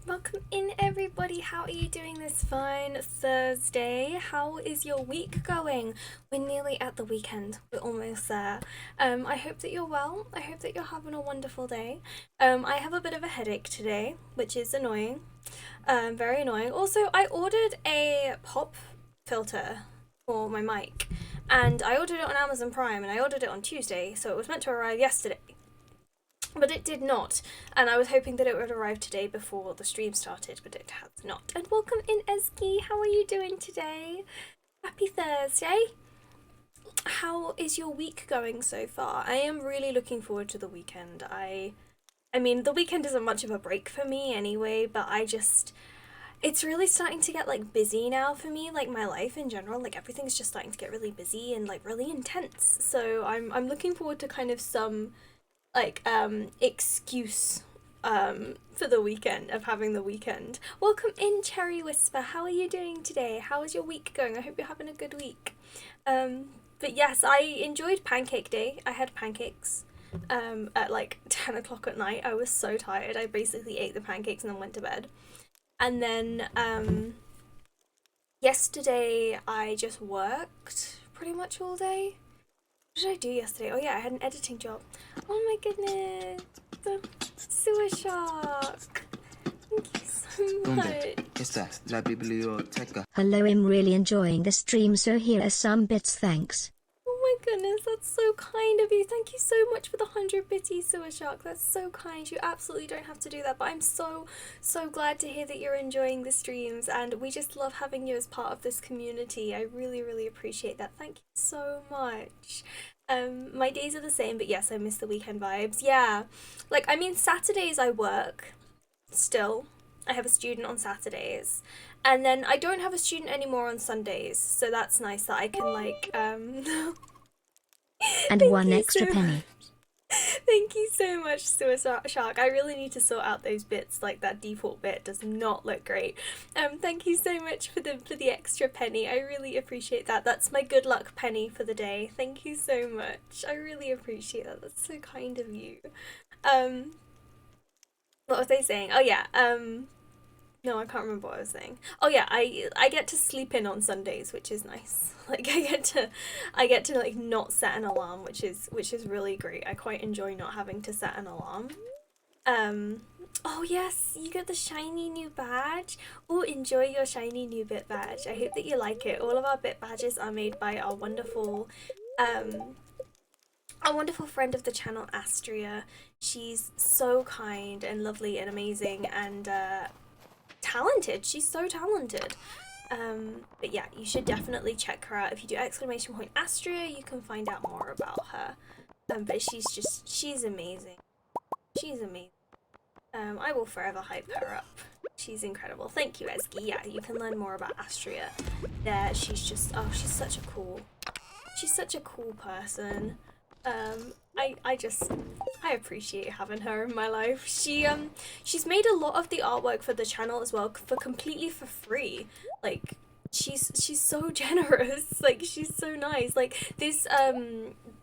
Welcome in, everybody. How are you doing this fine Thursday? How is your week going? We're nearly at the weekend. We're almost there. I hope that you're well. I hope that you're having a wonderful day. I have a bit of a headache today, which is annoying. Very annoying. Also, I ordered a pop filter for my mic, and I ordered it on Amazon Prime, and I ordered it on Tuesday, so it was meant to arrive yesterday. But it did not, and I was hoping that it would arrive today before the stream started, but it has not. And welcome in, Eski. How are you doing today? Happy Thursday. How is your week going so far? I am really looking forward to the weekend. I mean, the weekend isn't much of a break for me anyway, but it's really starting to get like busy now for me, like my life in general, like everything's just starting to get really busy and like really intense. So I'm looking forward to kind of some like excuse for the weekend, of having the weekend. Welcome in, Cherry Whisper. How are you doing today? How is your week going? I hope you're having a good week. But yes, I enjoyed Pancake Day. I had pancakes at like 10 o'clock at night. I was so tired. I basically ate the pancakes and then went to bed. And then yesterday I just worked pretty much all day. What did I do yesterday? Oh yeah, I had an editing job. Oh my goodness. Sewer Shark. Thank you so much. Esta es la biblioteca. Hello, I'm really enjoying the stream, so here are some bits, thanks. Oh my goodness, that's so kind of you. Thank you so much for the 100 bitties, Sewer Shark. That's so kind. You absolutely don't have to do that, but I'm so glad to hear that you're enjoying the streams, and we just love having you as part of this community. I really appreciate that. Thank you so much. My days are the same, but yes, I miss the weekend vibes. Yeah, like, I mean, Saturdays I work still. I have a student on Saturdays, and then I don't have a student anymore on Sundays, so that's nice that I can like And Thank one you extra so penny. Thank you so much, Sewer Shark. I really need to sort out those bits. Like, that default bit does not look great. Thank you so much for the extra penny. I really appreciate that. That's my good luck penny for the day. Thank you so much. I really appreciate that. That's so kind of you. What was I saying? Oh yeah. No, I can't remember what I was saying. Oh yeah, I get to sleep in on Sundays, which is nice. Like, I get to like not set an alarm, which is really great. I quite enjoy not having to set an alarm. Oh yes, you get the shiny new badge. Oh, enjoy your shiny new bit badge. I hope that you like it. All of our bit badges are made by our wonderful friend of the channel, Astria. She's so kind and lovely and amazing and talented. She's so talented. But yeah, you should definitely check her out. If you do !Astria, you can find out more about her. But she's amazing. She's amazing. I will forever hype her up. She's incredible. Thank you, Eski. Yeah, you can learn more about Astria there. She's such a cool person. I appreciate having her in my life. She's made a lot of the artwork for the channel as well, for completely for free. Like, she's so generous. Like, she's so nice. Like, this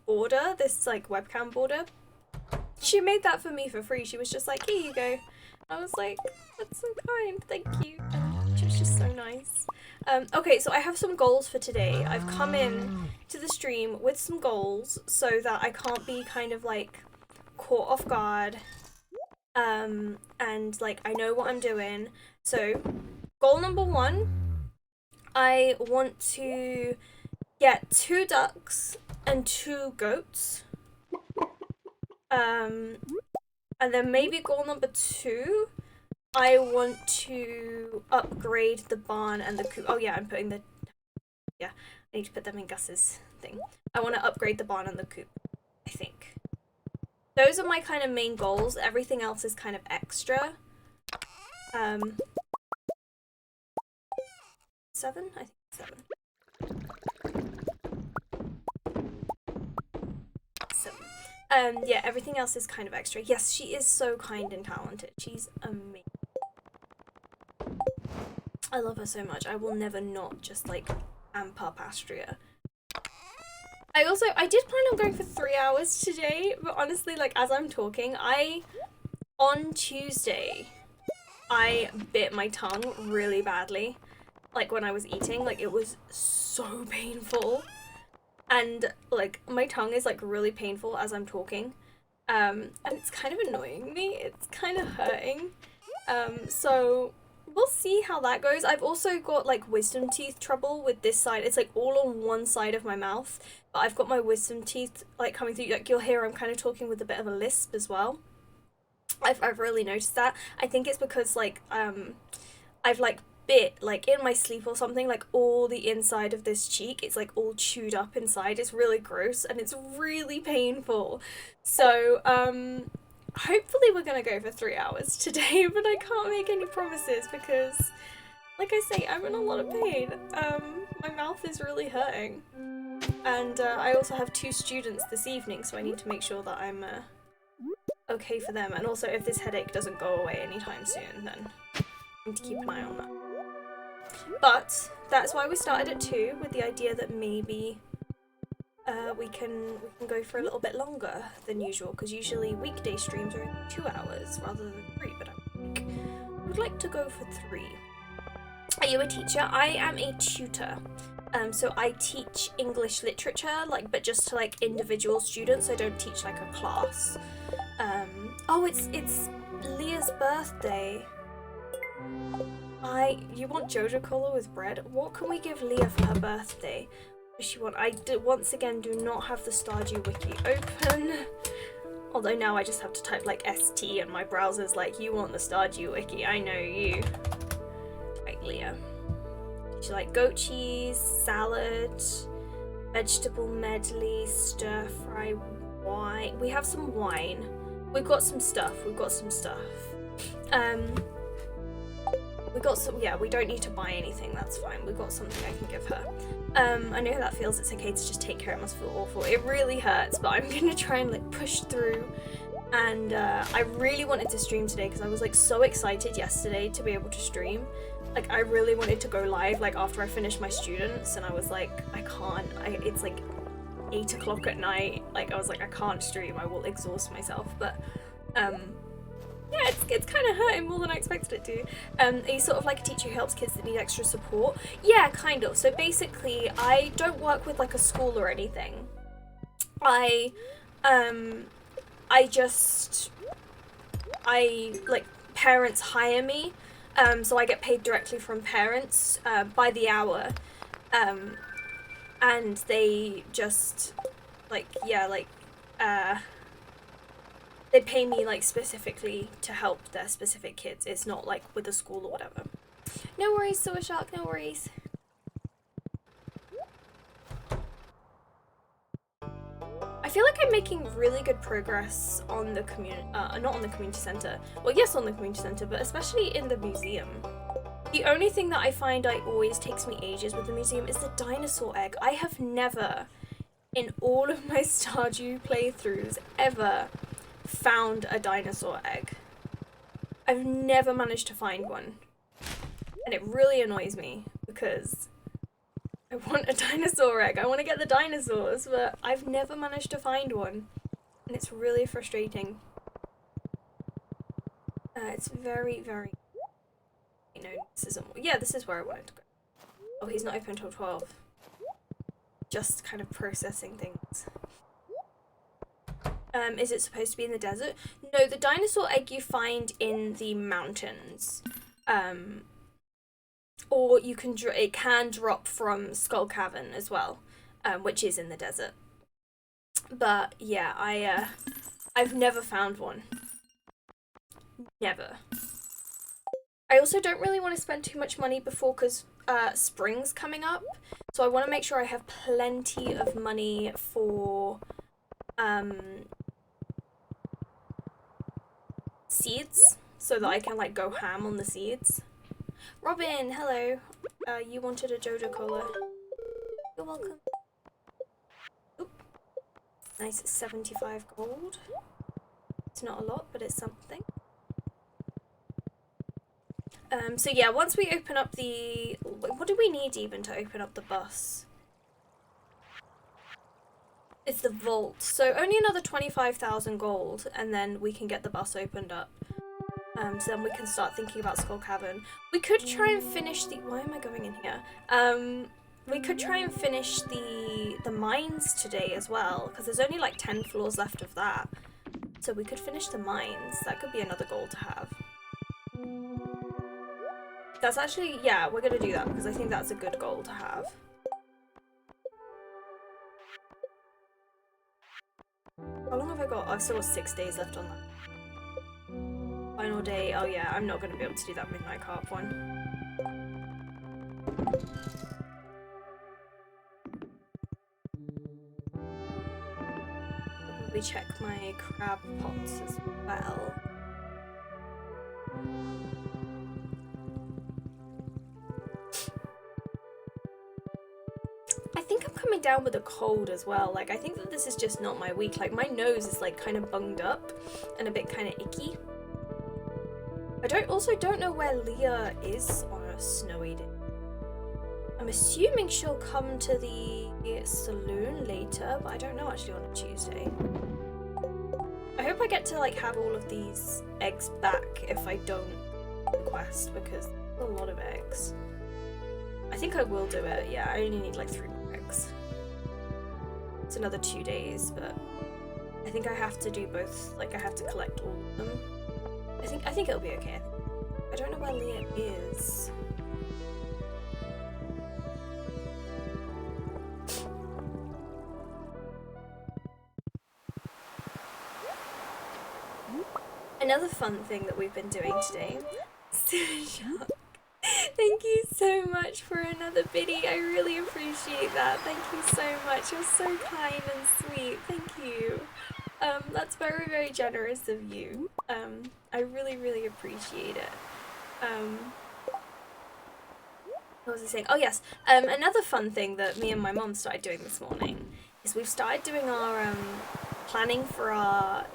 border, this like webcam border, she made that for me for free. She was just like, here you go. I was like, that's so kind, thank you. And she was just so nice. Okay, so I have some goals for today. I've come in to the stream with some goals so that I can't be kind of like caught off guard. And like, I know what I'm doing. So goal number 1, I want to get 2 ducks and 2 goats. And then maybe goal number 2, I want to upgrade the barn and the coop. Oh yeah, I need to put them in Gus's thing. I want to upgrade the barn and the coop, I think. Those are my kind of main goals. Everything else is kind of extra. 7? I think 7. 7. Yeah, everything else is kind of extra. Yes, she is so kind and talented. She's amazing. I love her so much. I will never not just like amp up Astria. I did plan on going for 3 hours today, but honestly, like, as I'm talking, on Tuesday, I bit my tongue really badly. Like when I was eating, like it was so painful. And like my tongue is like really painful as I'm talking. And it's kind of annoying me. It's kind of hurting. So we'll see how that goes. I've also got like wisdom teeth trouble with this side. It's like all on one side of my mouth, but I've got my wisdom teeth like coming through. Like you'll hear I'm kind of talking with a bit of a lisp as well. I've really noticed that. I think it's because like I've like bit like in my sleep or something, like all the inside of this cheek, it's like all chewed up inside. It's really gross and it's really painful. So hopefully we're gonna go for 3 hours today, but I can't make any promises because like I say, I'm in a lot of pain. My mouth is really hurting. And I also have 2 students this evening, so I need to make sure that I'm okay for them. And also if this headache doesn't go away anytime soon, then I need to keep an eye on that. But that's why we started at 2 with the idea that maybe we can go for a little bit longer than usual, because usually weekday streams are 2 hours rather than 3, but I would like to go for 3. Are you a teacher? I am a tutor. So I teach English literature, like, but just to like individual students. I don't teach like a class. Oh, it's Leah's birthday. You want Jojo Cola with bread? What can we give Leah for her birthday? What does she want? Once again do not have the Stardew wiki open. Although now I just have to type like ST and my browser's like, you want the Stardew wiki, I know you. Right, Leah. She like goat cheese, salad, vegetable medley, stir fry, wine. We have some wine. We've got some stuff. We got some, yeah, we don't need to buy anything, that's fine. We've got something I can give her. I know how that feels, it's okay to just take care, it must feel awful. It really hurts, but I'm gonna try and like push through. And I really wanted to stream today because I was like so excited yesterday to be able to stream. Like I really wanted to go live like after I finished my students, and I was like, I can't, it's like 8 o'clock at night. Like I was like, I can't stream, I will exhaust myself. But yeah, it's kind of hurting more than I expected it to. Are you sort of like a teacher who helps kids that need extra support? Yeah, kind of. So basically, I don't work with like a school or anything. I like parents hire me, so I get paid directly from parents by the hour, and they just like they pay me like specifically to help their specific kids. It's not like with a school or whatever. No worries, Sewer Shark, no worries. I feel like I'm making really good progress on the community, not on the community center. Well, yes, on the community center, but especially in the museum. The only thing that I find always takes me ages with the museum is the dinosaur egg. I have never, in all of my Stardew playthroughs, ever found a dinosaur egg. I've never managed to find one. And it really annoys me because I want a dinosaur egg. I want to get the dinosaurs, but I've never managed to find one. And it's really frustrating. It's very, very... You know, this isn't... Yeah, this is where I wanted to go. Oh, he's not open until 12. Just kind of processing things. Is it supposed to be in the desert? No, the dinosaur egg you find in the mountains. Or you can it can drop from Skull Cavern as well, which is in the desert. But yeah, I've never found one. Never. I also don't really want to spend too much money before, because spring's coming up, so I want to make sure I have plenty of money for seeds, so that I can like go ham on the seeds. Robin, hello. You wanted a Jojo Cola. You're welcome. Oop. Nice 75 gold. It's not a lot, but it's something. So yeah, once we open up the... What do we need even to open up the bus? It's the vault. So only another 25,000 gold, and then we can get the bus opened up. So then we can start thinking about Skull Cavern. We could try and finish the... Why am I going in here? We could try and finish the mines today as well, because there's only like 10 floors left of that. So we could finish the mines. That could be another goal to have. That's actually... Yeah, we're going to do that, because I think that's a good goal to have. How long have I got? I've still got 6 days left on that. Final day. Oh yeah, I'm not going to be able to do that Midnight Carp one. Probably check my crab pots as well. I think I'm coming down with a cold as well. Like, I think that this is just not my week. Like, my nose is like kind of bunged up and a bit kind of icky. I also don't know where Leah is on a snowy day. I'm assuming she'll come to the saloon later, but I don't know actually on a Tuesday. I hope I get to like have all of these eggs back if I don't request, because there's a lot of eggs. I think I will do it. Yeah, I only need like 3 more eggs. It's another 2 days, but I think I have to do both. Like, I have to collect all of them. I think it'll be okay. I don't know where Leah is. Another fun thing that we've been doing today. Thank you so much for another biddy. I really appreciate that. Thank you so much. You're so kind and sweet. Thank you. That's very, very generous of you. I really, really appreciate it. What was I saying? Oh yes. Another fun thing that me and my mom started doing this morning is we've started doing our planning for our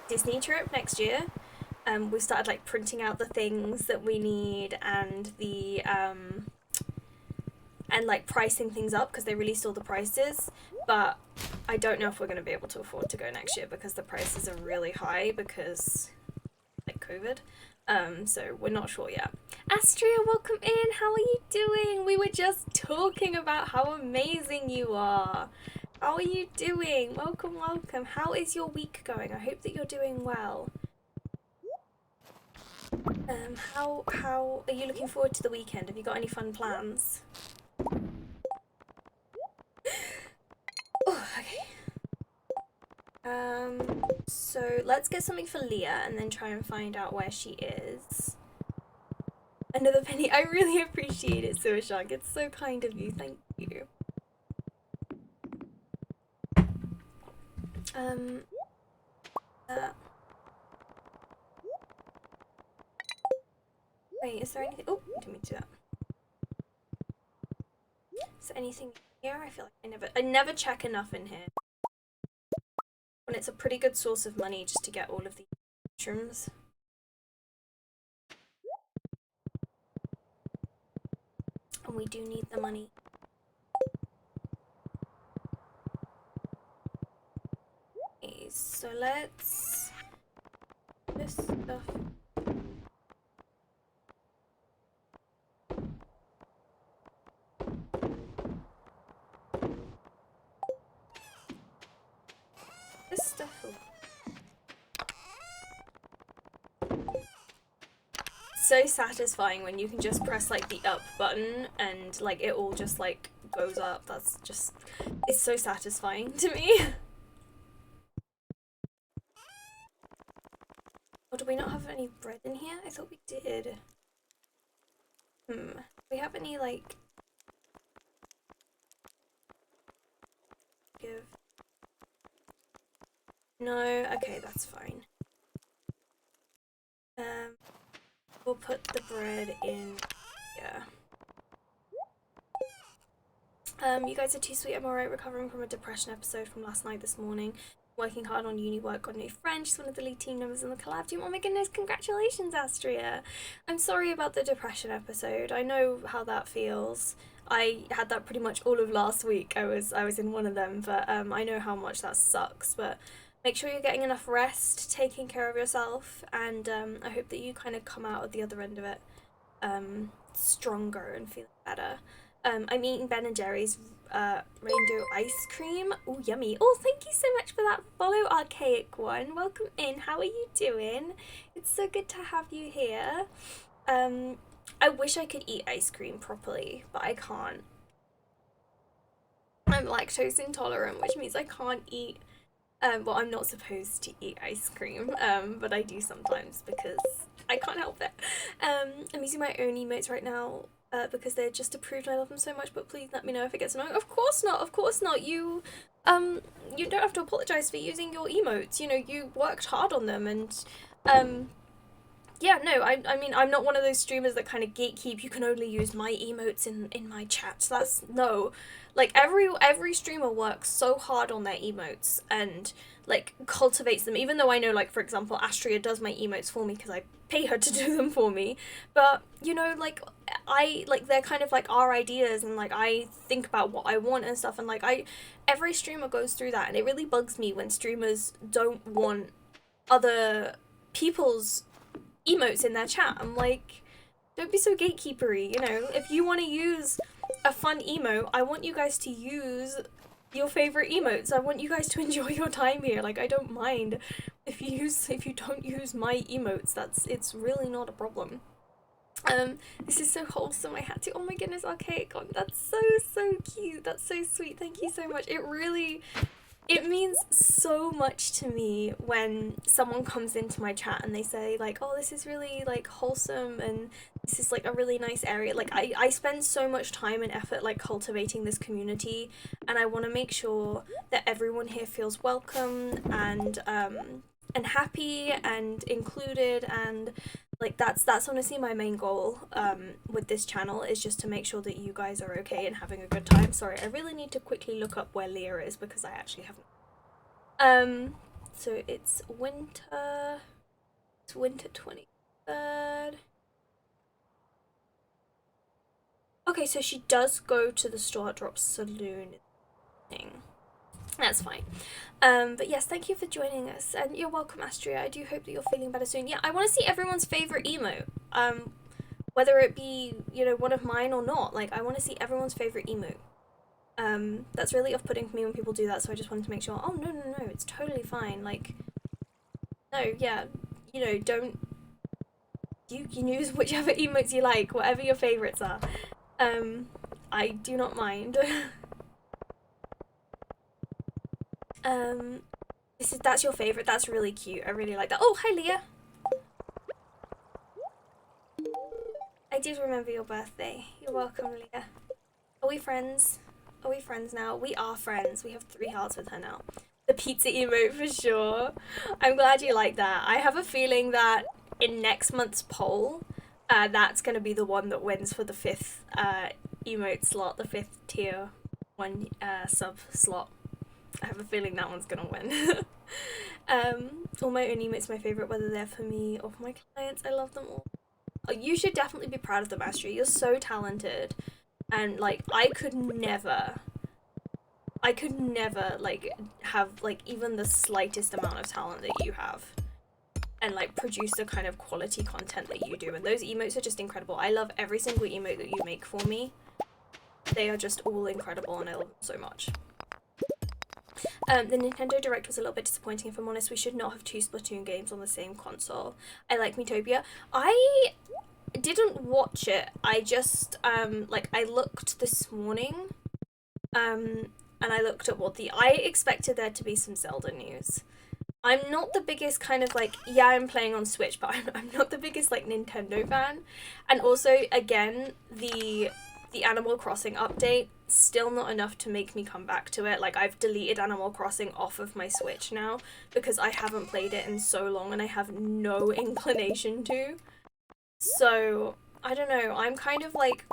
Disney trip next year. We started like printing out the things that we need and the and like pricing things up because they released all the prices, but I don't know if we're going to be able to afford to go next year because the prices are really high because like COVID. So we're not sure yet. Astria, welcome in. How are you doing? We were just talking about how amazing you are. How are you doing? Welcome, welcome. How is your week going? I hope that you're doing well. How are you looking forward to the weekend? Have you got any fun plans? Oh, okay. So let's get something for Leah and then try and find out where she is. Another penny. I really appreciate it, Suashak. It's so kind of you. Thank you. Wait, is there anything? Oh, I didn't mean to do that. Is there anything here? I feel like I never check enough in here. And it's a pretty good source of money just to get all of the mushrooms. And we do need the money. Okay, so let's... this stuff... this stuff will... so satisfying when you can just press like the up button and like it all just like goes up. That's just, it's so satisfying to me. Oh, do we not have any bread in here? I thought we did. We have any like give? No, okay, that's fine. We'll put the bread in here. You guys are too sweet. I'm alright, recovering from a depression episode from last night this morning. Working hard on uni work, got a new friend. She's one of the lead team members in the collab team. Oh my goodness, congratulations, Astria. I'm sorry about the depression episode. I know how that feels. I had that pretty much all of last week. I was in one of them, but I know how much that sucks. But make sure you're getting enough rest, taking care of yourself, and I hope that you kind of come out of the other end of it stronger and feeling better. I'm eating Ben and Jerry's rainbow ice cream. Oh, yummy. Oh, thank you so much for that follow, Archaic One. Welcome in. How are you doing? It's so good to have you here. I wish I could eat ice cream properly, but I can't. I'm lactose intolerant, which means I can't eat. Well, I'm not supposed to eat ice cream, but I do sometimes because I can't help it. I'm using my own emotes right now because they're just approved and I love them so much, but please let me know if it gets annoying. Of course not, of course not. You don't have to apologize for using your emotes. You know, you worked hard on them and, yeah, no, I mean, I'm not one of those streamers that kind of gatekeep, you can only use my emotes in my chats. That's, no. Like, every streamer works so hard on their emotes and, like, cultivates them, even though I know, like, for example, Astria does my emotes for me because I pay her to do them for me. But, you know, like, they're kind of, like, our ideas and, like, I think about what I want and stuff and, like, every streamer goes through that and it really bugs me when streamers don't want other people's emotes in their chat. I'm like, don't be so gatekeepery, you know? If you want to use a fun emote, I want you guys to use your favorite emotes. I want you guys to enjoy your time here. Like, I don't mind if you don't use my emotes. It's really not a problem. This is so wholesome. I had to. Oh my goodness, Archaic. That's so cute. That's so sweet. Thank you so much. It means so much to me when someone comes into my chat and they say like, oh, this is really like wholesome and this is like a really nice area. Like I spend so much time and effort like cultivating this community and I want to make sure that everyone here feels welcome and happy and included and like that's honestly my main goal with this channel is just to make sure that you guys are okay and having a good time. Sorry, I really need to quickly look up where Leah is because I actually haven't. So it's winter 23rd. Okay, so she does go to the Stardrop Saloon thing. That's fine. But yes, thank you for joining us, and you're welcome, Astria. I do hope that you're feeling better soon. Yeah, I want to see everyone's favorite emote. Whether it be, you know, one of mine or not. Like, I want to see everyone's favorite emote. That's really off-putting for me when people do that, so I just wanted to make sure, oh, no, it's totally fine. Like, no, yeah, you know, don't... You can use whichever emotes you like, whatever your favorites are. I do not mind. That's your favorite. That's really cute. I really like that. Oh, hi, Leah. I did remember your birthday. You're welcome, Leah. Are we friends? Are we friends now? We are friends. We have 3 hearts with her now. The pizza emote for sure. I'm glad you like that. I have a feeling that in next month's poll, that's going to be the one that wins for the 5th emote slot, the 5th tier 1 sub slot. I have a feeling that one's gonna win. All my own emotes are my favourite, whether they're for me or for my clients. I love them all. Oh, you should definitely be proud of them, Astrid. You're so talented. And, like, I could never, like, have, like, even the slightest amount of talent that you have. And, like, produce the kind of quality content that you do. And those emotes are just incredible. I love every single emote that you make for me. They are just all incredible and I love them so much. The Nintendo Direct was a little bit disappointing, if I'm honest. We should not have 2 Splatoon games on the same console. I like Miitopia. I didn't watch it. I just, like, I looked this morning, and I looked at I expected there to be some Zelda news. I'm not the biggest kind of, like, yeah, I'm playing on Switch, but I'm not the biggest, like, Nintendo fan. And also, again, the Animal Crossing update, still not enough to make me come back to it. Like, I've deleted Animal Crossing off of my Switch now because I haven't played it in so long and I have no inclination to. So, I don't know, I'm kind of like,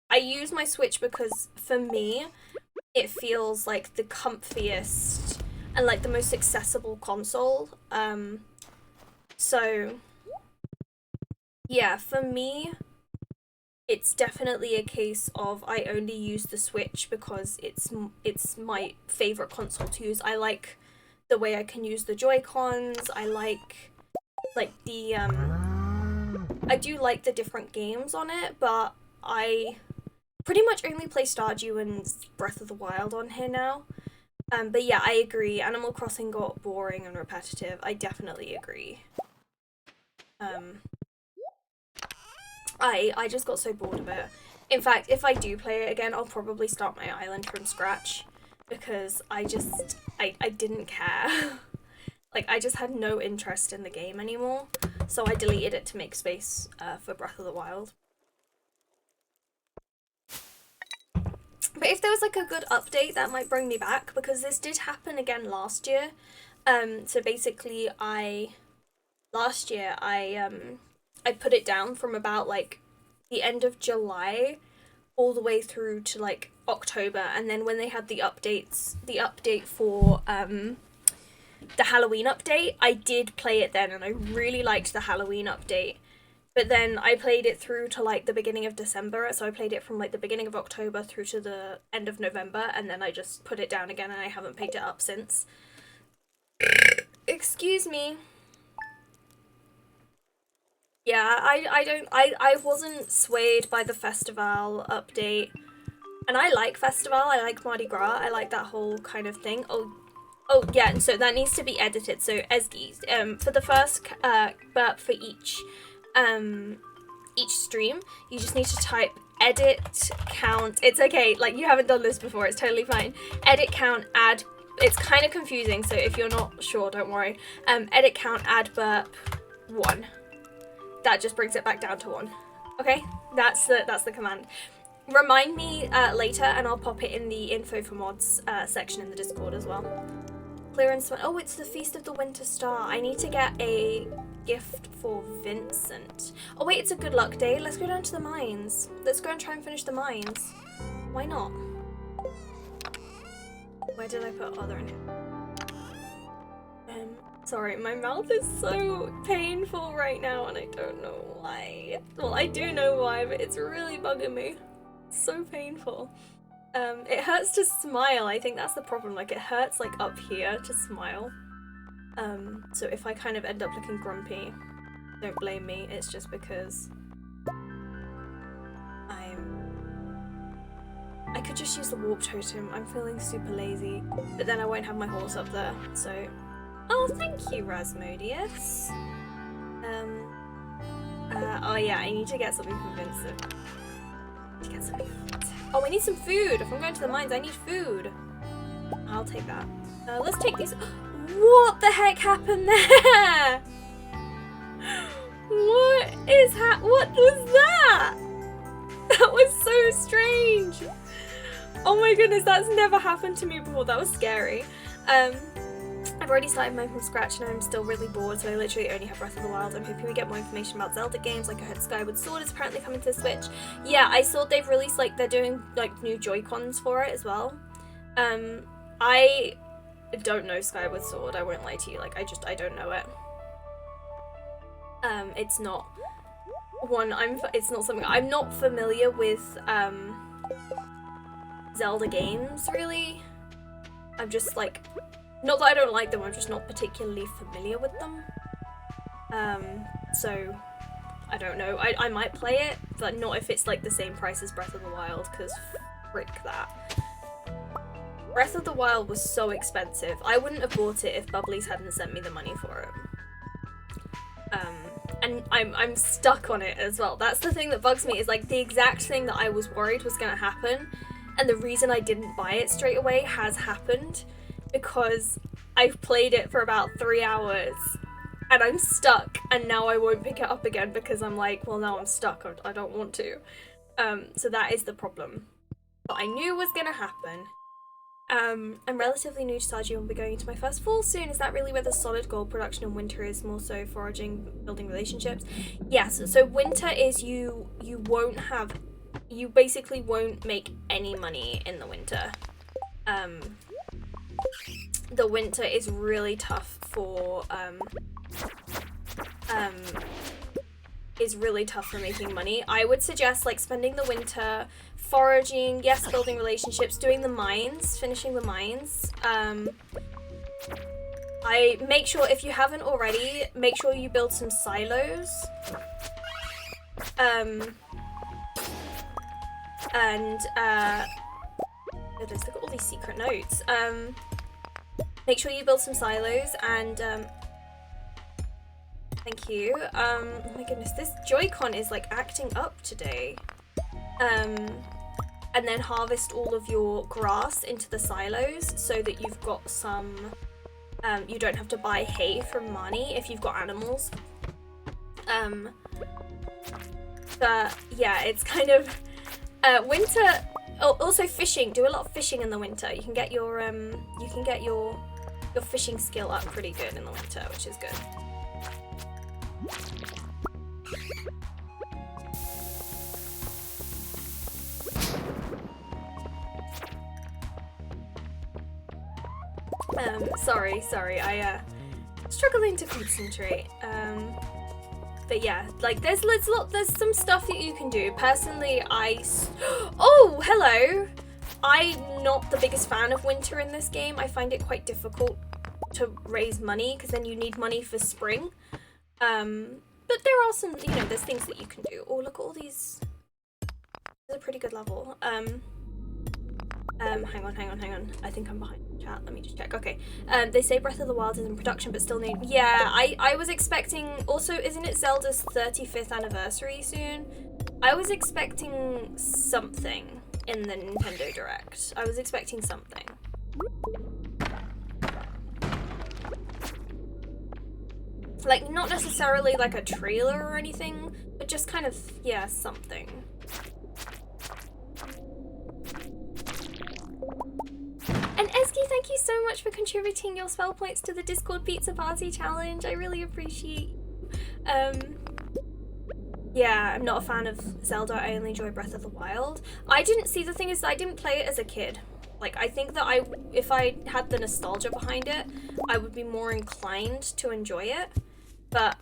I use my Switch because for me, it feels like the comfiest and like the most accessible console. So, yeah, for me, it's definitely a case of I only use the Switch because it's my favorite console to use. I like the way I can use the Joy-Cons. I like the I do like the different games on it, but I pretty much only play Stardew and Breath of the Wild on here now. But yeah, I agree. Animal Crossing got boring and repetitive. I definitely agree. I just got so bored of it. In fact, if I do play it again, I'll probably start my island from scratch because I didn't care. Like, I just had no interest in the game anymore, so I deleted it to make space for Breath of the Wild. But if there was like a good update, that might bring me back, because this did happen again last year. So basically last year I put it down from about like the end of July all the way through to like October, and then when they had the update for the Halloween update, I did play it then, and I really liked the Halloween update. But then I played it through to like the beginning of December, so I played it from like the beginning of October through to the end of November, and then I just put it down again and I haven't picked it up since. Excuse me. Yeah, I wasn't swayed by the Festival update. And I like Festival, I like Mardi Gras, I like that whole kind of thing. Oh yeah, and so that needs to be edited. So Esgies, for the first burp for each stream, you just need to type edit count. It's okay, like you haven't done this before, it's totally fine. Edit count add, it's kind of confusing, so if you're not sure, don't worry. Edit count add burp 1. That just brings it back down to 1. Okay, that's the command. Remind me later, and I'll pop it in the info for mods section in the Discord as well. Clearance. Oh, it's the Feast of the Winter Star. I need to get a gift for Vincent. Oh wait, it's a good luck day. Let's go down to the mines. Let's go and try and finish the mines. Why not? Where did I put other in here? Sorry, my mouth is so painful right now and I don't know why. Well, I do know why, but it's really bugging me. It's so painful. It hurts to smile. I think that's the problem. Like, it hurts like up here to smile. So if I kind of end up looking grumpy, don't blame me. It's just because I could just use the warp totem. I'm feeling super lazy, but then I won't have my horse up there, so. Oh, thank you, Rasmodius. Oh yeah, I need to get something from Vincent. Oh, I need some food. If I'm going to the mines, I need food. I'll take that. Let's take these. What the heck happened there? What was that? That was so strange. Oh my goodness, that's never happened to me before. That was scary. I've already started mine from scratch and I'm still really bored, so I literally only have Breath of the Wild. I'm hoping we get more information about Zelda games, like I heard Skyward Sword is apparently coming to the Switch. Yeah, I saw they've released, like, they're doing, like, new Joy-Cons for it as well. I don't know Skyward Sword, I won't lie to you, like, I don't know it. It's not something, I'm not familiar with, Zelda games, really. I'm just, like, not that I don't like them, I'm just not particularly familiar with them. So, I don't know. I might play it, but not if it's like the same price as Breath of the Wild, because frick that. Breath of the Wild was so expensive. I wouldn't have bought it if Bubblies hadn't sent me the money for it. And I'm stuck on it as well. That's the thing that bugs me, is like the exact thing that I was worried was going to happen, and the reason I didn't buy it straight away has happened. Because I've played it for about 3 hours and I'm stuck, and now I won't pick it up again because I'm like, well, now I'm stuck, I don't want to. So that is the problem. But I knew was gonna happen. I'm relatively new to Stardew and will be going into my first fall soon. Is that really where the solid gold production in winter is, more so foraging, building relationships? Yes, so winter is you basically won't make any money in the winter. The winter is really tough for making money. I would suggest like spending the winter foraging, yes, building relationships, doing the mines, finishing the mines, I make sure, if you haven't already, make sure you build some silos. Goodness, look at all these secret notes. Make sure you build some silos and, thank you. Oh my goodness, this Joy-Con is like acting up today. And then harvest all of your grass into the silos so that you've got some, you don't have to buy hay from Marnie if you've got animals. But yeah, it's kind of, winter, oh, also fishing, do a lot of fishing in the winter. You can get your fishing skill up pretty good in the winter, which is good. Sorry, I struggling to concentrate. But yeah, like there's some stuff that you can do. Personally, oh, hello! I'm not the biggest fan of winter in this game. I find it quite difficult to raise money because then you need money for spring. But there are some, you know, there's things that you can do. Oh, look at all these. This is a pretty good level. Hang on. I think I'm behind the chat. Let me just check. Okay. They say Breath of the Wild is in production, but still need. Yeah, I was expecting. Also, isn't it Zelda's 35th anniversary soon? I was expecting something in the Nintendo Direct. I was expecting something. Like, not necessarily like a trailer or anything, but just kind of, yeah, something. And Eski, thank you so much for contributing your spell points to the Discord Pizza Party Challenge. I really appreciate you. Yeah, I'm not a fan of Zelda. I only enjoy Breath of the Wild. I thing is, I didn't play it as a kid. Like, I think that if I had the nostalgia behind it, I would be more inclined to enjoy it. But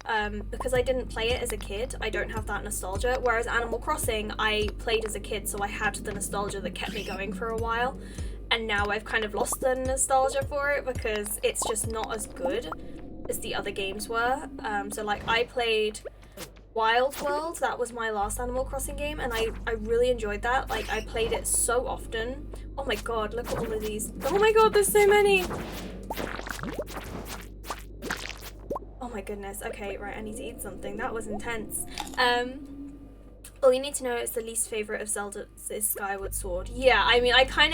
because I didn't play it as a kid, I don't have that nostalgia. Whereas Animal Crossing, I played as a kid, so I had the nostalgia that kept me going for a while. And now I've kind of lost the nostalgia for it because it's just not as good as the other games were. So like I played Wild World, that was my last Animal Crossing game, and I really enjoyed that. Like I played it so often. Oh my god, look at all of these. Oh my god, there's so many! Oh my goodness, okay, right, I need to eat something. That was intense. All you need to know is the least favorite of Zelda is Skyward Sword. Yeah, I mean, I kind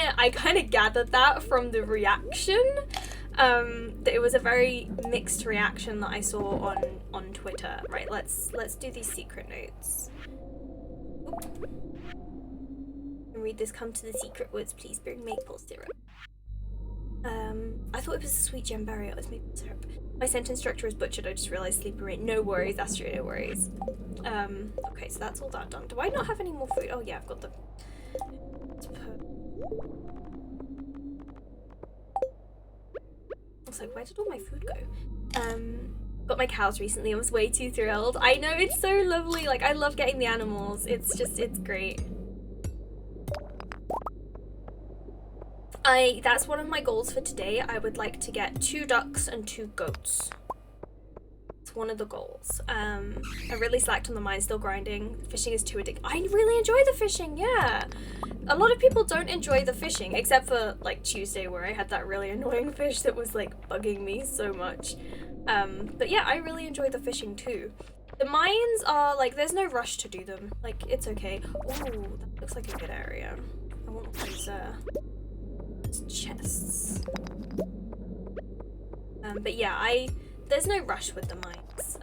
of gathered that from the reaction. That it was a very mixed reaction that I saw on Twitter. Right, let's do these secret notes. Oop. And read this. Come to the secret woods, please bring maple syrup. I thought it was a sweet gem berry. It was maple syrup. My sentence structure is butchered. I just realized sleepy rain. No worries, Astrid, no worries. Okay, so that's all that done. Do I not have any more food? Oh yeah, I've got the. I was like, where did all my food go? Got my cows recently. I was way too thrilled. I know, it's so lovely. Like, I love getting the animals. It's great. That's one of my goals for today. I would like to get 2 ducks and 2 goats. It's one of the goals. I really slacked on the mine, still grinding. Fishing is too addictive. I really enjoy the fishing, yeah. A lot of people don't enjoy the fishing, except for like Tuesday where I had that really annoying fish that was like bugging me so much. But yeah, I really enjoy the fishing too. The mines are like, there's no rush to do them. Like, it's okay. Ooh, that looks like a good area. I want these chests. But yeah, there's no rush with the mines.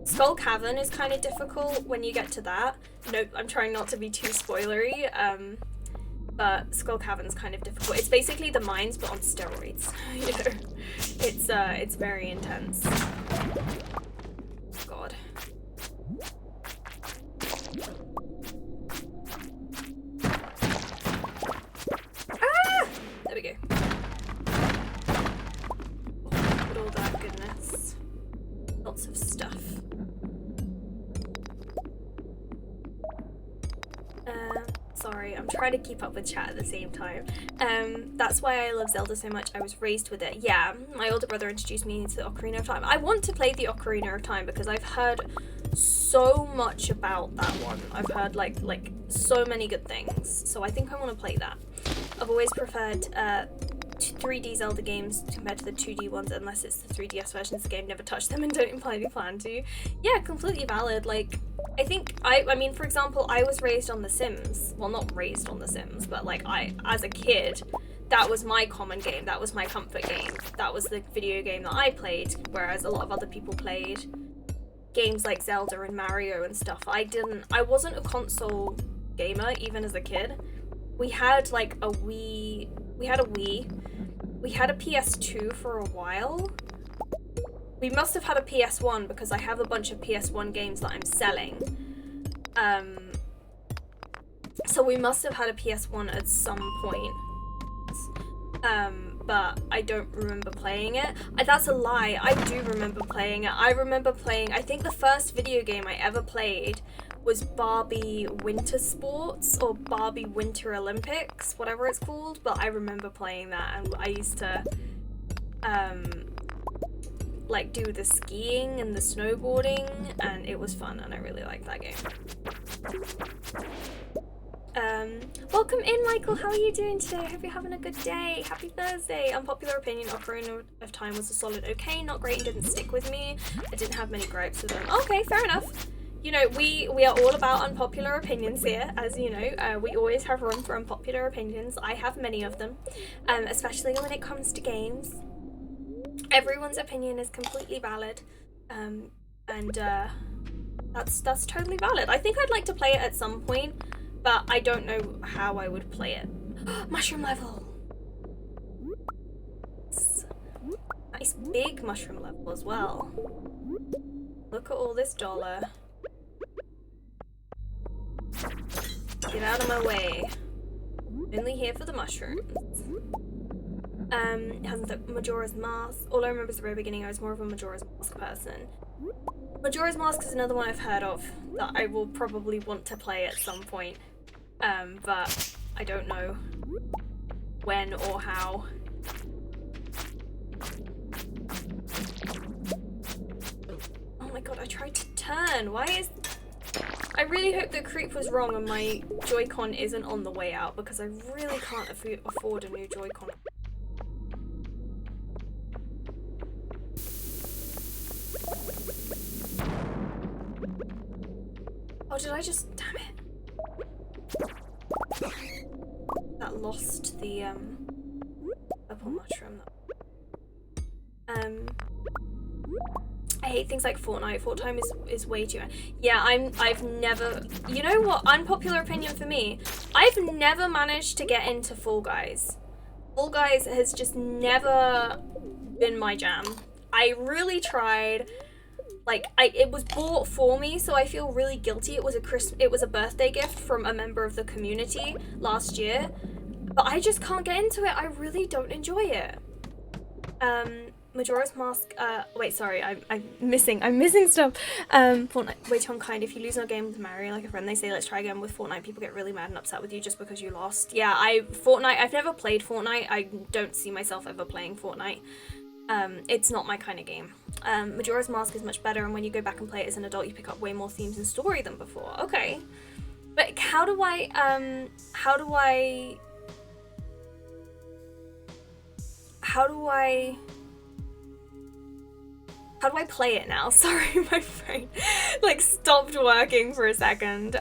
Skull Cavern is kind of difficult when you get to that. Nope, I'm trying not to be too spoilery. But Skull Cavern's kind of difficult. It's basically the mines but on steroids. You know, it's very intense. God. Ah! There we go. Oh, look at all that goodness. Lots of stuff. Sorry, I'm trying to keep up with chat at the same time. That's why I love Zelda so much. I was raised with it. Yeah, my older brother introduced me to the Ocarina of Time. I want to play the Ocarina of Time because I've heard so much about that one. I've heard like so many good things. So I think I want to play that. I've always preferred 3D Zelda games compared to the 2D ones, unless it's the 3DS versions of the game. Never touched them and don't imply plan to. Yeah, completely valid. Like, I think, I mean, for example, I was raised on The Sims. Well, not raised on The Sims, but like, as a kid, that was my common game. That was my comfort game. That was the video game that I played, whereas a lot of other people played games like Zelda and Mario and stuff. I wasn't a console gamer, even as a kid. We had like a Wii. We had a Wii. We had a PS2 for a while. We must have had a PS1 because I have a bunch of PS1 games that I'm selling. So we must have had a PS1 at some point. But I don't remember playing it. That's a lie. I do remember playing it. I remember playing, I think the first video game I ever played was Barbie Winter Sports or Barbie Winter Olympics, whatever it's called, but I remember playing that, and I used to like do the skiing and the snowboarding, and it was fun, and I really liked that game. Welcome in, Michael. How are you doing today? I hope you're having a good day. Happy Thursday. Unpopular opinion, Ocarina of Time was a solid okay, not great and didn't stick with me. I didn't have many gripes with them. Okay, fair enough. You know, we are all about unpopular opinions here, as you know. We always have room for unpopular opinions. I have many of them, especially when it comes to games. Everyone's opinion is completely valid, and that's totally valid. I think I'd like to play it at some point, but I don't know how I would play it. Mushroom level! Nice big mushroom level as well. Look at all this dollar. Get out of my way. Only here for the mushrooms. It hasn't the Majora's Mask. All I remember is the very beginning. I was more of a Majora's Mask person. Majora's Mask is another one I've heard of that I will probably want to play at some point. But I don't know when or how. Oh my god, I tried to turn. Why is... I really hope the creep was wrong and my Joy-Con isn't on the way out, because I really can't afford a new Joy-Con. Oh, did I just... Damn it. That lost the, purple mushroom. I hate things like Fortnite. Fortnite is way too... Yeah, I've never... You know what? Unpopular opinion for me. I've never managed to get into Fall Guys. Fall Guys has just never been my jam. I really tried. Like, it was bought for me, so I feel really guilty. It was a birthday gift from a member of the community last year. But I just can't get into it. I really don't enjoy it. Majora's Mask, wait, sorry, I'm missing stuff. Fortnite, way too unkind. If you lose in a game with Mario, like a friend, they say, let's try again with Fortnite. People get really mad and upset with you just because you lost. Yeah, I've never played Fortnite. I don't see myself ever playing Fortnite. It's not my kind of game. Majora's Mask is much better, and when you go back and play it as an adult, you pick up way more themes and story than before. Okay. But how do I play it now? Sorry, my brain like stopped working for a second.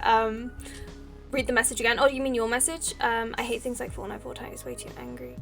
Read the message again. Oh, you mean your message? I hate things like Fortnite is way too angry.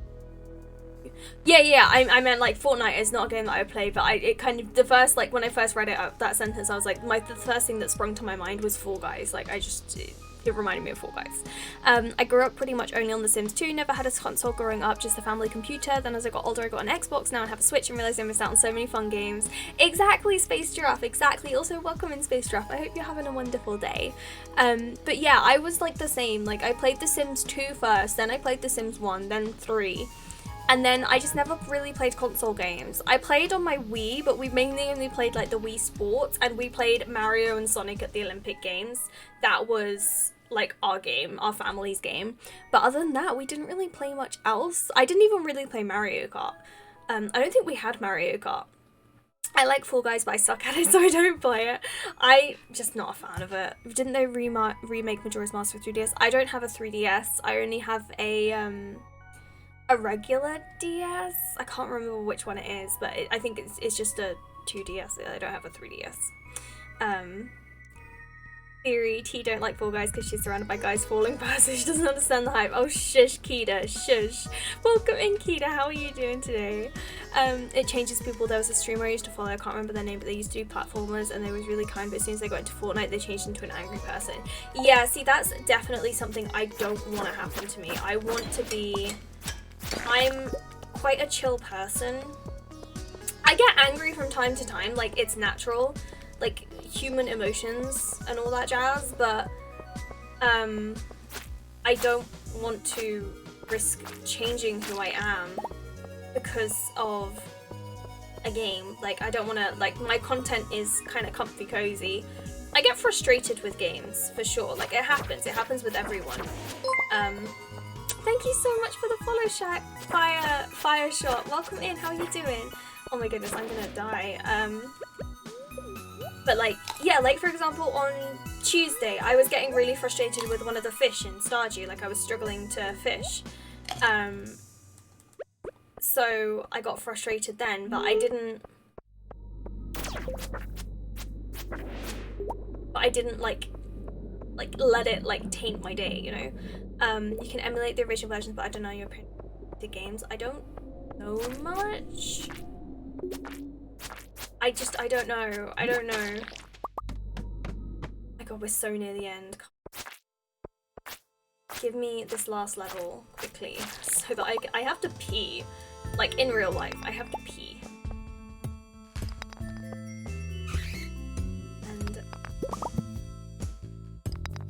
Yeah, I meant like Fortnite is not a game that I play, but it kind of, the first, like when I first read it out, that sentence, I was like, the first thing that sprung to my mind was Fall Guys. Like it reminded me of Fall Guys. I grew up pretty much only on The Sims 2, never had a console growing up, just a family computer. Then as I got older, I got an Xbox now and have a Switch, and realised I missed out on so many fun games. Exactly, Space Giraffe, exactly. Also, welcome in, Space Giraffe. I hope you're having a wonderful day. But yeah, I was like the same. Like, I played The Sims 2 first, then I played The Sims 1, then 3. And then I just never really played console games. I played on my Wii, but we mainly only played like the Wii Sports, and we played Mario and Sonic at the Olympic Games. That was like our game, our family's game. But other than that, we didn't really play much else. I didn't even really play Mario Kart. I don't think we had Mario Kart. I like Fall Guys, but I suck at it, so I don't play it. I just not a fan of it. Didn't they remake Majora's Mask for 3DS? I don't have a 3DS. I only have a regular DS. I can't remember which one it is, but I think it's just a 2DS. I don't have a 3DS. Theory, T don't like Fall Guys because she's surrounded by guys falling fast, so she doesn't understand the hype. Oh, shush, Kita, shush. Welcome in, Kita. How are you doing today? It changes people. There was a streamer I used to follow, I can't remember their name, but they used to do platformers and they was really kind, but as soon as they got into Fortnite, they changed into an angry person. Yeah, see, that's definitely something I don't want to happen to me. I want to be... I'm quite a chill person. I get angry from time to time, like, it's natural. Like, human emotions and all that jazz, but I don't want to risk changing who I am because of a game. Like, I don't want to, like, my content is kind of comfy cozy. I get frustrated with games, for sure. Like, it happens with everyone. Thank you so much for the follow, Fire Shot. Welcome in, how are you doing? Oh my goodness, I'm gonna die. But like, yeah, like for example on Tuesday, I was getting really frustrated with one of the fish in Stardew, like I was struggling to fish. So I got frustrated then, but I didn't like let it like taint my day, you know? You can emulate the original versions, but I don't know your opinion of the games. I don't know much. I don't know. My god, we're so near the end. Give me this last level quickly so that I have to pee. Like, in real life, I have to pee. And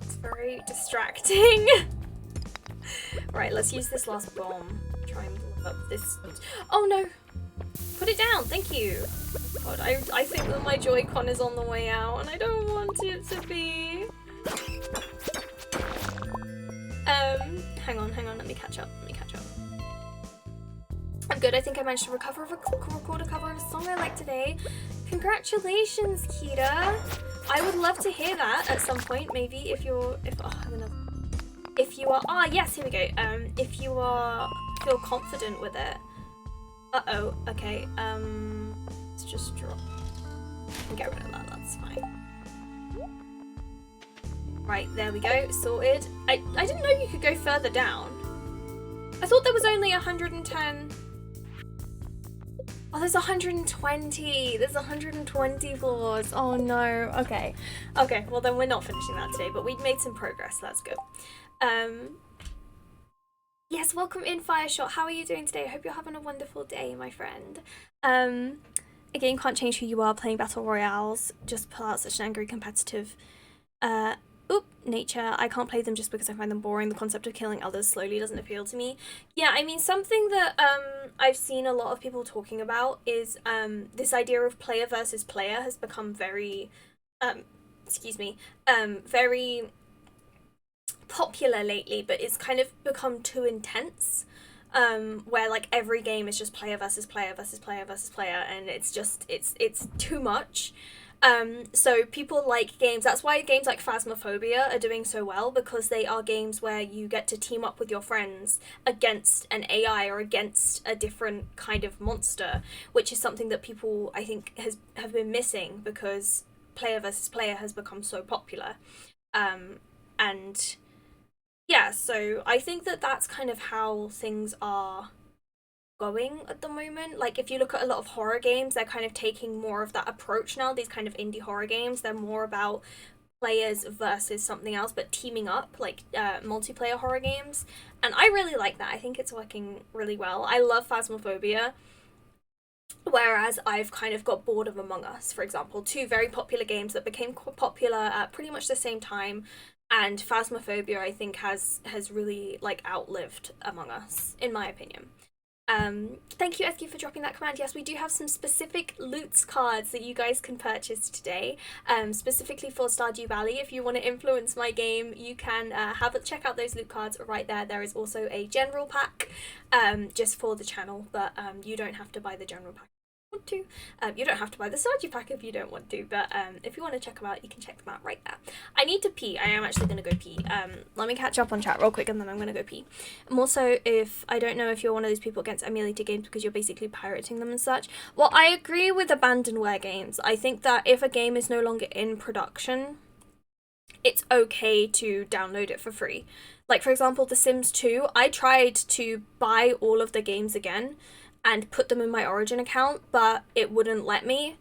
it's very distracting. Right, let's use this last bomb. Try and blow up this. Oh no! Put it down, thank you. God, I think that my Joy-Con is on the way out and I don't want it to be. Hang on, let me catch up. I'm good, I think I managed to record a cover of a song I like today. Congratulations, Kita. I would love to hear that at some point, maybe if you are, yes, here we go. If you feel confident with it. Uh-oh, okay, let's just drop and get rid of that, that's fine. Right, there we go, sorted. I didn't know you could go further down. I thought there was only 110. Oh, there's 120. There's 120 floors. Oh no, okay. Okay, well then we're not finishing that today, but we made some progress, that's good. Yes, welcome in, Fireshot. How are you doing today? I hope you're having a wonderful day, my friend. A game can't change who you are playing battle royales. Just pull out such an angry competitive nature. I can't play them just because I find them boring. The concept of killing others slowly doesn't appeal to me. Yeah, I mean, something that I've seen a lot of people talking about is this idea of player versus player has become very very popular lately, but it's kind of become too intense, where like every game is just player versus player versus player versus player, and it's just it's too much. So people like games, that's why games like Phasmophobia are doing so well, because they are games where you get to team up with your friends against an AI or against a different kind of monster, which is something that people I think have been missing because player versus player has become so popular. And yeah, so I think that that's kind of how things are going at the moment. Like, if you look at a lot of horror games, they're kind of taking more of that approach now. These kind of indie horror games, they're more about players versus something else, but teaming up, like multiplayer horror games. And I really like that. I think it's working really well. I love Phasmophobia. Whereas I've kind of got bored of Among Us, for example, two very popular games that became popular at pretty much the same time, and Phasmophobia I think has really like outlived Among Us, in my opinion. Thank you, Eski, for dropping that command. Yes, we do have some specific loots cards that you guys can purchase today, specifically for Stardew Valley. If you want to influence my game, you can check out those loot cards right there. There is also a general pack, just for the channel, but you don't have to buy the general pack. Want to. You don't have to buy the Stardew pack if you don't want to, but if you want to check them out, you can check them out right there. I need to pee. I am actually going to go pee. Let me catch up on chat real quick and then I'm going to go pee. I'm also, if I don't know if you're one of those people against emulated games because you're basically pirating them and such. Well, I agree with abandonware games. I think that if a game is no longer in production, it's okay to download it for free. Like, for example, The Sims 2, I tried to buy all of the games again and put them in my Origin account, but it wouldn't let me.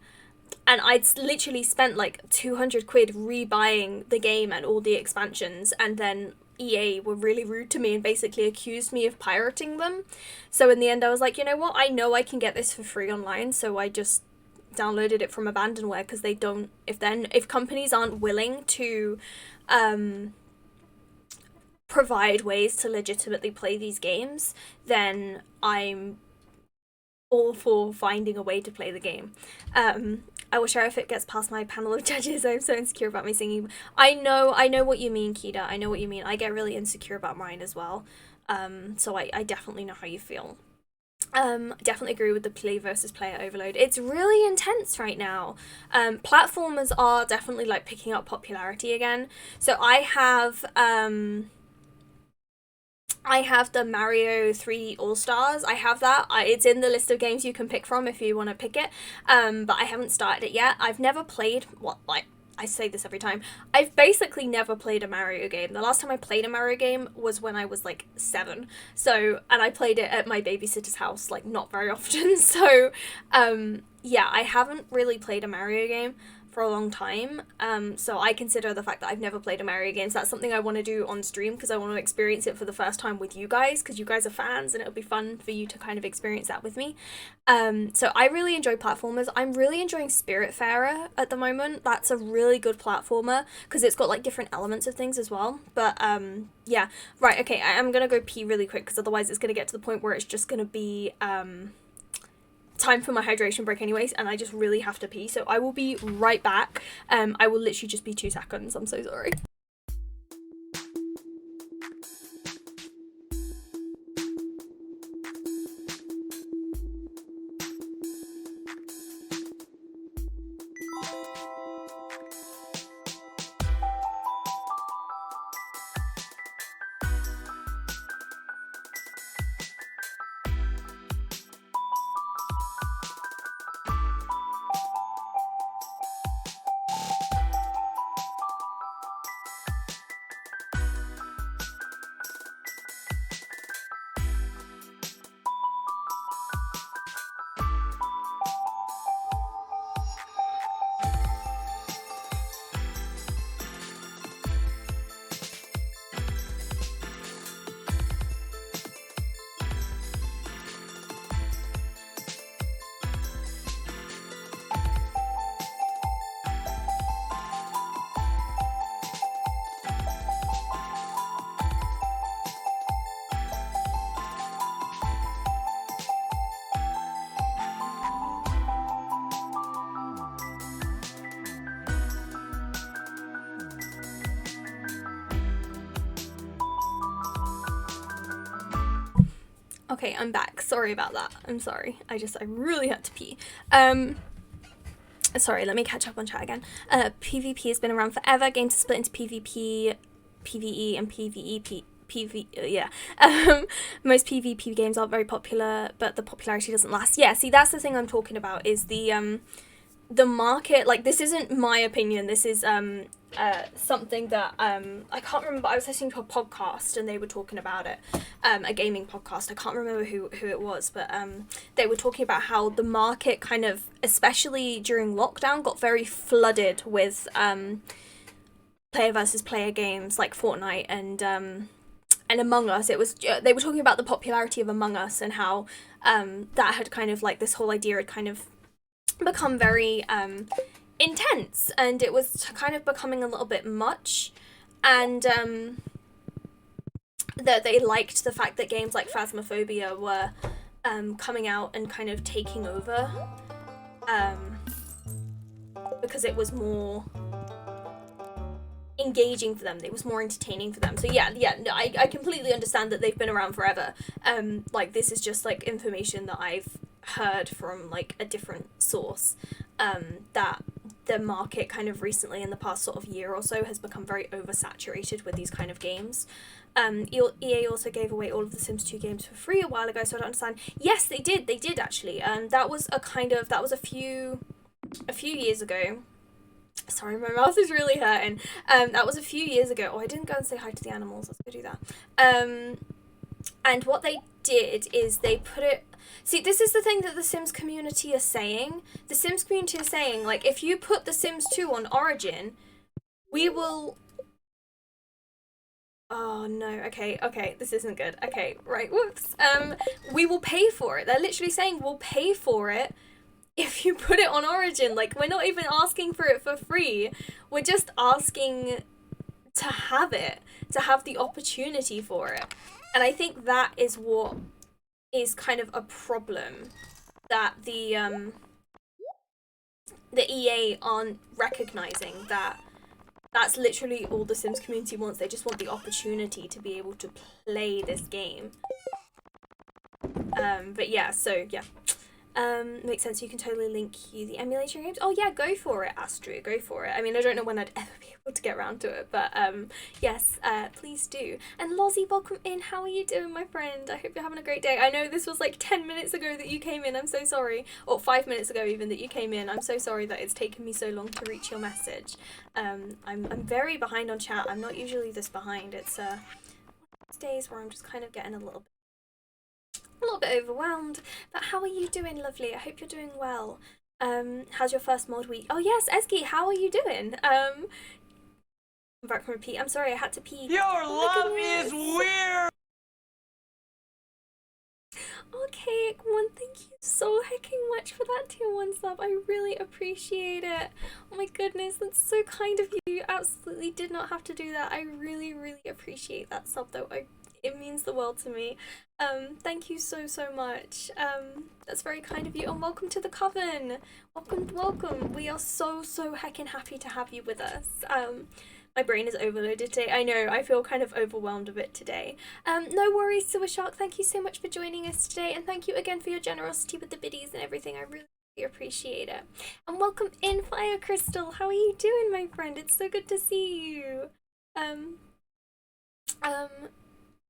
And I'd literally spent like 200 quid rebuying the game and all the expansions, and then EA were really rude to me and basically accused me of pirating them. So in the end I was like, you know what, I know I can get this for free online, so I just downloaded it from abandonware, because they don't, if companies aren't willing to provide ways to legitimately play these games, then I'm all for finding a way to play the game. I will share if it gets past my panel of judges. I'm so insecure about my singing. I know what you mean, Kida. I know what you mean. I get really insecure about mine as well. So I definitely know how you feel. Definitely agree with the play versus player overload. It's really intense right now. Platformers are definitely like picking up popularity again. So I have the Mario 3D All-Stars. I have that. It's in the list of games you can pick from if you want to pick it. But I haven't started it yet. I've never played, I say this every time, I've basically never played a Mario game. The last time I played a Mario game was when I was like 7. So, and I played it at my babysitter's house, like not very often. So, yeah, I haven't really played a Mario game for a long time. So I consider the fact that I've never played a Mario game, so that's something I want to do on stream, because I want to experience it for the first time with you guys, because you guys are fans and it'll be fun for you to kind of experience that with me. So I really enjoy platformers. I'm really enjoying Spiritfarer at the moment. That's a really good platformer because it's got like different elements of things as well. But yeah, right, okay, I'm gonna go pee really quick because otherwise it's gonna get to the point where it's just gonna be time for my hydration break anyways, and I just really have to pee, so I will be right back. I will literally just be 2 seconds. I'm so sorry. Okay, I'm back. Sorry about that. I'm sorry. I really had to pee. Sorry, let me catch up on chat again. PvP has been around forever. Games are split into PvP, PvE, and yeah. Most PvP games aren't very popular, but the popularity doesn't last. Yeah, see, that's the thing I'm talking about, is the market. Like, this isn't my opinion. This is something that I can't remember. I was listening to a podcast and they were talking about it, a gaming podcast. I can't remember who it was, but they were talking about how the market kind of, especially during lockdown, got very flooded with player versus player games like Fortnite and Among Us. It was they were talking about the popularity of Among Us and how that had kind of, like, this whole idea had kind of become very intense, and it was kind of becoming a little bit much, and that they liked the fact that games like Phasmophobia were coming out and kind of taking over, because it was more engaging for them, it was more entertaining for them. So yeah, no, I completely understand that they've been around forever. Like, this is just like information that I've heard from like a different source, that the market kind of recently in the past sort of year or so has become very oversaturated with these kind of games. EA also gave away all of the Sims 2 games for free a while ago, so I don't understand. Yes, they did actually. That was a few years ago. Sorry, my mouth is really hurting. That was a few years ago. Oh, I didn't go and say hi to the animals. Let's go do that. And what they did is they put it... See, this is the thing that the Sims community are saying. The Sims community are saying, like, if you put the Sims 2 on Origin, we will... Oh, no. Okay, this isn't good. Okay, right, whoops. We will pay for it. They're literally saying we'll pay for it if you put it on Origin. Like, we're not even asking for it for free. We're just asking to have it, to have the opportunity for it. And I think that is what is kind of a problem, that the EA aren't recognizing that that's literally all the Sims community wants. They just want the opportunity to be able to play this game. But yeah, so yeah. Makes sense. You can totally link you the emulation games. Oh yeah, go for it, Astrid. Go for it. I mean, I don't know when I'd ever be able to get around to it, but yes, please do. And Lozzie, welcome in. How are you doing, my friend? I hope you're having a great day. I know this was like 10 minutes ago that you came in. I'm so sorry. Or 5 minutes ago even that you came in. I'm so sorry that it's taken me so long to reach your message. I'm very behind on chat. I'm not usually this behind. It's days where I'm just kind of getting a little bit overwhelmed. But how are you doing, lovely? I hope you're doing well. How's your first mod week? Oh yes, Eski, how are you doing? I'm back from a pee. I'm sorry, I had to pee. Your love is weird. Okay, one, thank you so hecking much for that tier 1 sub. I really appreciate it. Oh my goodness, that's so kind of you. You absolutely did not have to do that. I really, really appreciate that sub though. It means the world to me. Thank you so much. That's very kind of you. And welcome to the coven. Welcome. We are so heckin' happy to have you with us. My brain is overloaded today. I know, I feel kind of overwhelmed a bit today. No worries, Sewer Shark. Thank you so much for joining us today, and thank you again for your generosity with the biddies and everything. I really appreciate it. And welcome in, Fire Crystal. How are you doing, my friend? It's so good to see you.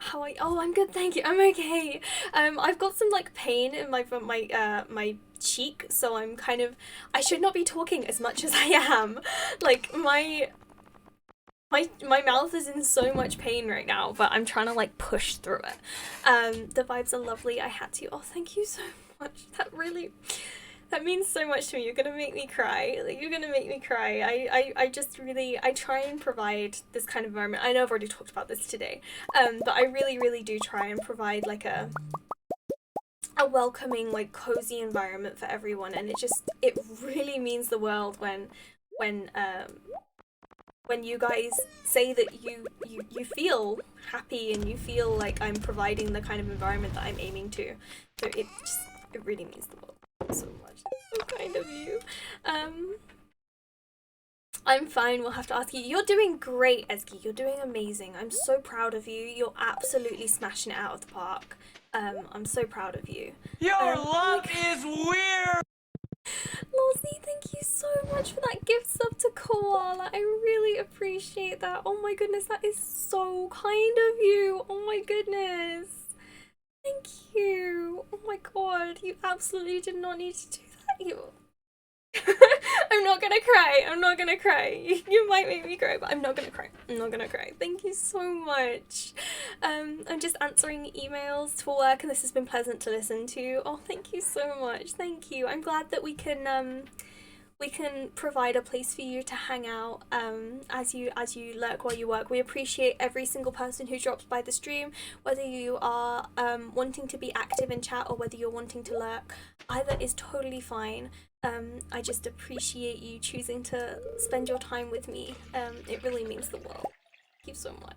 How are you? Oh, I'm good, thank you. I'm okay. I've got some like pain in my cheek, so I'm kind of... I should not be talking as much as I am. Like, my mouth is in so much pain right now, but I'm trying to like push through it. The vibes are lovely. I had to. Oh, thank you so much. That means so much to me. You're gonna make me cry. Like, you're gonna make me cry. I just really, I try and provide this kind of environment. I know I've already talked about this today, but I really do try and provide like a welcoming, like cozy environment for everyone, and it really means the world when you guys say that you feel happy and you feel like I'm providing the kind of environment that I'm aiming to. So it really means the world so much. It's so kind of you. I'm fine, we'll have to ask you. You're doing great, Eski. You're doing amazing. I'm so proud of you. You're absolutely smashing it out of the park. I'm so proud of you. Your love is weird. Lozzie, thank you so much for that gift sub to Koala. I really appreciate that. Oh my goodness, that is so kind of you. Oh my goodness. Thank you. Oh my god, you absolutely did not need to do that. I'm not gonna cry. You might make me cry, but I'm not gonna cry. Thank you so much. I'm just answering emails for work, and this has been pleasant to listen to. Oh, thank you so much. Thank you. I'm glad that we can provide a place for you to hang out as you lurk while you work. We appreciate every single person who drops by the stream, whether you are wanting to be active in chat or whether you're wanting to lurk. Either is totally fine. I just appreciate you choosing to spend your time with me. It really means the world. Thank you so much.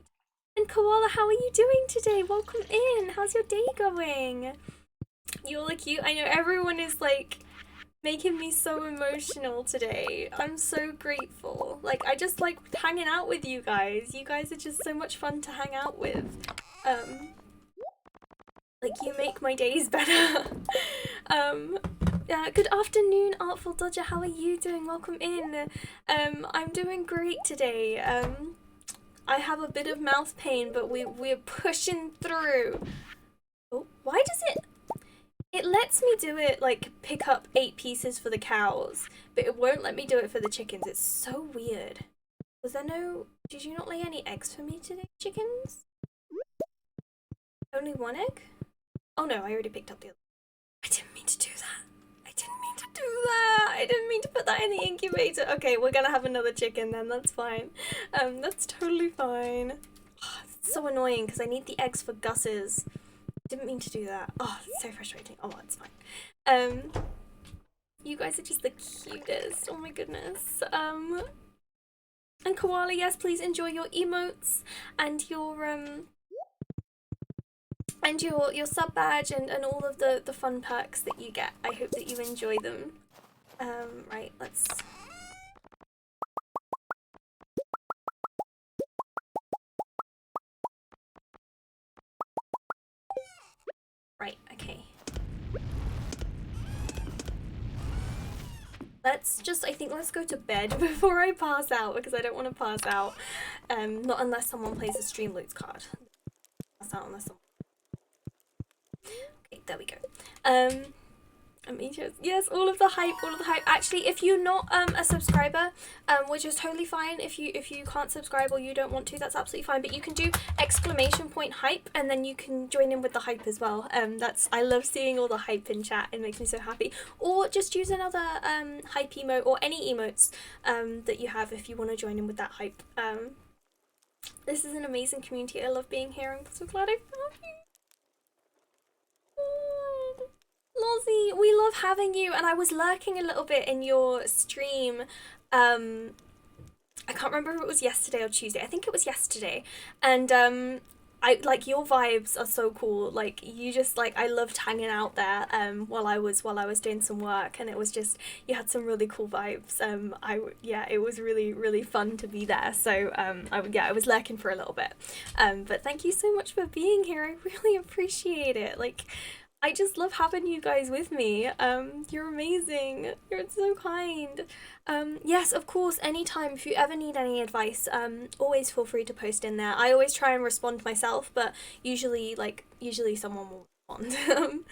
And Koala, how are you doing today? Welcome in. How's your day going? You all are cute. I know everyone is like making me so emotional today. I'm so grateful. Like, I just like hanging out with you guys. You guys are just so much fun to hang out with. Like, you make my days better. Yeah, good afternoon, Artful Dodger. How are you doing? Welcome in. I'm doing great today. I have a bit of mouth pain, but we're pushing through. Oh, why does it? It lets me do it, like, pick up 8 pieces for the cows, but it won't let me do it for the chickens. It's so weird. Was there no... Did you not lay any eggs for me today, chickens? Only 1 egg? Oh no, I already picked up the other. I didn't mean to do that. I didn't mean to do that. I didn't mean to put that in the incubator. Okay, we're gonna have another chicken then, that's fine. That's totally fine. Oh, it's so annoying because I need the eggs for Gus's. Didn't mean to do that. Oh, it's so frustrating. Oh, well, it's fine. You guys are just the cutest. Oh my goodness. And Koala, yes, please enjoy your emotes and your sub badge and all of the fun perks that you get. I hope that you enjoy them. Right, let's... Right, okay. Let's just, I think let's go to bed before I pass out, because I don't want to pass out. Not unless someone plays a stream loot card. Pass out unless someone... Okay, there we go. Yes, all of the hype. Actually, if you're not a subscriber, which is totally fine. If you can't subscribe or you don't want to, that's absolutely fine. But you can do !hype, and then you can join in with the hype as well. I love seeing all the hype in chat. It makes me so happy. Or just use another hype emote or any emotes that you have if you want to join in with that hype. This is an amazing community. I love being here. I'm so glad I found you. Lozzie, we love having you, and I was lurking a little bit in your stream. I can't remember if it was yesterday or Tuesday. I think it was yesterday, and I like your vibes are so cool. Like you just like I loved hanging out there while I was doing some work, and it was just you had some really cool vibes. It was really fun to be there. So I was lurking for a little bit. But thank you so much for being here. I really appreciate it. Like. I just love having you guys with me. You're amazing. You're so kind. Yes, of course, anytime if you ever need any advice, always feel free to post in there. I always try and respond myself, but usually someone will respond.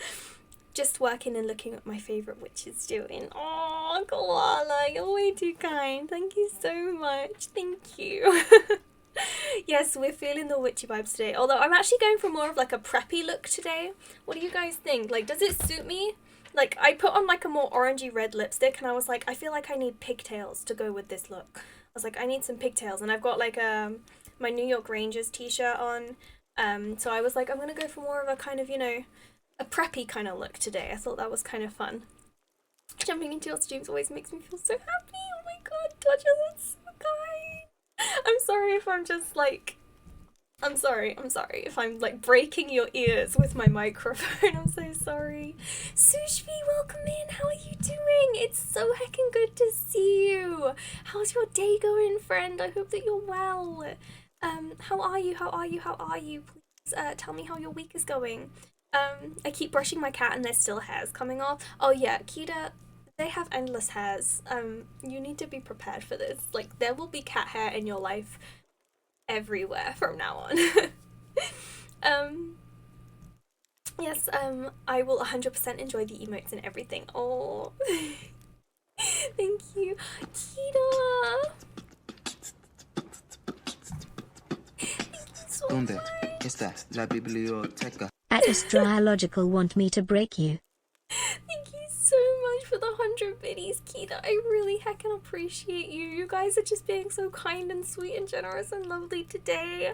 Just working and looking at my favourite witches doing. Oh, Koala, you're way too kind. Thank you so much. Thank you. Yes, we're feeling the witchy vibes today. Although I'm actually going for more of like a preppy look today. What do you guys think? Like, does it suit me? Like, I put on like a more orangey red lipstick and I was like, I feel like I need pigtails to go with this look. I was like, I need some pigtails, and I've got like my New York Rangers t-shirt on. So I was like, I'm gonna go for more of a kind of, you know, a preppy kind of look today. I thought that was kind of fun. Jumping into your streams always makes me feel so happy. Oh my god, Dodger, that's so kind. I'm sorry if I'm just like, I'm sorry if I'm like breaking your ears with my microphone. I'm so sorry. Sushmi, welcome in. How are you doing? It's so heckin' good to see you. How's your day going, friend? I hope that you're well. How are you? Please tell me how your week is going. I keep brushing my cat and there's still hairs coming off. Oh yeah, Kita, they have endless hairs. You need to be prepared for this. Like, there will be cat hair in your life everywhere from now on. Yes, I will 100% enjoy the emotes and everything. Oh, thank you. Kita! Thank you so ¿Dónde much. está la biblioteca? At Astrological want me to break you. Thank you so much for the 100 biddies, Kita. I really heckin' appreciate you. You guys are just being so kind and sweet and generous and lovely today.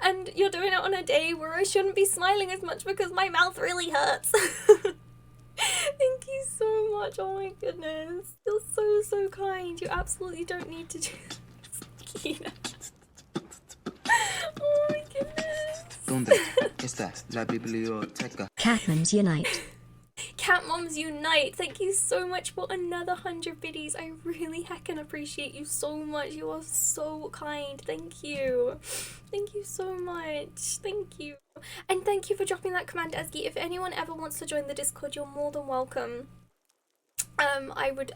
And you're doing it on a day where I shouldn't be smiling as much because my mouth really hurts. Thank you so much. Oh my goodness. You're so kind. You absolutely don't need to do this, Kita. Oh my goodness. ¿Dónde está la biblioteca? Catmans unite. Cat Moms Unite, thank you so much for another 100 biddies. I really heckin' appreciate you so much. You are so kind. Thank you. Thank you so much. Thank you. And thank you for dropping that command, Ezgi. If anyone ever wants to join the Discord, you're more than welcome. I would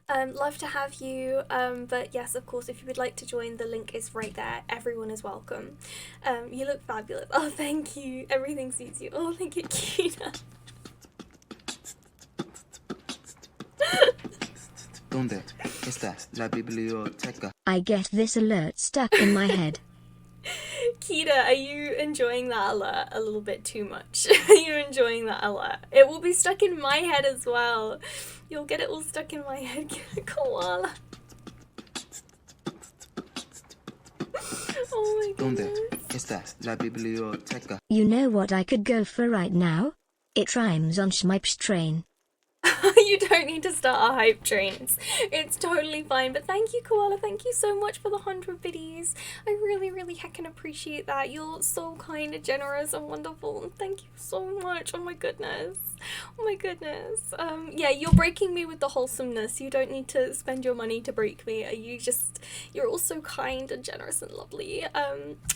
love to have you, but yes, of course, if you would like to join, the link is right there. Everyone is welcome. You look fabulous. Oh, thank you. Everything suits you. Oh, thank you, Kina. ¿Dónde está la biblioteca? I get this alert stuck in my head. Kita, are you enjoying that alert a little bit too much? Are you enjoying that alert? It will be stuck in my head as well. You'll get it all stuck in my head, Koala. Oh my ¿Dónde goodness. está la biblioteca? You know what I could go for right now? It rhymes on Schmipes train. You don't need to start a hype train. It's totally fine. But thank you, Koala. Thank you so much for the 100 biddies. I really, really heckin' appreciate that. You're so kind and generous and wonderful. Thank you so much. Oh my goodness. Oh my goodness. Yeah, you're breaking me with the wholesomeness. You don't need to spend your money to break me. You're all so kind and generous and lovely.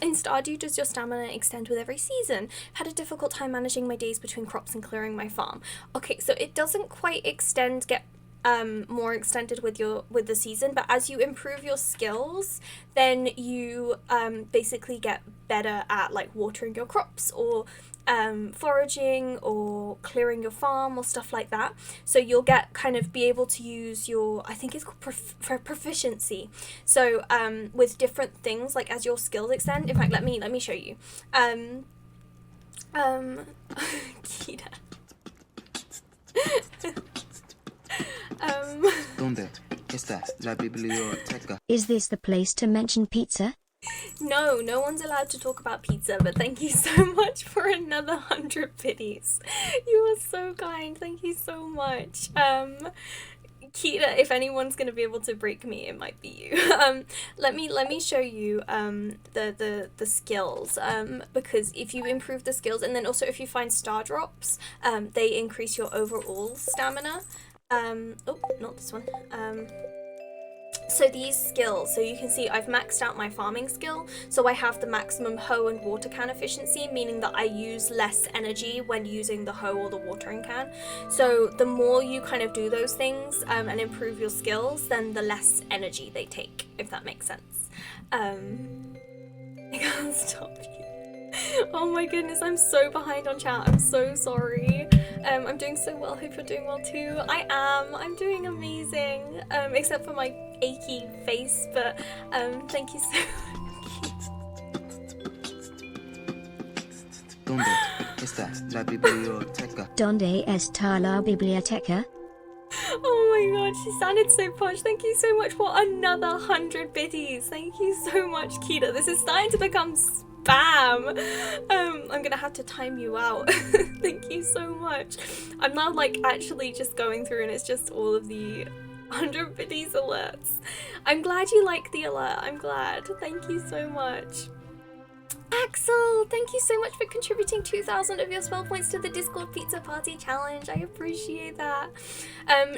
In Stardew, does your stamina extend with every season? Had a difficult time managing my days between crops and clearing my farm. Okay, so it doesn't quite get more extended with the season, but as you improve your skills, then you basically get better at like watering your crops or foraging or clearing your farm or stuff like that. So you'll get kind of be able to use your, I think it's called proficiency. So with different things, like as your skills extend. In fact, let me show you. Kita. ¿Dónde está la biblioteca? Is this the place to mention pizza? No one's allowed to talk about pizza, but thank you so much for another 100 biddies. You are so kind. Thank you so much. Kita, if anyone's gonna be able to break me, it might be you. Let me show you the skills, because if you improve the skills, and then also if you find star drops, they increase your overall stamina. Oh, not this one. So these skills, so you can see I've maxed out my farming skill, so I have the maximum hoe and water can efficiency, meaning that I use less energy when using the hoe or the watering can. So the more you kind of do those things and improve your skills, then the less energy they take, if that makes sense. I can't stop you. Oh my goodness, I'm so behind on chat. I'm so sorry. I'm doing so well. Hope you're doing well too. I am. I'm doing amazing. Except for my achy face, but thank you so much. ¿Dónde está la biblioteca? Donde está la biblioteca? Oh my god, she sounded so posh. Thank you so much for another 100 biddies. Thank you so much, Kita. This is starting to become spam. I'm gonna have to time you out. Thank you so much. I'm now like actually just going through and it's just all of the 100 biddies alerts. I'm glad you like the alert. I'm glad. Thank you so much. Axel, thank you so much for contributing 2,000 of your spell points to the Discord Pizza Party Challenge. I appreciate that.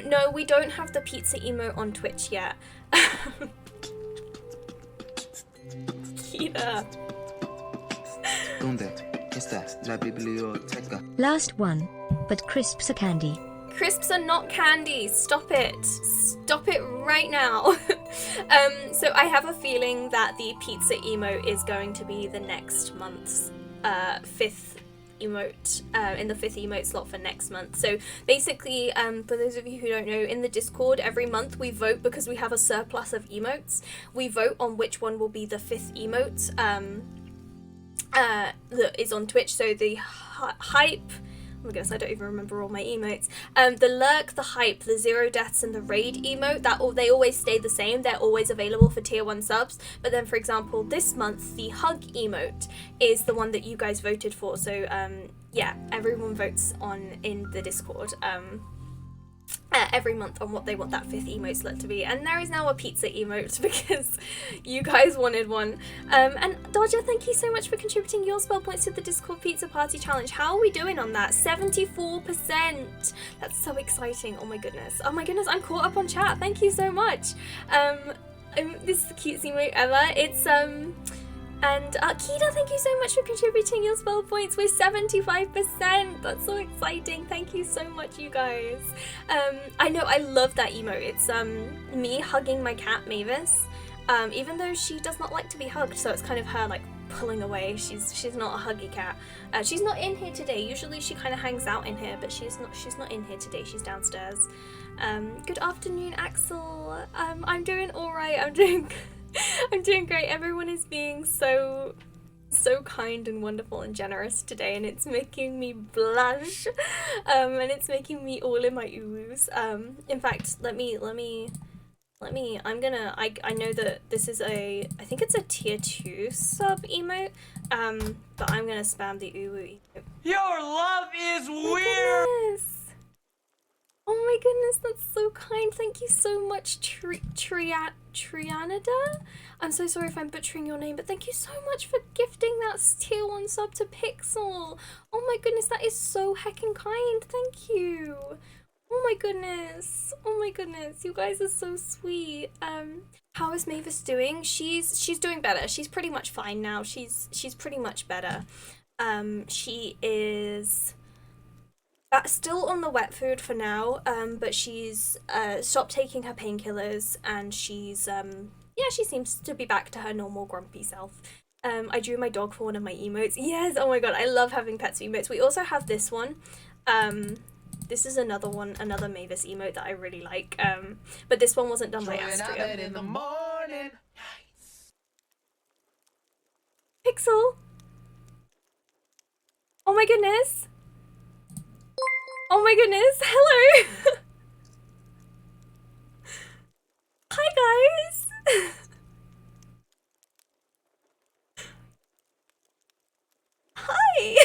No, we don't have the pizza emote on Twitch yet. Kita. ¿Dónde está la biblioteca? Last one, but crisps are candy. Crisps are not candy. Stop it. Stop it right now. So I have a feeling that the pizza emote is going to be the next month's 5th emote, in the 5th emote slot for next month. So basically, for those of you who don't know, in the Discord every month we vote because we have a surplus of emotes. We vote on which one will be the 5th emote that is on Twitch. So the hype, oh my goodness, I don't even remember all my emotes. The lurk, the hype, the 0 deaths, and the raid emote, they always stay the same. They're always available for tier 1 subs. But then, for example, this month, the hug emote is the one that you guys voted for. So yeah, everyone votes in the Discord. every month on what they want that 5th emote slot to be, and there is now a pizza emote because you guys wanted one. And Dodger, thank you so much for contributing your spell points to the Discord Pizza Party Challenge. How are we doing on that? 74%! That's so exciting. Oh my goodness, I'm caught up on chat. Thank you so much. This is the cutest emote ever. It's and Kida, thank you so much for contributing your spell points. We're 75%. That's so exciting. Thank you so much, you guys. I know, I love that emote. It's me hugging my cat Mavis. Even though she does not like to be hugged, so it's kind of her like pulling away. She's not a huggy cat. She's not in here today. Usually she kind of hangs out in here, but she's not in here today. She's downstairs. Good afternoon, Axel. I'm doing all right. I'm doing great. Everyone is being so kind and wonderful and generous today, and it's making me blush. And it's making me all in my oohs. In fact, I know that this is I think it's a tier 2 sub emote. But I'm gonna spam the ooh emote. Your love is weird. Goodness. Oh my goodness, that's so kind. Thank you so much, Trianida. I'm so sorry if I'm butchering your name, but thank you so much for gifting that tier 1 sub to Pixel. Oh my goodness, that is so heckin' kind. Thank you. Oh my goodness. Oh my goodness. You guys are so sweet. How is Mavis doing? She's doing better. She's pretty much fine now. She's pretty much better. She is still on the wet food for now, but she's stopped taking her painkillers, and she's she seems to be back to her normal grumpy self. I drew my dog for one of my emotes. Yes, oh my god, I love having pets emotes. We also have this one. This is another Mavis emote that I really like. But this one wasn't done by Astria. In the morning. Pixel. Oh my goodness. Oh my goodness, hello! Hi guys! Hi!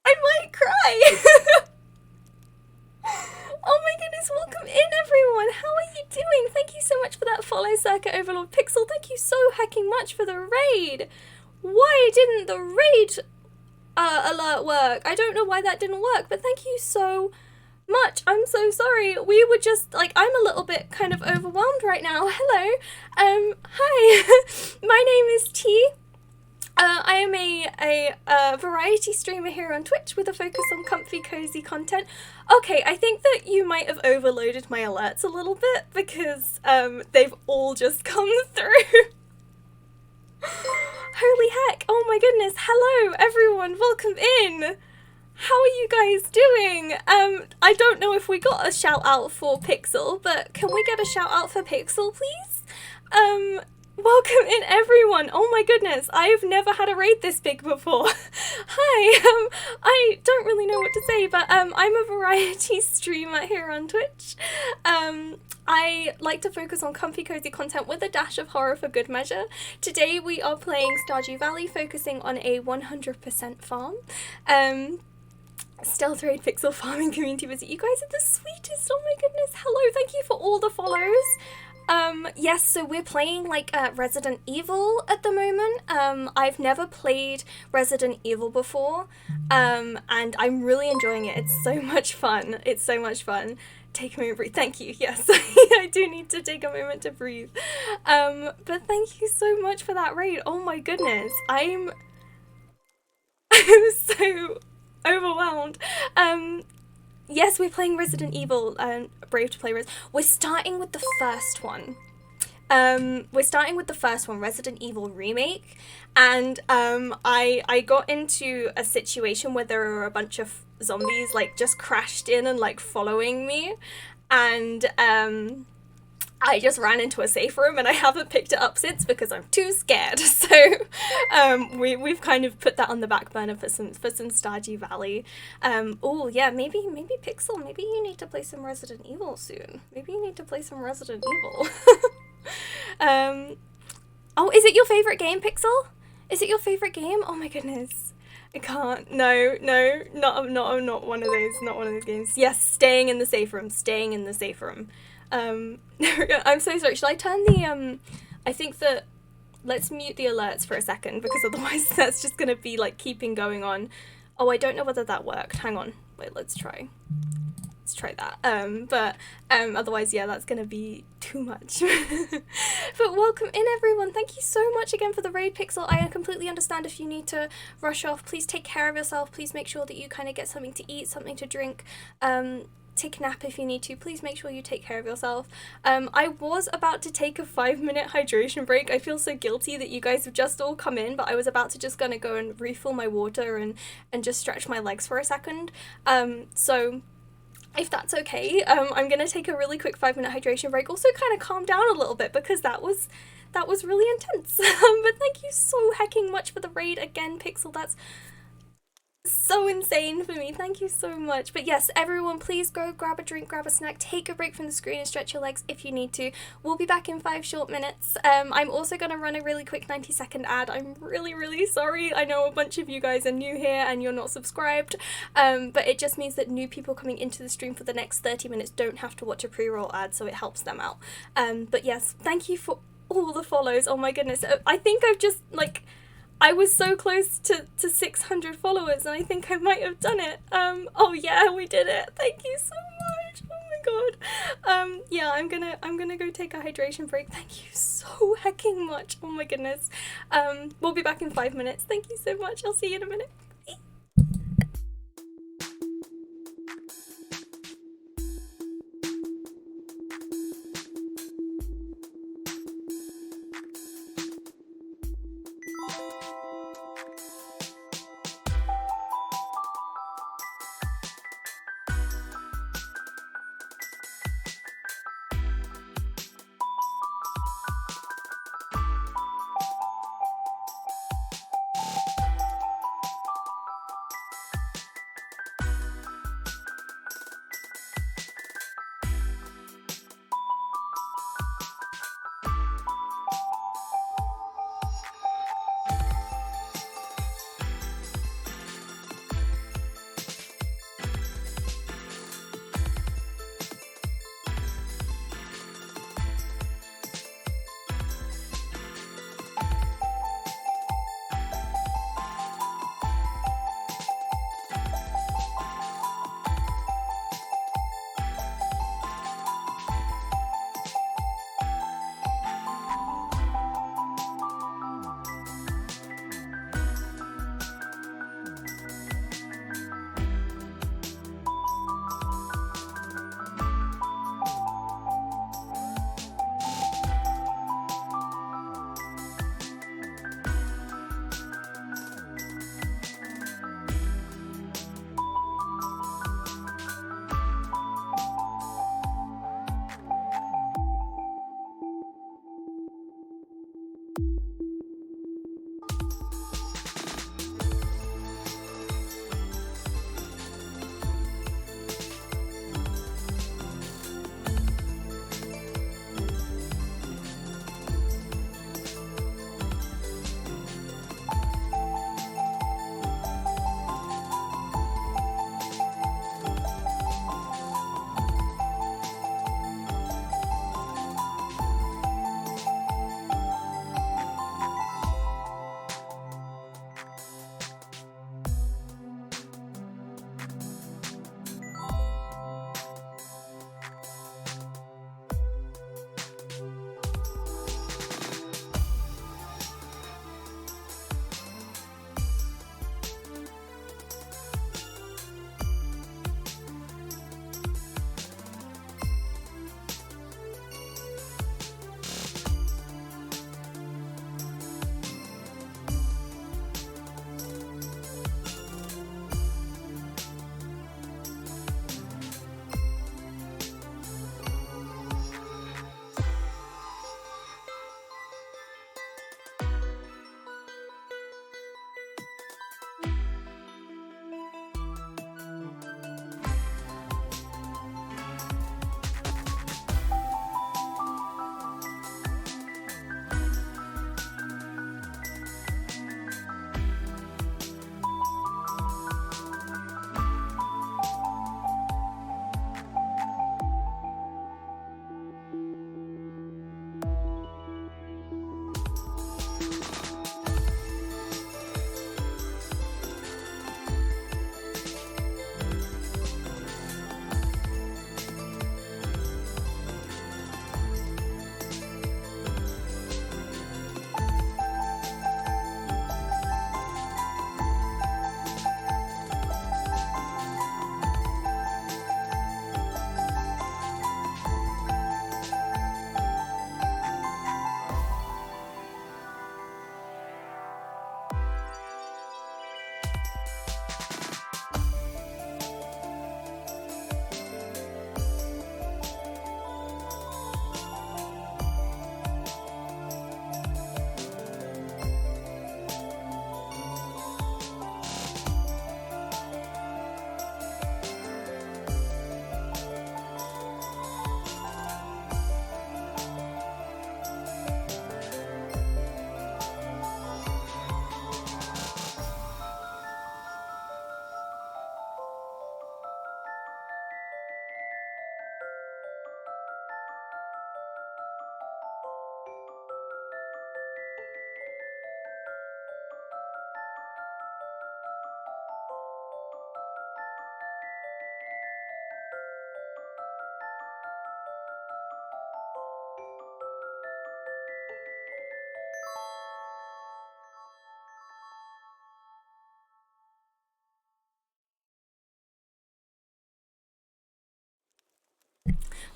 I might cry! Oh my goodness, welcome in everyone! How are you doing? Thank you so much for that follow, Circuit Overlord Pixel. Thank you so hecking much for the raid! Why didn't the raid alert work? I don't know why that didn't work, but thank you so much. I'm so sorry. We were just like, I'm a little bit kind of overwhelmed right now. Hello. Hi. My name is T. I am a variety streamer here on Twitch with a focus on comfy, cozy content. Okay, I think that you might have overloaded my alerts a little bit because they've all just come through. Holy heck, oh my goodness, hello everyone, welcome in! How are you guys doing? I don't know if we got a shout out for Pixel, but can we get a shout out for Pixel, please? Welcome in everyone, oh my goodness, I've never had a raid this big before. Hi, I don't really know what to say, but I'm a variety streamer here on Twitch. I like to focus on comfy, cozy content with a dash of horror for good measure. Today we are playing Stardew Valley, focusing on a 100% farm. Stealth Raid Pixel Farming Community Visit. You guys are the sweetest, oh my goodness. Hello, thank you for all the follows. Yes, so we're playing like Resident Evil at the moment. I've never played Resident Evil before, and I'm really enjoying it. It's so much fun. It's so much fun. Take a moment to breathe. Thank you. Yes, I do need to take a moment to breathe. But thank you so much for that raid. Oh my goodness. I'm so overwhelmed. Yes, we're playing Resident Evil, Brave to play We're starting with the first one. Resident Evil Remake, and I got into a situation where there were a bunch of zombies like just crashed in and like following me, and I just ran into a safe room and I haven't picked it up since because I'm too scared. So we've kind of put that on the back burner for some Stardew Valley. Oh yeah, maybe Pixel, maybe you need to play some Resident Evil soon. Maybe you need to play some Resident Evil. Oh, is it your favorite game, Pixel? Is it your favorite game? Oh my goodness. I can't. No, no, not one of those. Not one of those games. Yes, staying in the safe room. Staying in the safe room. I'm so sorry. Should I turn the I think that let's mute the alerts for a second because otherwise that's just gonna be like keeping going on. Oh, I don't know whether that worked. Hang on. Wait, let's try. Let's try that. Otherwise, yeah, that's gonna be too much. But welcome in, everyone. Thank you so much again for the raid, Pixel. I completely understand if you need to rush off. Please take care of yourself. Please make sure that you kind of get something to eat, something to drink. Take a nap if you need to. Please make sure you take care of yourself. I was about to take a 5-minute hydration break. I feel so guilty that you guys have just all come in, but I was about to just gonna go and refill my water and just stretch my legs for a second. So if that's okay, I'm gonna take a really quick 5-minute hydration break. Also kind of calm down a little bit because that was really intense. But thank you so hecking much for the raid again, Pixel. That's so insane for me. Thank you so much. But yes, everyone, please go grab a drink, grab a snack, take a break from the screen and stretch your legs if you need to. We'll be back in 5 short minutes. I'm also going to run a really quick 90-second ad. I'm really sorry. I know a bunch of you guys are new here and you're not subscribed, but it just means that new people coming into the stream for the next 30 minutes don't have to watch a pre-roll ad, so it helps them out. But yes, thank you for all the follows. Oh my goodness. I think I've just, like, I was so close to 600 followers and I think I might have done it. Oh yeah, we did it. Thank you so much. Oh my god. Yeah, I'm gonna go take a hydration break. Thank you so hecking much. Oh my goodness. We'll be back in 5 minutes. Thank you so much. I'll see you in a minute.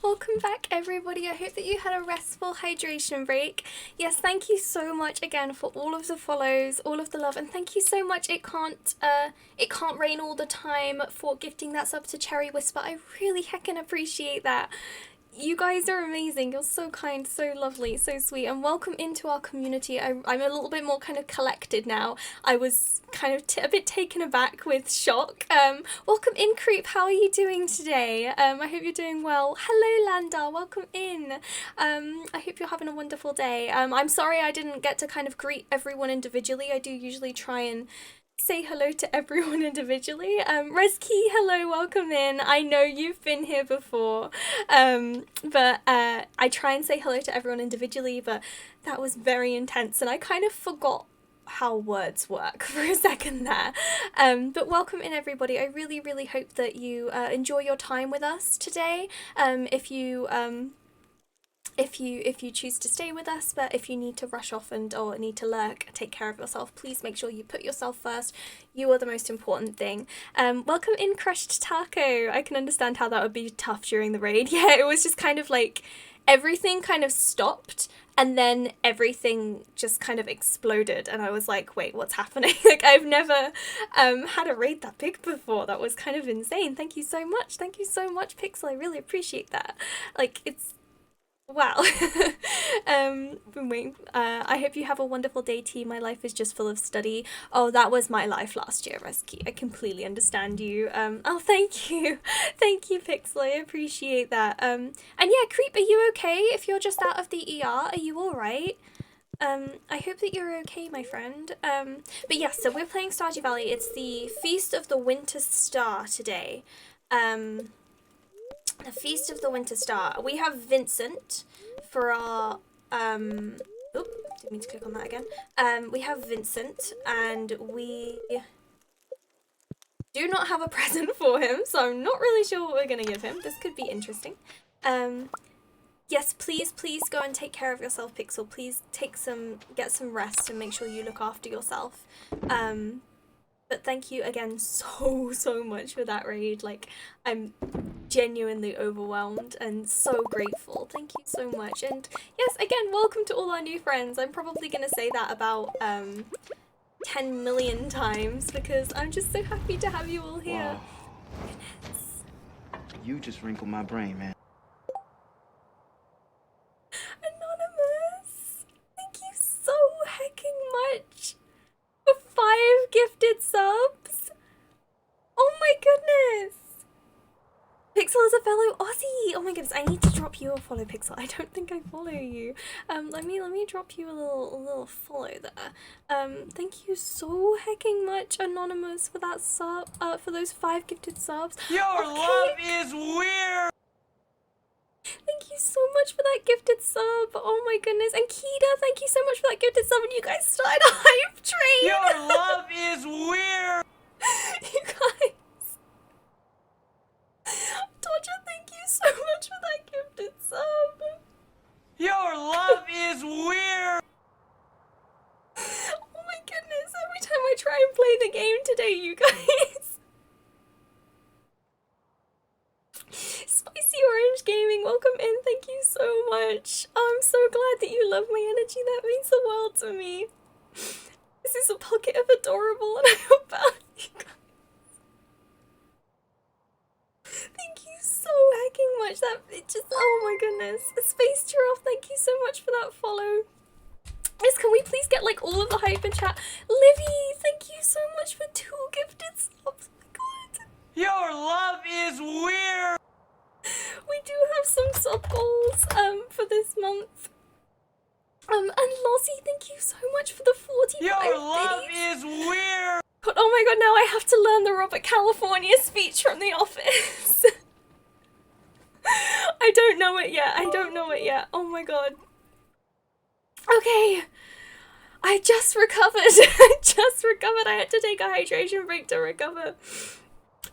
Welcome back, everybody. I hope that you had a restful hydration break. Yes, thank you so much again for all of the follows, all of the love, and thank you so much. It can't rain all the time for gifting that sub to Cherry Whisper. I really heckin' appreciate that. You guys are amazing. You're so kind, so lovely, so sweet, and welcome into our community. I'm a little bit more kind of collected now. I was kind of a bit taken aback with shock. Welcome in, Creep. How are you doing today? I hope you're doing well. Hello, Landa. Welcome in. I hope you're having a wonderful day. I'm sorry I didn't get to kind of greet everyone individually. I do usually try and say hello to everyone individually. Rezki, hello, welcome in. I know you've been here before, but I try and say hello to everyone individually, but that was very intense and I kind of forgot how words work for a second there. But welcome in, everybody. I really, really hope that you enjoy your time with us today. If you choose to stay with us, but if you need to rush off or need to lurk, take care of yourself. Please make sure you put yourself first. You are the most important thing. Welcome in, Crushed Taco. I can understand how that would be tough during the raid. Yeah, it was just kind of like everything kind of stopped and then everything just kind of exploded and I was like, wait, what's happening? Like, I've never had a raid that big before. That was kind of insane. Thank you so much. Thank you so much, Pixel. I really appreciate that. Like, it's wow. I hope you have a wonderful day, team. My life is just full of study. Oh, that was my life last year, Reski. I completely understand you. Oh, thank you. Thank you, Pixel. I appreciate that. And yeah, Creep, are you okay? If you're just out of the ER, are you alright? I hope that you're okay, my friend. But yeah, so we're playing Stardew Valley. It's the Feast of the Winter Star today. The Feast of the Winter Star. We have Vincent for our, didn't mean to click on that again. We have Vincent, and we do not have a present for him, so I'm not really sure what we're gonna give him. This could be interesting. Yes, please go and take care of yourself, Pixel. Please get some rest and make sure you look after yourself. But thank you again so much for that raid. Like, I'm genuinely overwhelmed and so grateful. Thank you so much. And yes, again, welcome to all our new friends. I'm probably gonna say that about 10 million times because I'm just so happy to have you all here. Wow. Goodness. You just wrinkled my brain, man. Anonymous, thank you so hecking much for 5 gifted subs. Oh my goodness. Pixel is a fellow Aussie. Oh my goodness, I need to drop you a follow, Pixel. I don't think I follow you. Let me drop you a little follow there. Thank you so hecking much, Anonymous, for that sub. For those 5 gifted subs. Your love is weird. Thank you so much for that gifted sub. Oh my goodness. And Keita, thank you so much for that gifted sub. And you guys started a hype train. Your love is weird. You guys. Dodger, thank you so much for that gifted sub. Your love is weird. Oh my goodness, every time I try and play the game today, you guys. Spicy Orange Gaming, welcome in, thank you so much. Oh, I'm so glad that you love my energy, that means the world to me. This is a pocket of adorable and I hope about you guys. Thank you so hecking much. Oh my goodness. Space Giraffe, thank you so much for that follow. Yes, can we please get like all of the hype in chat? Livy, thank you so much for 2 gifted subs. Oh my god. Your love is weird. We do have some sub goals for this month. And Lozzie, thank you so much for the 45 Your love biddies. is weird. God, oh my god, now I have to learn the Robert California speech from The Office. I don't know it yet. Oh my god. Okay. I just recovered. I had to take a hydration break to recover.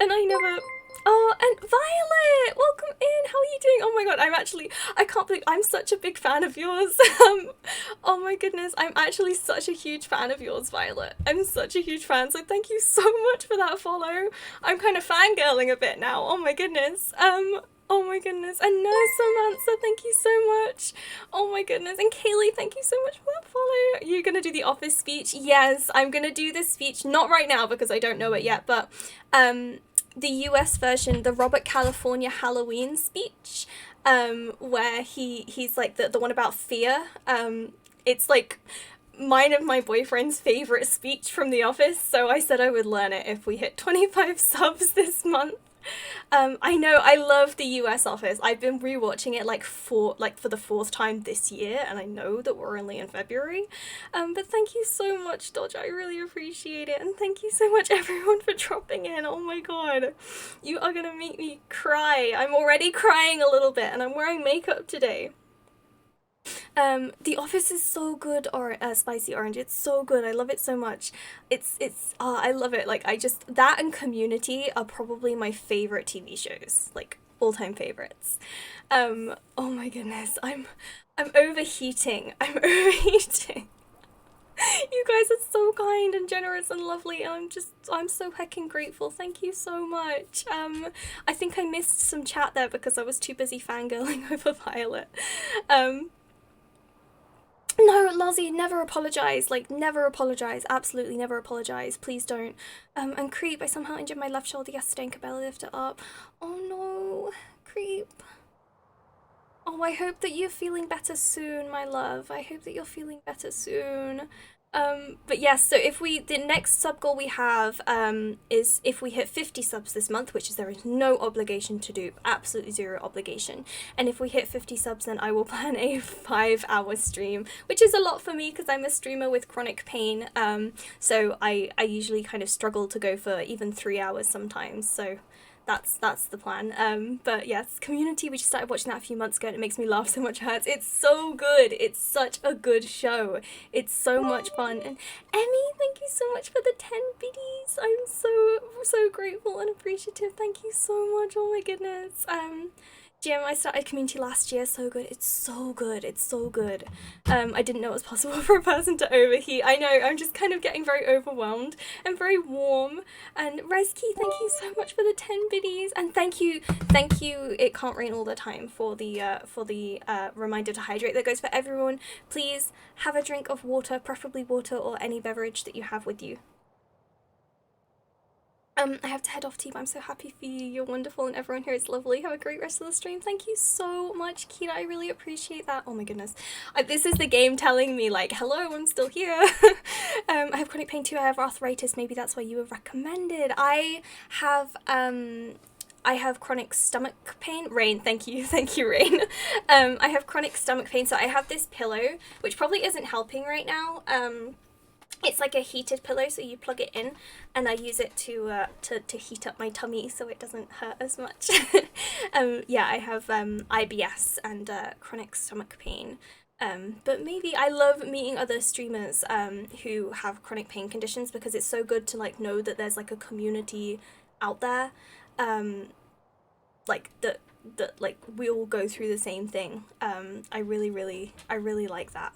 And I never... Oh, and Violet! Welcome in! How are you doing? Oh my god, I can't believe I'm such a big fan of yours. Oh my goodness, I'm actually such a huge fan of yours, Violet. I'm such a huge fan, so thank you so much for that follow. I'm kind of fangirling a bit now, oh my goodness. Oh my goodness. And Nurse Samantha, thank you so much. Oh my goodness. And Kaylee, thank you so much for that follow. You're gonna do the office speech? Yes, I'm gonna do this speech. Not right now because I don't know it yet, but the US version, the Robert California Halloween speech, where he's like the one about fear. It's like mine and my boyfriend's favorite speech from The Office, so I said I would learn it if we hit 25 subs this month. I know, I love the US Office. I've been rewatching it for the fourth time this year, and I know that we're only in February. But thank you so much, Dodge. I really appreciate it, and thank you so much everyone for dropping in. Oh my god, you are gonna make me cry. I'm already crying a little bit, and I'm wearing makeup today. The Office is so good, or Spicy Orange. It's so good. I love it so much. I love it. Like, that and Community are probably my favorite TV shows, like all-time favorites. Oh my goodness, I'm overheating. I'm overheating. You guys are so kind and generous and lovely, and I'm so heckin' grateful. Thank you so much. I think I missed some chat there because I was too busy fangirling over Violet. No, Lozzie, never apologise. Like, never apologise. Absolutely never apologise. Please don't. And Creep, I somehow injured my left shoulder yesterday and could barely lift it up. Oh no, Creep. Oh, I hope that you're feeling better soon, my love. I hope that you're feeling better soon. But yes, so the next sub goal we have, is if we hit 50 subs this month, which is there is no obligation to do, absolutely zero obligation. And if we hit 50 subs, then I will plan a 5-hour stream, which is a lot for me because I'm a streamer with chronic pain. So I usually kind of struggle to go for even 3 hours sometimes, so that's the plan. But yes, Community, we just started watching that a few months ago and it makes me laugh so much. Hurts. It's so good. It's such a good show. It's so much fun. And Emmy, thank you so much for the 10 biddies. I'm so grateful and appreciative. Thank you so much. Oh my goodness. Jim, I started Community last year. So good. It's so good. It's so good. I didn't know it was possible for a person to overheat. I know, I'm just kind of getting very overwhelmed and very warm. And Rezki, thank you so much for the 10 biddies. And thank you, It Can't Rain All the Time for the reminder to hydrate. That goes for everyone. Please have a drink of water, preferably water or any beverage that you have with you. I have to head off to you, but I'm so happy for you. You're wonderful and everyone here is lovely. Have a great rest of the stream. Thank you so much, Keena. I really appreciate that. Oh my goodness. This is the game telling me, like, hello, I'm still here. I have chronic pain too. I have arthritis. Maybe that's why you were recommended. I have chronic stomach pain. Rain, thank you, Rain. I have chronic stomach pain, so I have this pillow, which probably isn't helping right now. It's like a heated pillow, so you plug it in, and I use it to heat up my tummy so it doesn't hurt as much. Yeah, I have IBS and chronic stomach pain. But maybe I love meeting other streamers who have chronic pain conditions because it's so good to like know that there's like a community out there, like that like we all go through the same thing. I really like that.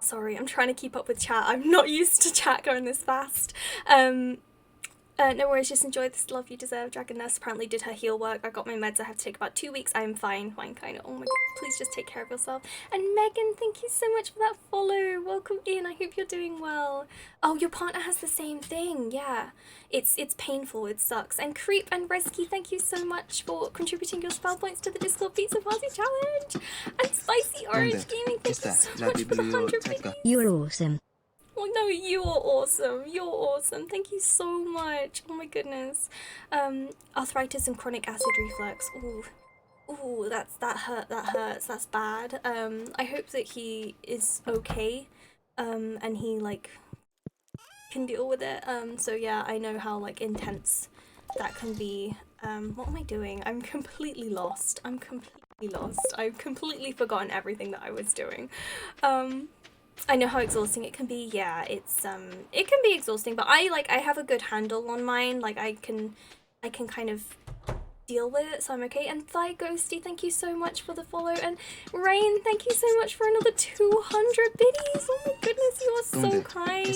Sorry, I'm trying to keep up with chat. I'm not used to chat going this fast. No worries, just enjoy this love you deserve. Dragon Nurse apparently did her heal work. I got my meds, I have to take about 2 weeks. I'm fine kind of. Oh my god, please just take care of yourself. And Megan, thank you so much for that follow. Welcome in, I hope you're doing well. Oh, your partner has the same thing, yeah. It's painful, it sucks. And Creep and Resky, thank you so much for contributing your spell points to the Discord Pizza Party Challenge. And Spicy Orange Gaming, thank you so much for the 100 biddies. You're awesome. Oh no, you are awesome. You're awesome. Thank you so much. Oh my goodness. Arthritis and chronic acid reflux. Ooh, that hurts. That's bad. I hope that he is okay. And he like can deal with it. So yeah, I know how like intense that can be. What am I doing? I'm completely lost. I've completely forgotten everything that I was doing. I know how exhausting it can be. Yeah, it can be exhausting, but I have a good handle on mine. Like I can kind of deal with it, so I'm okay. And Thigh Ghosty, thank you so much for the follow. And Rain, thank you so much for another 200 biddies. Oh my goodness, you are so kind.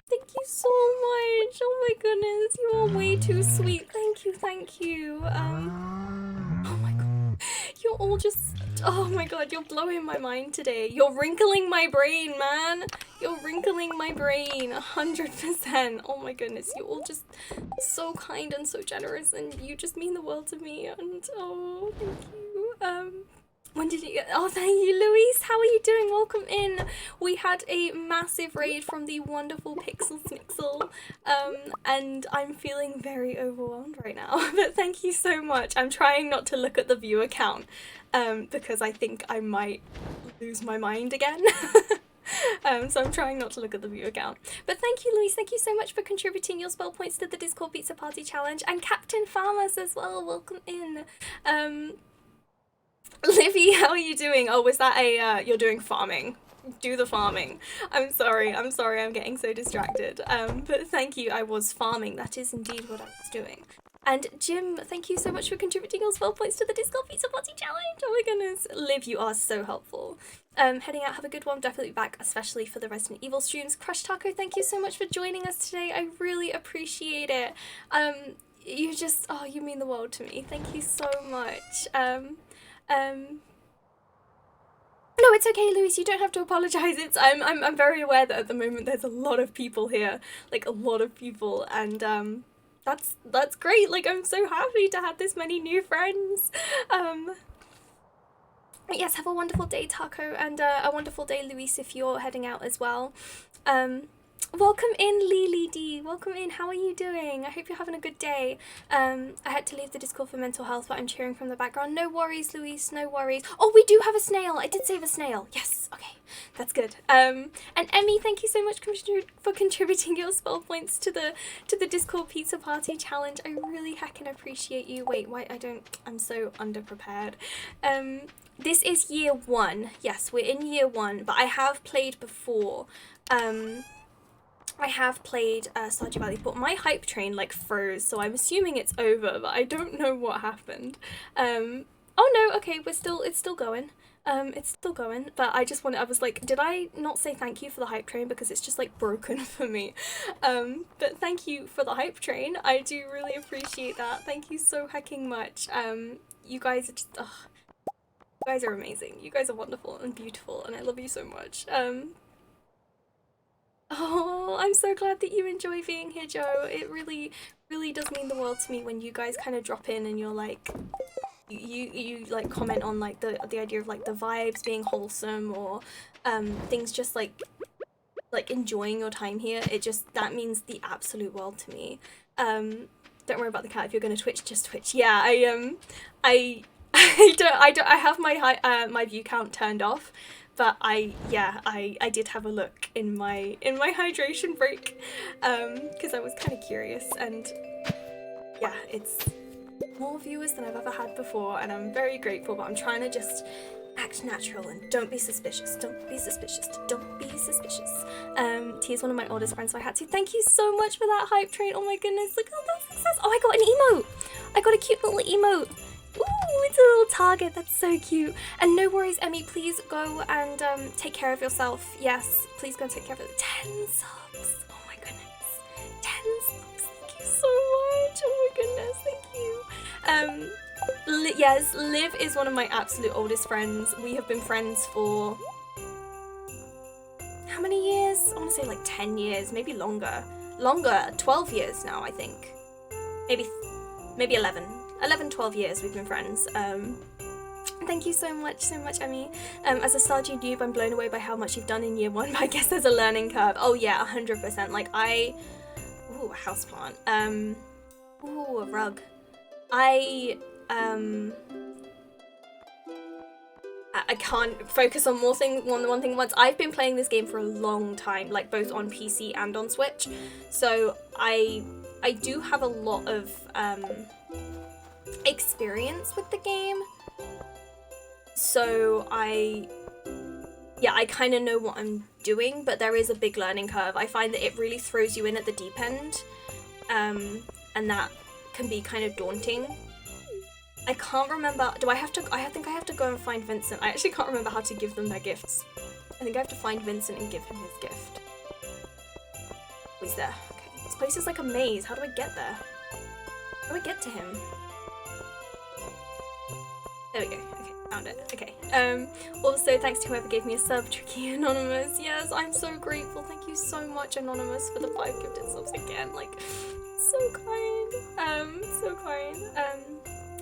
Thank you so much. Oh my goodness, you are way too sweet. Thank you, thank you. Oh my god, you're all just, oh my god, you're blowing my mind today. You're wrinkling my brain, man. You're wrinkling my brain, 100%. Oh my goodness, you're all just so kind and so generous, and you just mean the world to me. And oh, thank you. When did you get? Oh, thank you, Luis. How are you doing? Welcome in. We had a massive raid from the wonderful Pixel Snixel, and I'm feeling very overwhelmed right now. But thank you so much. I'm trying not to look at the viewer count, because I think I might lose my mind again. So I'm trying not to look at the viewer count. But thank you, Luis. Thank you so much for contributing your spell points to the Discord Pizza Party Challenge, and Captain Farmers as well. Welcome in. Livy, how are you doing? Oh, was that a, you're doing farming. Do the farming. I'm sorry, I'm getting so distracted. But thank you, I was farming. That is indeed what I was doing. And Jim, thank you so much for contributing your spell points to the Discord Pizza Party Challenge. Oh my goodness. Liv, you are so helpful. Heading out, have a good one. Definitely back, especially for the Resident Evil streams. Crush Taco, thank you so much for joining us today. I really appreciate it. You just, oh, you mean the world to me. Thank you so much. No, it's okay, Luis. You don't have to apologize. It's I'm very aware that at the moment there's a lot of people here, like a lot of people, and that's great. Like, I'm so happy to have this many new friends. Yes, have a wonderful day, Taco, and a wonderful day, Luis, if you're heading out as well. Welcome in, Lily D. Welcome in. How are you doing? I hope you're having a good day. I had to leave the Discord for mental health, but I'm cheering from the background. No worries, Luis. No worries. Oh, we do have a snail. I did save a snail. Yes. Okay. That's good. And Emmy, thank you so much for contributing your spell points to the Discord Pizza Party Challenge. I really heckin' appreciate you. Wait, why I'm so underprepared. This is year 1. Yes, we're in year 1, but I have played before. I have played Stardew Valley, but my hype train like froze, so I'm assuming it's over, but I don't know what happened. Oh no, okay, it's still going. It's still going, but I was like, did I not say thank you for the hype train, because it's just like broken for me. But thank you for the hype train. I do really appreciate that. Thank you so hecking much. You guys are just, you guys are amazing. You guys are wonderful and beautiful, and I love you so much. Oh, I'm so glad that you enjoy being here, Joe. It really, really does mean the world to me when you guys kind of drop in and you're like, you like comment on like the idea of like the vibes being wholesome, or things just like enjoying your time here. That means the absolute world to me. Don't worry about the cat. If you're gonna Twitch, just Twitch. Yeah, I have my view count turned off. But I did have a look in my hydration break, because I was kind of curious, and yeah, it's more viewers than I've ever had before, and I'm very grateful, but I'm trying to just act natural and don't be suspicious. Don't be suspicious. Don't be suspicious. T is one of my oldest friends, so I had to. Thank you so much for that hype train. Oh my goodness, look at all that success. Oh, I got an emote. I got a cute little emote. Ooh, it's a little target. That's so cute. And no worries, Emmy. Please go and take care of yourself. Yes, please go and take care of it. 10 subs. Oh my goodness. 10 subs. Thank you so much. Oh my goodness. Thank you. Yes, Liv is one of my absolute oldest friends. We have been friends for how many years? I want to say like 10 years, maybe longer. 12 years now, I think. Maybe 11. 11, 12 years we've been friends. Thank you so much, Emmy. As a Stardew noob, I'm blown away by how much you've done in year 1, but I guess there's a learning curve. Oh yeah, 100%. Like ooh, a houseplant. Ooh, a rug. I can't focus on one thing at once. I've been playing this game for a long time, like both on PC and on Switch. So I do have a lot of experience with the game, so I kind of know what I'm doing, but there is a big learning curve. I find that it really throws you in at the deep end, and that can be kind of daunting. I can't remember, I think I have to go and find Vincent. I actually can't remember how to give them their gifts. I think I have to find Vincent and give him his gift. he's there. Okay. This place is like a maze. How do I get there? How do I get to him? There we go. Okay, found it. Okay. Also, thanks to whoever gave me a sub, Tricky Anonymous. Yes, I'm so grateful. Thank you so much, Anonymous, for the 5 gifted subs again. Like, so kind. So kind.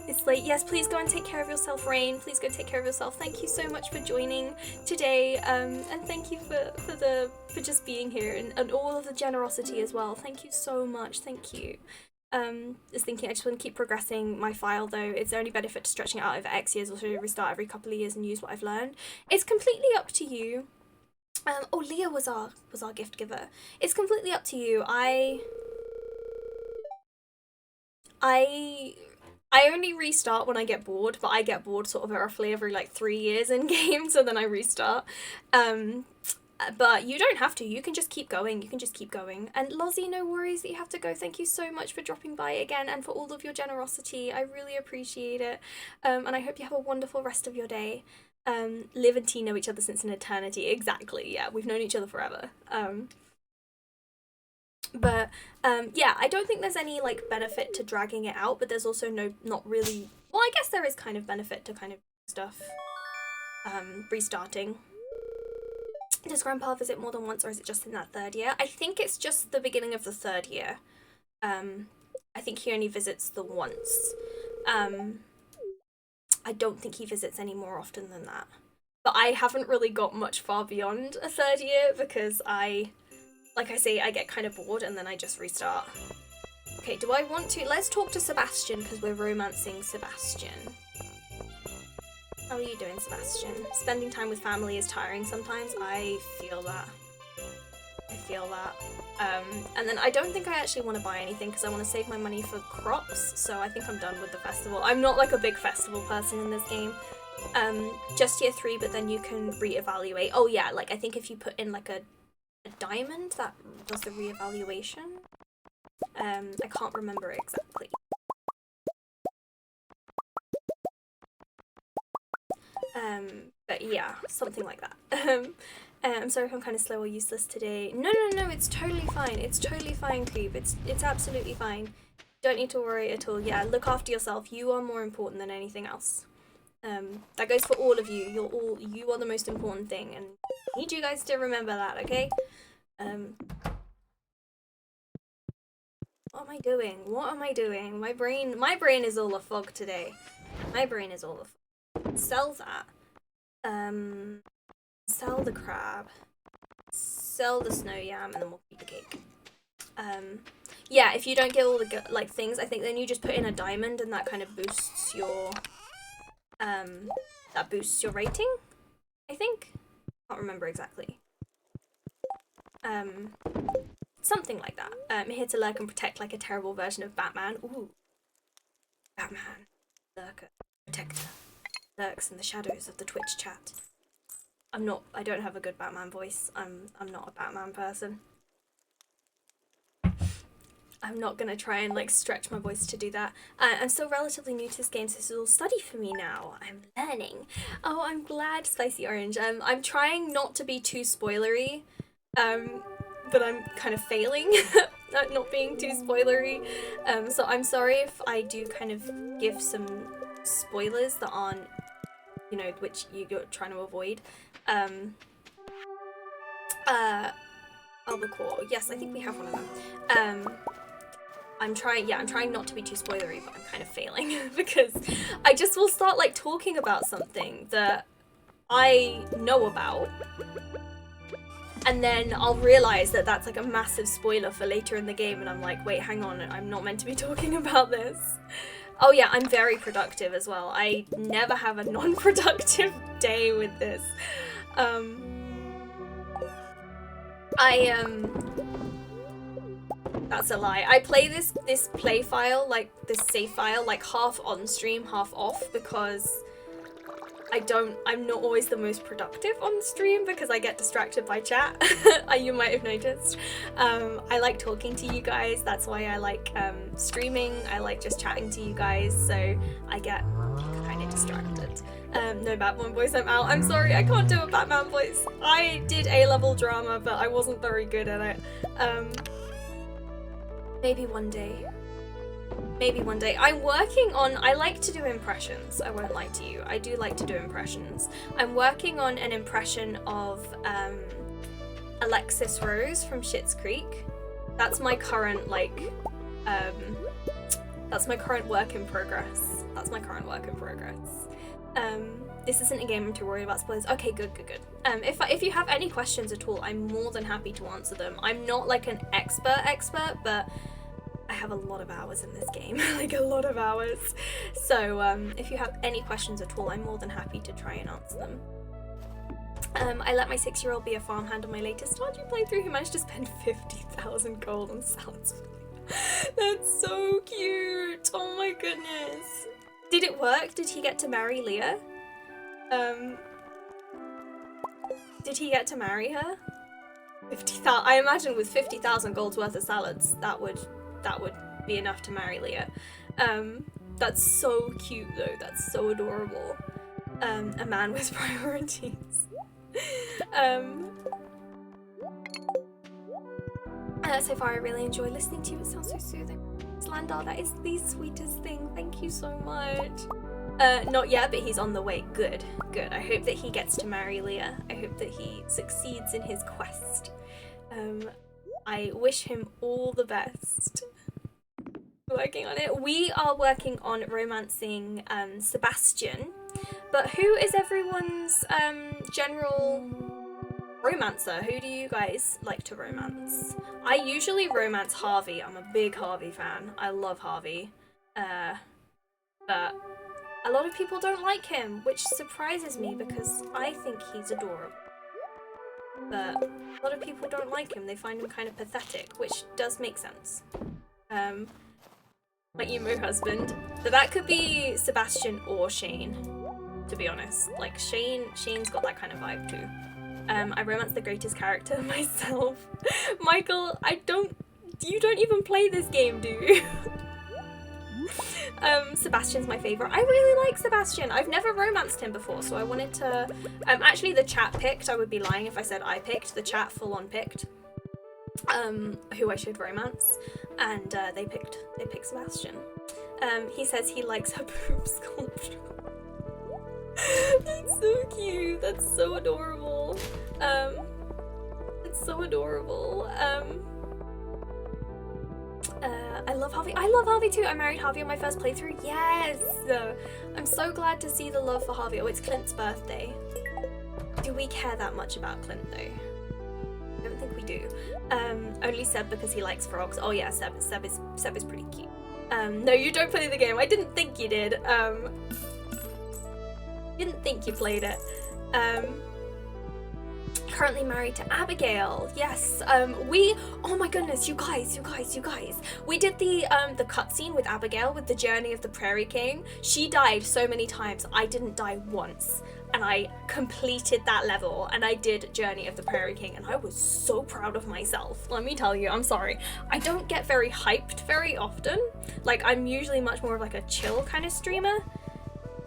It's late. Yes, please go and take care of yourself, Rain. Please go take care of yourself. Thank you so much for joining today. And thank you for just being here and all of the generosity as well. Thank you so much. Thank you. Just thinking I just want to keep progressing my file though. It's the only benefit to stretching it out over X years, or should I restart every couple of years and use what I've learned? It's completely up to you. Oh, Leah was our gift giver. It's completely up to you. I only restart when I get bored, but I get bored sort of roughly every like 3 years in game, so then I restart. But you don't have to. You can just keep going. You can just keep going. And Lozzie, no worries that you have to go. Thank you so much for dropping by again and for all of your generosity. I really appreciate it. And I hope you have a wonderful rest of your day. Liv and T know each other since an eternity. Exactly. Yeah, we've known each other forever. But yeah, I don't think there's any like benefit to dragging it out, but there's also not really. Well, I guess there is kind of benefit to kind of stuff restarting. Does Grandpa visit more than once, or is it just in that 3rd year? I think it's just the beginning of the 3rd year. I think he only visits the once. I don't think he visits any more often than that. But I haven't really got much far beyond a 3rd year because like I say, I get kind of bored and then I just restart. Okay, do I want to? Let's talk to Sebastian because we're romancing Sebastian. How are you doing, Sebastian? Spending time with family is tiring sometimes. I feel that. And then I don't think I actually want to buy anything because I want to save my money for crops, so I think I'm done with the festival. I'm not like a big festival person in this game. Just year 3, but then you can reevaluate. Oh yeah, like I think if you put in like a diamond, that does the reevaluation. I can't remember exactly. But yeah, something like that. I'm sorry if I'm kind of slow or useless today. No, it's totally fine. It's totally fine, Creep. It's absolutely fine. Don't need to worry at all. Yeah, look after yourself. You are more important than anything else. That goes for all of you. You are the most important thing, and I need you guys to remember that, okay? What am I doing? What am I doing? My brain is all a fog today. My brain is all a fog. Sell that. Sell the crab. Sell the snow yam, and then we'll keep the cake. Yeah, if you don't get all the like things, I think then you just put in a diamond, and that kind of boosts your rating. I think. Can't remember exactly. Something like that. I'm here to lurk and protect like a terrible version of Batman. Ooh. Batman. Lurker. Protector. Lurks in the shadows of the Twitch chat. I don't have a good Batman voice. I'm not a Batman person. I'm not gonna try and like stretch my voice to do that. I'm still relatively new to this game, so this is all study for me now. I'm learning. Oh, I'm glad, Spicy Orange. I'm trying not to be too spoilery, but I'm kind of failing at not being too spoilery. So I'm sorry if I do kind of give some spoilers that aren't, you know, which you're trying to avoid. Albacore. Yes, I think we have one of them. I'm trying not to be too spoilery, but I'm kind of failing because I just will start like talking about something that I know about, and then I'll realize that that's like a massive spoiler for later in the game, and I'm like, wait, hang on, I'm not meant to be talking about this. Oh yeah, I'm very productive as well. I never have a non-productive day with this. That's a lie. I play this play file, like this save file, like half on stream, half off, because I'm not always the most productive on stream because I get distracted by chat. You might have noticed. I like talking to you guys. That's why I like streaming. I like just chatting to you guys, so I get kind of distracted. No Batman voice, I'm out. I'm sorry, I can't do a Batman voice. I did A-level drama, but I wasn't very good at it. Maybe one day. Maybe one day. I'm working on, I like to do impressions, I won't lie to you. I do like to do impressions. I'm working on an impression of Alexis Rose from Schitt's Creek. That's my current, like, that's my current work in progress. That's my current work in progress. This isn't a game I'm too worried about spoilers. Okay, good. If you have any questions at all, I'm more than happy to answer them. I'm not like an expert, but I have a lot of hours in this game, like a lot of hours. So if you have any questions at all, I'm more than happy to try and answer them. I let my 6-year-old be a farmhand on my latest Stardew playthrough. He managed to spend 50,000 gold on salads. That's so cute. Oh my goodness. Did it work? Did he get to marry Leah? Did he get to marry her? 50,000. I imagine with 50,000 gold's worth of salads, that would be enough to marry Leah. That's so cute though. That's so adorable. A man with priorities. So far, I really enjoy listening to you. It sounds so soothing. Landar, that is the sweetest thing. Thank you so much. Not yet, but he's on the way. Good. I hope that he gets to marry Leah. I hope that he succeeds in his quest. I wish him all the best. Working on it. We are working on romancing Sebastian, but who is everyone's general romancer? Who do you guys like to romance? I usually romance Harvey. I'm a big Harvey fan. I love Harvey. But a lot of people don't like him, which surprises me because I think he's adorable. But a lot of people don't like him. They find him kind of pathetic, which does make sense. My emo husband. So that could be Sebastian or Shane, to be honest. Like Shane's got that kind of vibe too. I romance the greatest character myself. Michael, you don't even play this game, do you? Sebastian's my favourite. I really like Sebastian. I've never romanced him before, so I wanted to... actually, the chat picked. I would be lying if I said I picked. The chat full-on picked who I should romance, and they picked Sebastian. He says he likes her boob sculpture. That's so cute. That's so adorable. It's so adorable. I love Harvey. I love Harvey too. I married Harvey on my first playthrough. Yes! I'm so glad to see the love for Harvey. Oh, it's Clint's birthday. Do we care that much about Clint though? I don't think we do. Only Seb because he likes frogs. Oh yeah, Seb is pretty cute. No, you don't play the game. I didn't think you did. Didn't think you played it. Currently married to Abigail. Yes. Oh my goodness, you guys. We did the cutscene with Abigail with the Journey of the Prairie King. She died so many times. I didn't die once. And I completed that level and I did Journey of the Prairie King and I was so proud of myself. Let me tell you, I'm sorry. I don't get very hyped very often. Like, I'm usually much more of like a chill kind of streamer.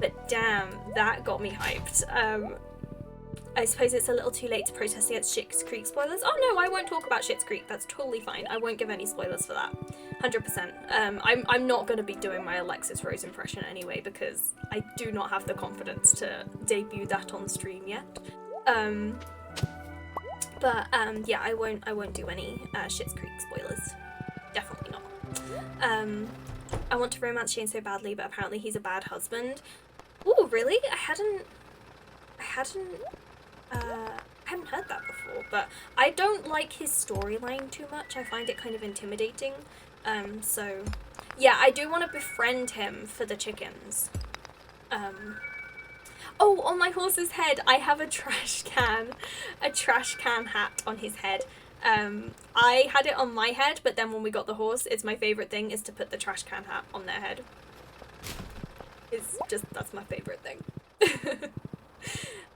But damn, that got me hyped. I suppose it's a little too late to protest against Schitt's Creek spoilers. Oh no, I won't talk about Schitt's Creek. That's totally fine. I won't give any spoilers for that. 100%. I'm not going to be doing my Alexis Rose impression anyway because I do not have the confidence to debut that on stream yet. Yeah, I won't do any Schitt's Creek spoilers. Definitely not. I want to romance Shane so badly, but apparently he's a bad husband. Oh, really? I hadn't heard that before, but I don't like his storyline too much. I find it kind of intimidating. So yeah, I do want to befriend him for the chickens. Oh, on my horse's head, I have a trash can hat on his head. I had it on my head, but then when we got the horse, it's my favorite thing is to put the trash can hat on their head. It's just, that's my favorite thing.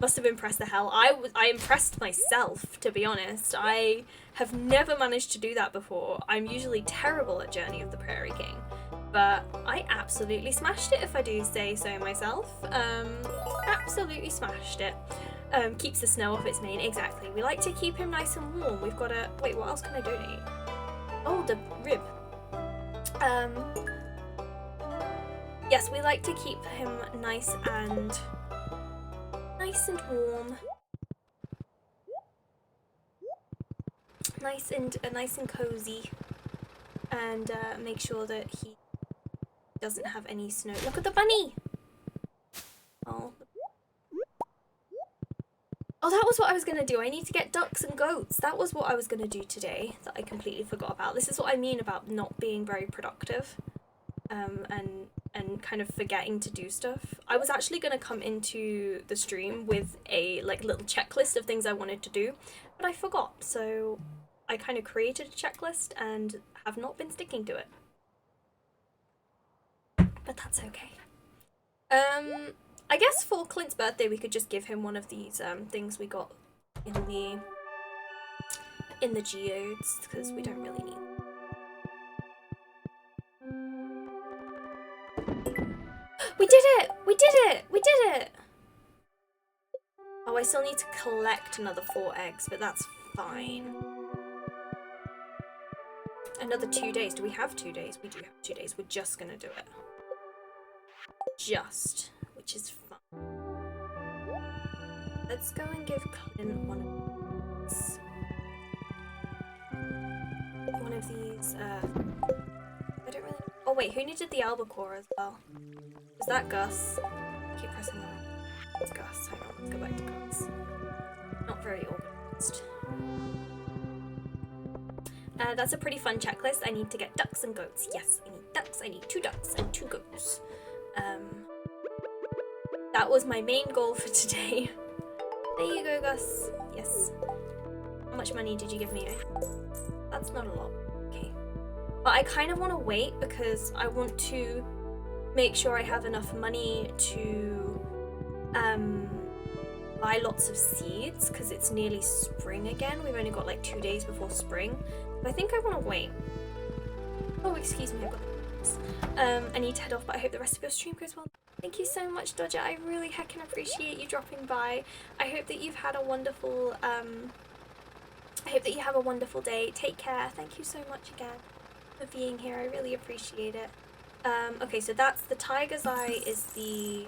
Must have impressed the hell. I impressed myself, to be honest. I have never managed to do that before. I'm usually terrible at Journey of the Prairie King, but I absolutely smashed it, if I do say so myself. Absolutely smashed it. Keeps the snow off its mane, exactly. We like to keep him nice and warm. We've got a... Wait, what else can I donate? Oh, the rib. Um, yes, we like to keep him nice and warm. Nice and cozy, and make sure that he doesn't have any snow. Look at the bunny! Oh. Oh, that was what I was gonna do. I need to get ducks and goats. That was what I was gonna do today that I completely forgot about. This is what I mean about not being very productive, and kind of forgetting to do stuff. I was actually gonna come into the stream with a little checklist of things I wanted to do, but I forgot. So I kind of created a checklist and have not been sticking to it. But that's okay. I guess for Clint's birthday we could just give him one of these things we got in the geodes, because we don't really need them. We did it! We did it! We did it! Oh, I still need to collect another 4 eggs, but that's fine. Another 2 days. Do we have 2 days? We do have 2 days. We're just gonna do it. Which is fun. Let's go and give Clint one of these, I don't really... Oh wait, who needed the albacore as well? Was that Gus? I keep pressing that. It's Gus. Hang on, let's go back to Gus. Not very organised. That's a pretty fun checklist. I need to get ducks and goats. Yes, I need ducks. I need 2 ducks and 2 goats. That was my main goal for today. There you go, Gus. Yes. How much money did you give me? That's not a lot. Okay. But I kind of want to wait because I want to make sure I have enough money to buy lots of seeds, because it's nearly spring again. We've only got like 2 days before spring. But I think I want to wait. Oh, excuse me, I've got this. I need to head off, but I hope the rest of your stream goes well. Thank you so much, Dodger. I really heckin' appreciate you dropping by. I hope that you've had a wonderful, I hope that you have a wonderful day. Take care. Thank you so much again for being here. I really appreciate it. Okay, so that's the tiger's eye is the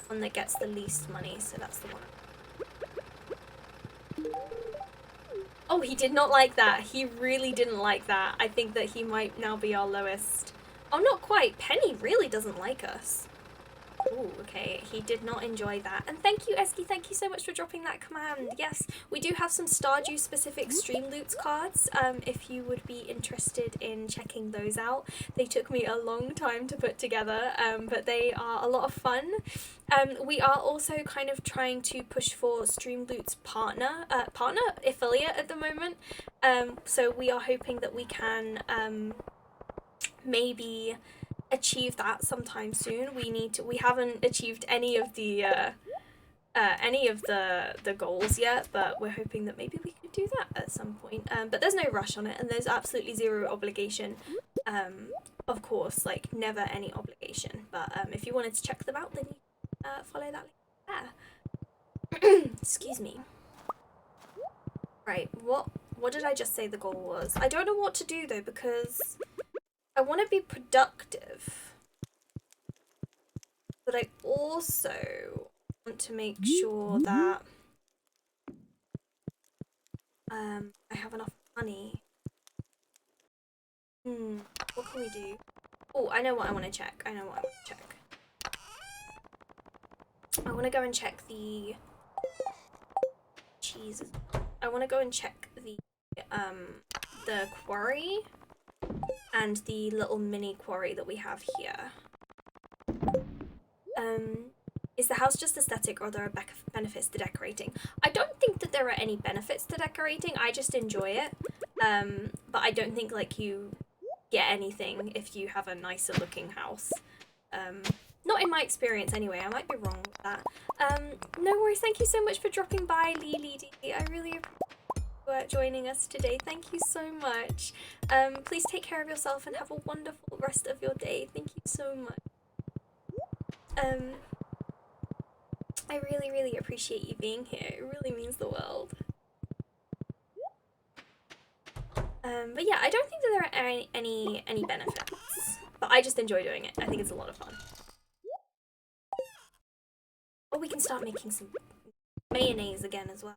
one that gets the least money, so that's the one. Oh, he did not like that. He really didn't like that. I think that he might now be our lowest. Oh, not quite. Penny really doesn't like us. Oh, okay. He did not enjoy that. And thank you, Eski. Thank you so much for dropping that command. Yes, we do have some Stardew specific stream loots cards, if you would be interested in checking those out. They took me a long time to put together, but they are a lot of fun. We are also kind of trying to push for Streamloot's partner affiliate at the moment. So we are hoping that we can maybe achieve that sometime soon. We haven't achieved any of the goals yet, but we're hoping that maybe we could do that at some point. But there's no rush on it, and there's absolutely zero obligation. Of course, like never any obligation. But if you wanted to check them out, then you follow that link there. Excuse me. Right, what did I just say the goal was? I don't know what to do though, because I want to be productive, but I also want to make sure that I have enough money. What can we do? Oh, I know what I want to check. I want to go and check the... Jesus. I want to go and check the quarry and the little mini quarry that we have here. Is the house just aesthetic, or are there benefits to decorating? I don't think that there are any benefits to decorating. I just enjoy it. But I don't think like you get anything if you have a nicer looking house. Not in my experience anyway. I might be wrong with that. No worries. Thank you so much for dropping by, Lily D. I really appreciate joining us today. Thank you so much. Please take care of yourself and have a wonderful rest of your day. Thank you so much. I really, really appreciate you being here. It really means the world. But yeah, I don't think that there are any benefits. But I just enjoy doing it. I think it's a lot of fun. Oh, we can start making some mayonnaise again as well.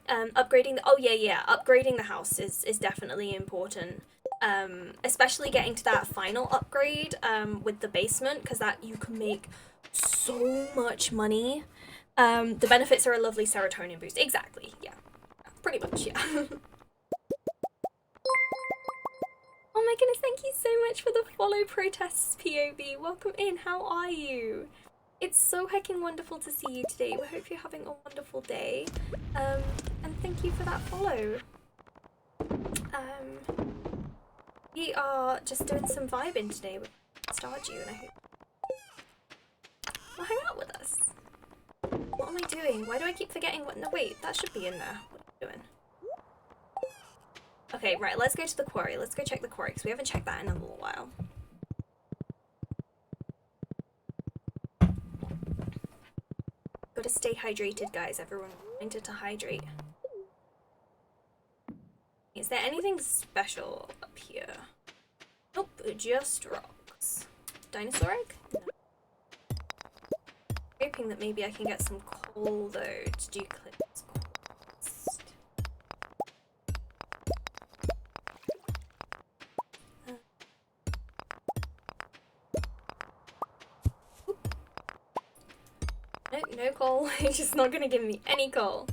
Upgrading the, oh yeah, upgrading the house is definitely important. Especially getting to that final upgrade with the basement, because that you can make so much money. The benefits are a lovely serotonin boost. Exactly, yeah. Pretty much, yeah. Oh my goodness, thank you so much for the follow protests, POV. Welcome in, how are you? It's so heckin' wonderful to see you today. We hope you're having a wonderful day. And thank you for that follow. We are just doing some vibing today with Stardew, and I hope you'll hang out with us. What am I doing? Why do I keep forgetting what? No, wait, that should be in there. What are you doing? Okay, right, let's go to the quarry. Let's go check the quarry, because we haven't checked that in a little while. Gotta stay hydrated, guys. Everyone reminded to hydrate. Is there anything special up here? Nope, just rocks. Dinosaur egg? No. Hoping that maybe I can get some coal, though, to do Clint's quest. No coal. He's just not gonna give me any coal.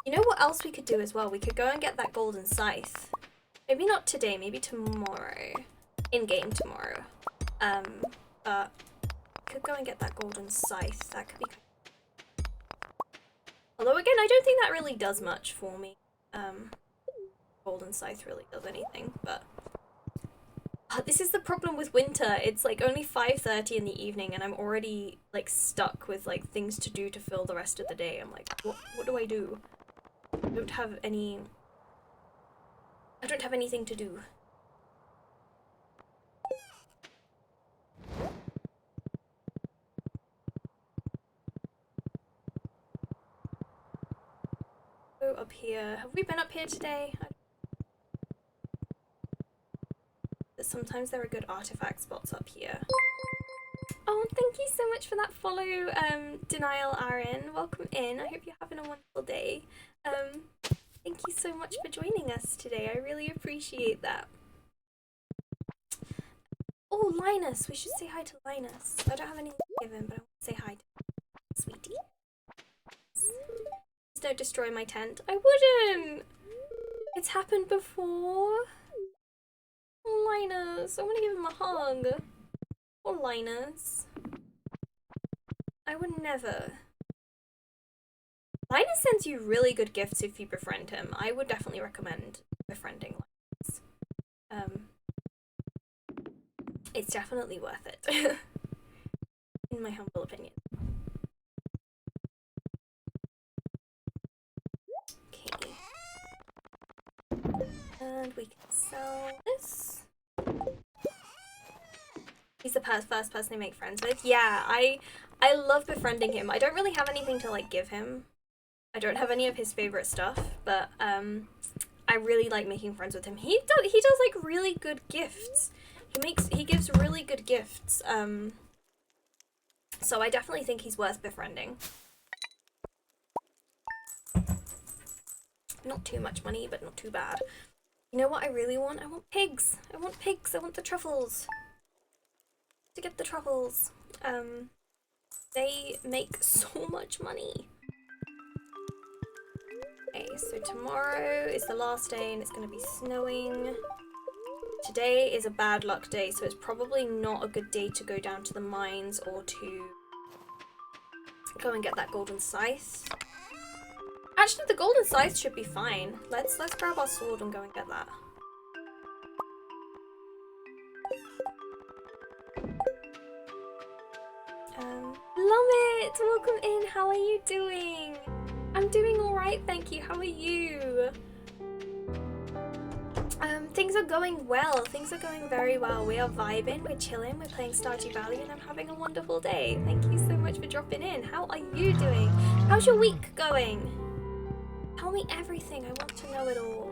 You know what else we could do as well? We could go and get that golden scythe. Maybe not today, maybe tomorrow. In-game tomorrow. But could go and get that golden scythe. That could be... Although again, I don't think that really does much for me. Golden scythe really does anything, but... this is the problem with winter. It's like only 5:30 in the evening and I'm already like stuck with like things to do to fill the rest of the day. I'm like, what do I do? I don't have anything to do. Go up here. Have we been up here today? Sometimes there are good artifact spots up here. Oh, thank you so much for that follow, Denial Aaron. Welcome in. I hope you're having a wonderful day. Thank you so much for joining us today. I really appreciate that. Oh, Linus. We should say hi to Linus. I don't have anything to give him, but I want to say hi to him. Sweetie. Please don't destroy my tent. I wouldn't. It's happened before. Oh, Linus. I want to give him a hug. Oh, Linus. I would never. Linus sends you really good gifts if you befriend him. I would definitely recommend befriending Linus. It's definitely worth it. In my humble opinion. Okay. And we can sell this. He's the first person to make friends with. Yeah, I love befriending him. I don't really have anything to like give him. I don't have any of his favorite stuff, but I really like making friends with him. He does like really good gifts. He gives really good gifts. So I definitely think he's worth befriending. Not too much money, but not too bad. You know what I really want? I want pigs. I want pigs. I want the truffles. To get the truffles. They make so much money. Okay, so tomorrow is the last day and it's going to be snowing. Today is a bad luck day, so it's probably not a good day to go down to the mines or to go and get that golden scythe. Actually, the golden scythe should be fine. Let's grab our sword and go and get that. Lumit, welcome in. How are you doing? I'm doing all right, thank you. How are you? Things are going well. Things are going very well. We are vibing, we're chilling, we're playing Stardew Valley, and I'm having a wonderful day. Thank you so much for dropping in. How are you doing? How's your week going? Tell me everything. I want to know it all.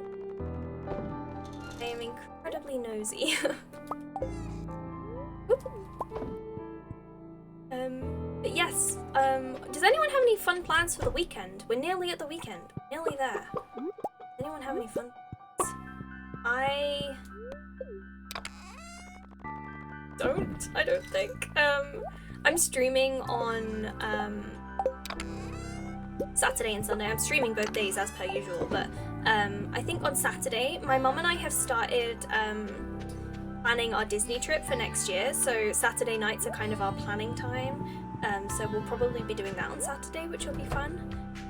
I am incredibly nosy. But yes, does anyone have any fun plans for the weekend? We're nearly at the weekend. Nearly there. Does anyone have any fun plans? I don't think. I'm streaming on Saturday and Sunday. I'm streaming both days as per usual, but I think on Saturday, my mum and I have started planning our Disney trip for next year. So Saturday nights are kind of our planning time. So we'll probably be doing that on Saturday, which will be fun.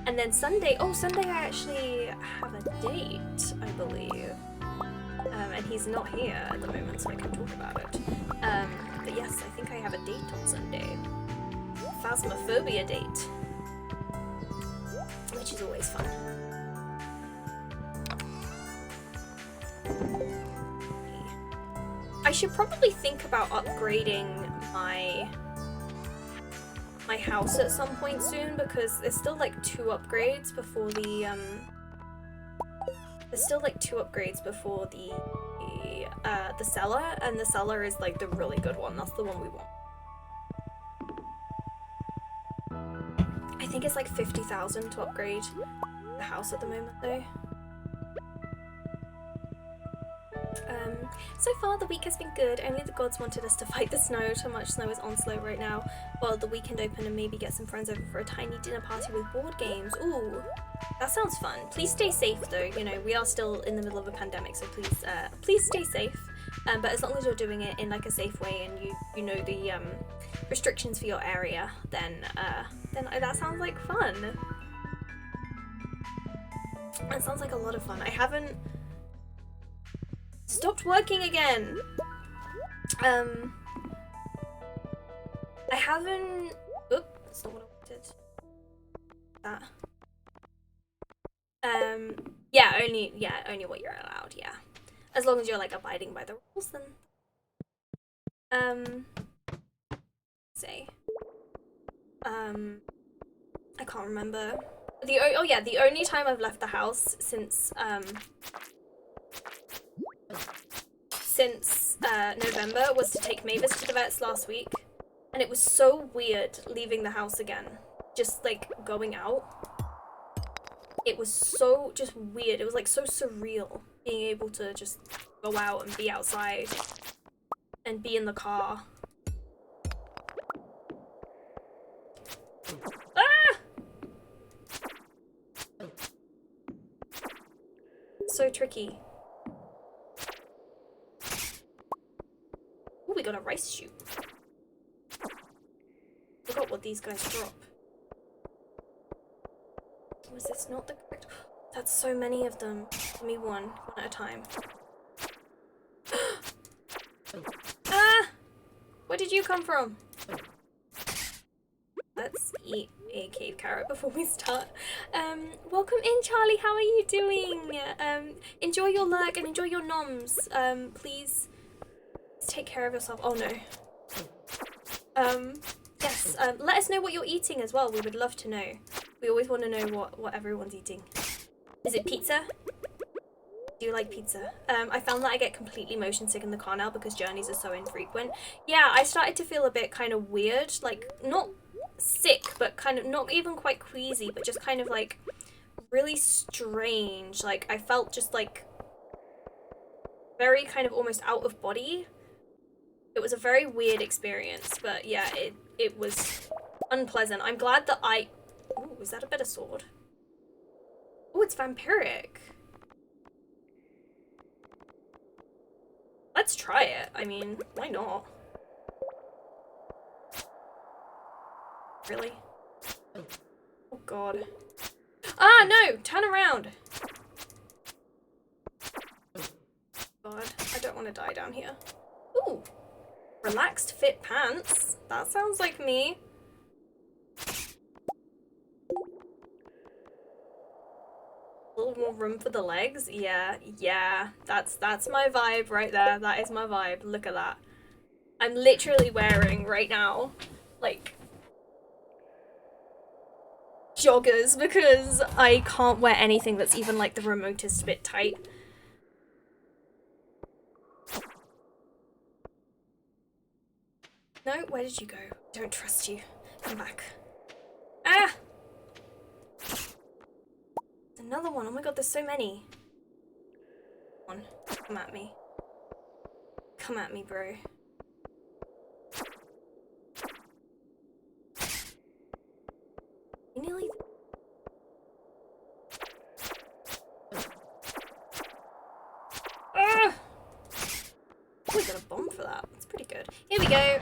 And then Sunday, Sunday I actually have a date, I believe. And he's not here at the moment, so I can talk about it. But yes, I think I have a date on Sunday. Phasmophobia date. Which is always fun. I should probably think about upgrading my house at some point soon, because there's still like two upgrades before the cellar, and the cellar is like the really good one. That's the one we want. I think it's like 50,000 to upgrade the house at the moment though. So far the week has been good. Only the gods wanted us to fight the snow. Too much snow is on slow right now. While the weekend open and maybe get some friends over for a tiny dinner party with board games. Ooh, that sounds fun. Please stay safe though. You know, we are still in the middle of a pandemic, so please stay safe. But as long as you're doing it in like a safe way and you know the restrictions for your area, then that sounds like fun. That sounds like a lot of fun. I haven't stopped working again. I haven't. Oop, that's not what I wanted. That. Yeah, only what you're allowed. Yeah, as long as you're like abiding by the rules, then. Say. I can't remember. The only time I've left the house since November was to take Mavis to the vets last week, and it was so weird leaving the house again, just like going out. It was so just weird. It was like so surreal being able to just go out and be outside and be in the car. Ah! So tricky. Oh, we got a rice shoot. Forgot what these guys drop. Was this not the correct? That's so many of them. Give me one at a time. Ah! Where did you come from? Let's eat a cave carrot before we start. Welcome in, Charlie. How are you doing? Enjoy your lurk and enjoy your noms. Please take care of yourself. Oh no. Yes. Let us know what you're eating as well. We would love to know. We always want to know what everyone's eating. Is it pizza? Do you like pizza? I found that I get completely motion sick in the car now because journeys are so infrequent. Yeah, I started to feel a bit kind of weird, like not sick, but kind of not even quite queasy, but just kind of like really strange. Like I felt just like very kind of almost out of body. It was a very weird experience, but yeah, it was unpleasant. I'm glad that ooh, is that a better sword? Oh, it's vampiric. Let's try it. I mean, why not? Really? Oh god. Ah, no! Turn around! God, I don't want to die down here. Ooh! Relaxed fit pants. That sounds like me. A little more room for the legs. Yeah, that's my vibe right there. That is my vibe. Look at that. I'm literally wearing right now, like, joggers because I can't wear anything that's even like the remotest bit tight. No, where did you go? Don't trust you. Come back. Ah! Another one. Oh my god, there's so many. Come on. Come at me. Come at me, bro. You nearly... Ah! Oh, we got a bomb for that. That's pretty good. Here we go.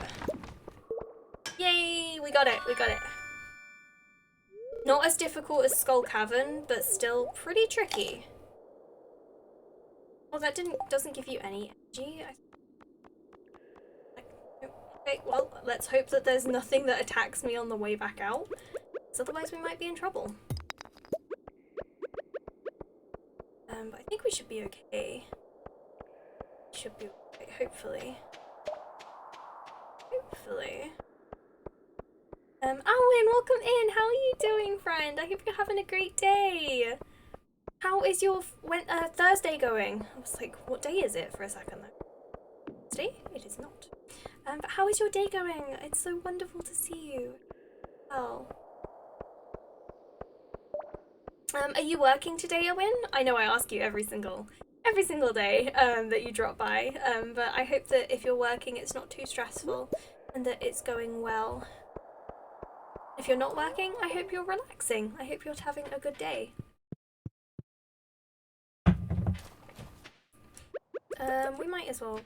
Yay! We got it. We got it. Not as difficult as Skull Cavern, but still pretty tricky. Oh, that doesn't give you any energy. Okay, well, let's hope that there's nothing that attacks me on the way back out, because otherwise we might be in trouble. But I think we should be okay. Should be okay, hopefully. Hopefully. Owen, welcome in! How are you doing, friend? I hope you're having a great day! How is your Thursday going? I was like, what day is it for a second though? Thursday? It is not. But how is your day going? It's so wonderful to see you. Oh. Are you working today, Owen? I know I ask you every single day that you drop by, but I hope that if you're working it's not too stressful and that it's going well. If you're not working, I hope you're relaxing. I hope you're having a good day. We might as well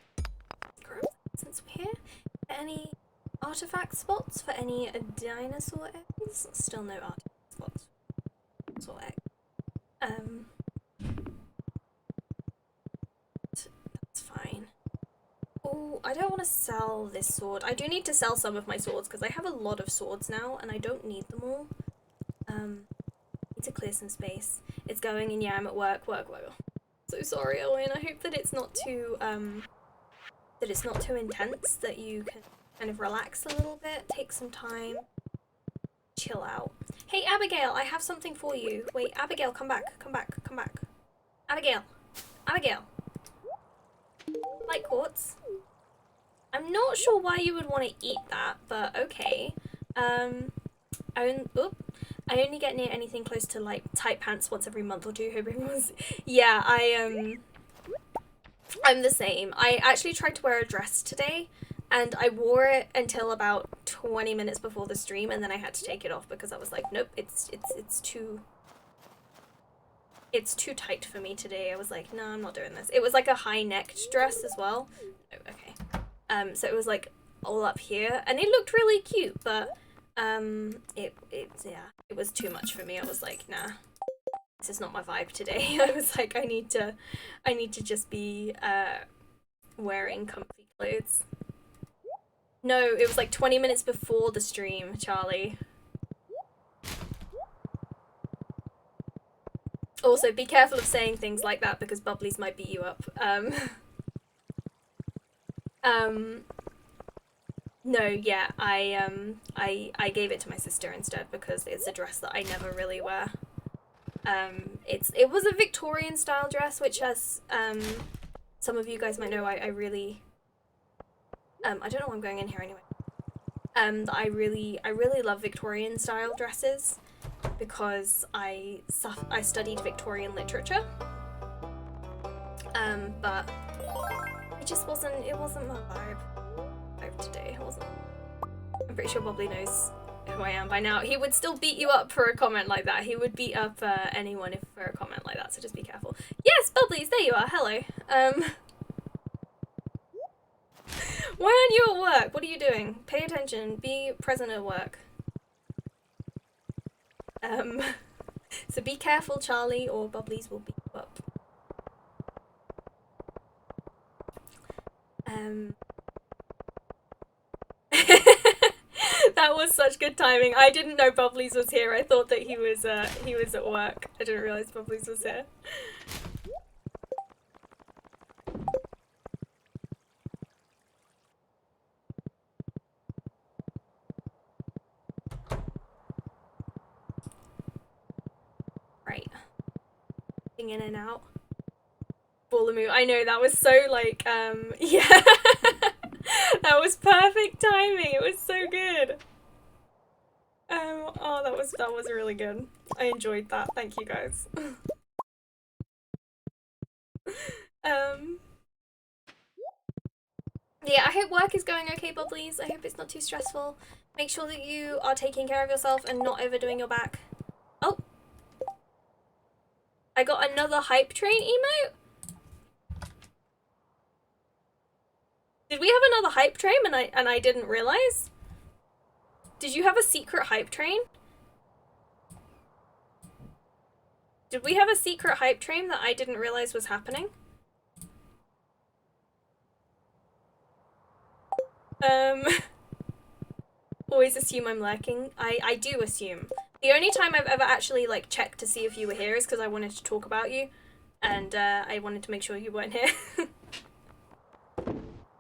grab that since we're here. Any artifact spots for any dinosaur eggs? Still no artifact spots. Dinosaur egg. That's fine. Oh, I don't want to sell this sword. I do need to sell some of my swords because I have a lot of swords now and I don't need them all. Need to clear some space. It's going and yeah, I'm at work. So sorry, Owen. I hope that it's not too intense, that you can kind of relax a little bit, take some time, chill out. Hey, Abigail, I have something for you. Wait, Abigail, come back. Abigail. Light quartz. I'm not sure why you would want to eat that, but okay. I only get near anything close to like tight pants once every month or two. Yeah, I'm the same. I actually tried to wear a dress today and I wore it until about 20 minutes before the stream and then I had to take it off because I was like, nope, it's too tight for me today. I was like, no, I'm not doing this. It was like a high-necked dress as well. Oh, okay. So it was like all up here and it looked really cute, but it was too much for me. I was like, nah, this is not my vibe today. I was like, I need to just be wearing comfy clothes. No, it was like 20 minutes before the stream, Charlie. Also, be careful of saying things like that because Bubblies might beat you up. No, yeah, I gave it to my sister instead because it's a dress that I never really wear. It was a Victorian style dress, which as some of you guys might know, I really I don't know why I'm going in here anyway. I really love Victorian style dresses because I studied Victorian literature. But it wasn't my vibe today. It wasn't. I'm pretty sure Bobbly knows who I am by now. He would still beat you up for a comment like that. He would beat up anyone for a comment like that, so just be careful. Yes, Bubblies, there you are. Hello. Why aren't you at work? What are you doing? Pay attention. Be present at work. So be careful, Charlie, or Bubblies will beat you up. That was such good timing. I didn't know Bubblies was here. I thought that he was at work. I didn't realize Bubblies was here. Right. In and out. Ballamoo. I know, that was so like, yeah. That was perfect timing. It was so good. Oh, that was really good. I enjoyed that. Thank you guys. Yeah, I hope work is going okay, Bubblies. I hope it's not too stressful. Make sure that you are taking care of yourself and not overdoing your back. Oh, I got another hype train emote. Did we have another hype train and I didn't realize? Did you have a secret hype train? Did we have a secret hype train that I didn't realize was happening? Always assume I'm lurking. I do assume. The only time I've ever actually like checked to see if you were here is because I wanted to talk about you, and I wanted to make sure you weren't here.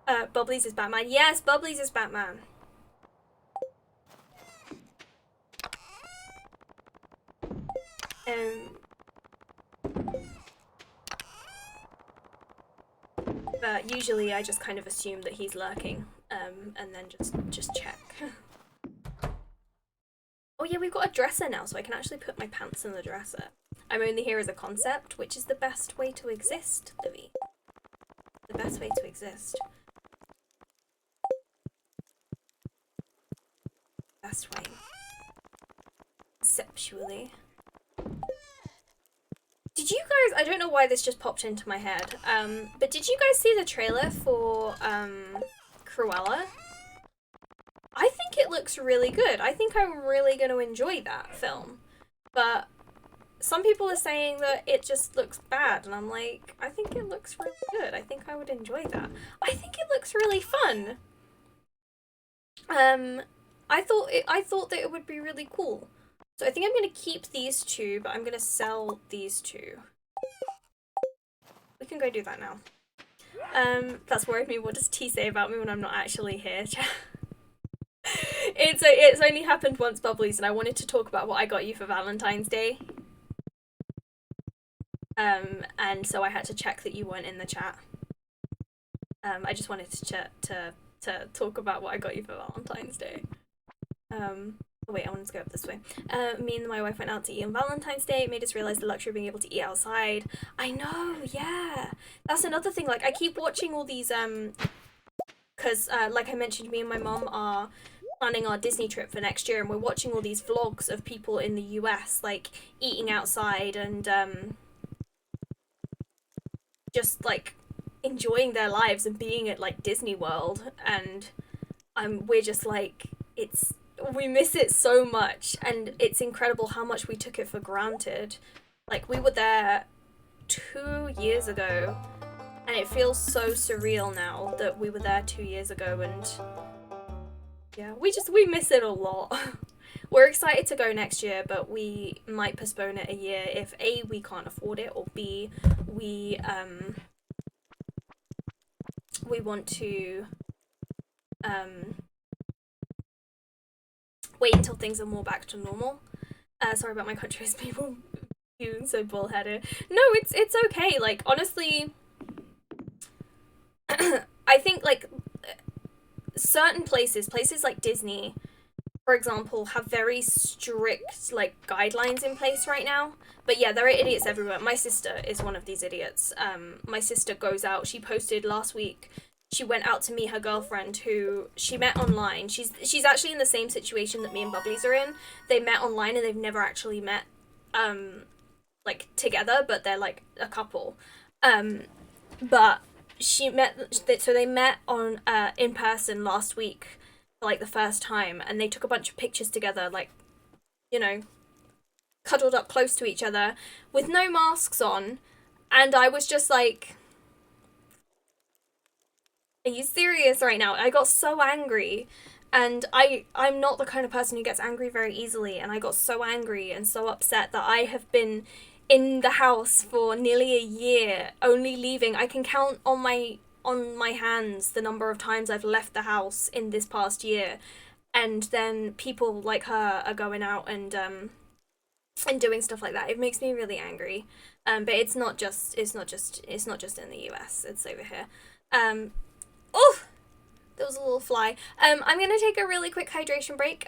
Bubblies is Batman. Yes, Bubblies is Batman. But usually I just kind of assume that he's lurking, and then just check. Oh yeah, we've got a dresser now, so I can actually put my pants in the dresser. I'm only here as a concept, which is the best way to exist, Livy. The best way to exist. Best way. Conceptually. Did you guys, I don't know why this just popped into my head, but did you guys see the trailer for, Cruella? I think it looks really good. I think I'm really going to enjoy that film. But some people are saying that it just looks bad, and I'm like, I think it looks really good. I think I would enjoy that. I think it looks really fun. I thought that it would be really cool. So I think I'm going to keep these two, but I'm going to sell these two. We can go do that now. That's worried me. What does T say about me when I'm not actually here? It's only happened once, Bubblies, and I wanted to talk about what I got you for Valentine's Day. And so I had to check that you weren't in the chat. I just wanted to talk about what I got you for Valentine's Day. Oh wait, I wanted to go up this way. Me and my wife went out to eat on Valentine's Day. It made us realize the luxury of being able to eat outside. I know, yeah. That's another thing. Like, I keep watching all these, because, like I mentioned, me and my mom are planning our Disney trip for next year, and we're watching all these vlogs of people in the US, like, eating outside and, just, like, enjoying their lives and being at, like, Disney World, and we're just, like, we miss it so much, and it's incredible how much we took it for granted. Like, we were there 2 years ago, and it feels so surreal now that we were there 2 years ago, and yeah, we miss it a lot. We're excited to go next year, but we might postpone it a year if A, we can't afford it, or B, we want to wait until things are more back to normal. Sorry about my country's people being so bullheaded. No, it's okay. Like, honestly, I think, like, certain places like Disney, for example, have very strict, like, guidelines in place right now. But yeah, there are idiots everywhere. My sister is one of these idiots. My sister goes out. She posted last week. She went out to meet her girlfriend who she met online. She's actually in the same situation that me and Bubblies are in. They met online and they've never actually met, like, together, but they're, like, a couple. But so they met on, in person last week for, like, the first time, and they took a bunch of pictures together, like, you know, cuddled up close to each other with no masks on, and I was just like, are you serious right now? I got so angry, and I'm not the kind of person who gets angry very easily, and I got so angry and so upset that I have been in the house for nearly a year, only leaving. I can count on my hands the number of times I've left the house in this past year, and then people like her are going out and doing stuff like that. It makes me really angry. But it's not just in the US. It's over here. Oh, There was a little fly. I'm gonna take a really quick hydration break.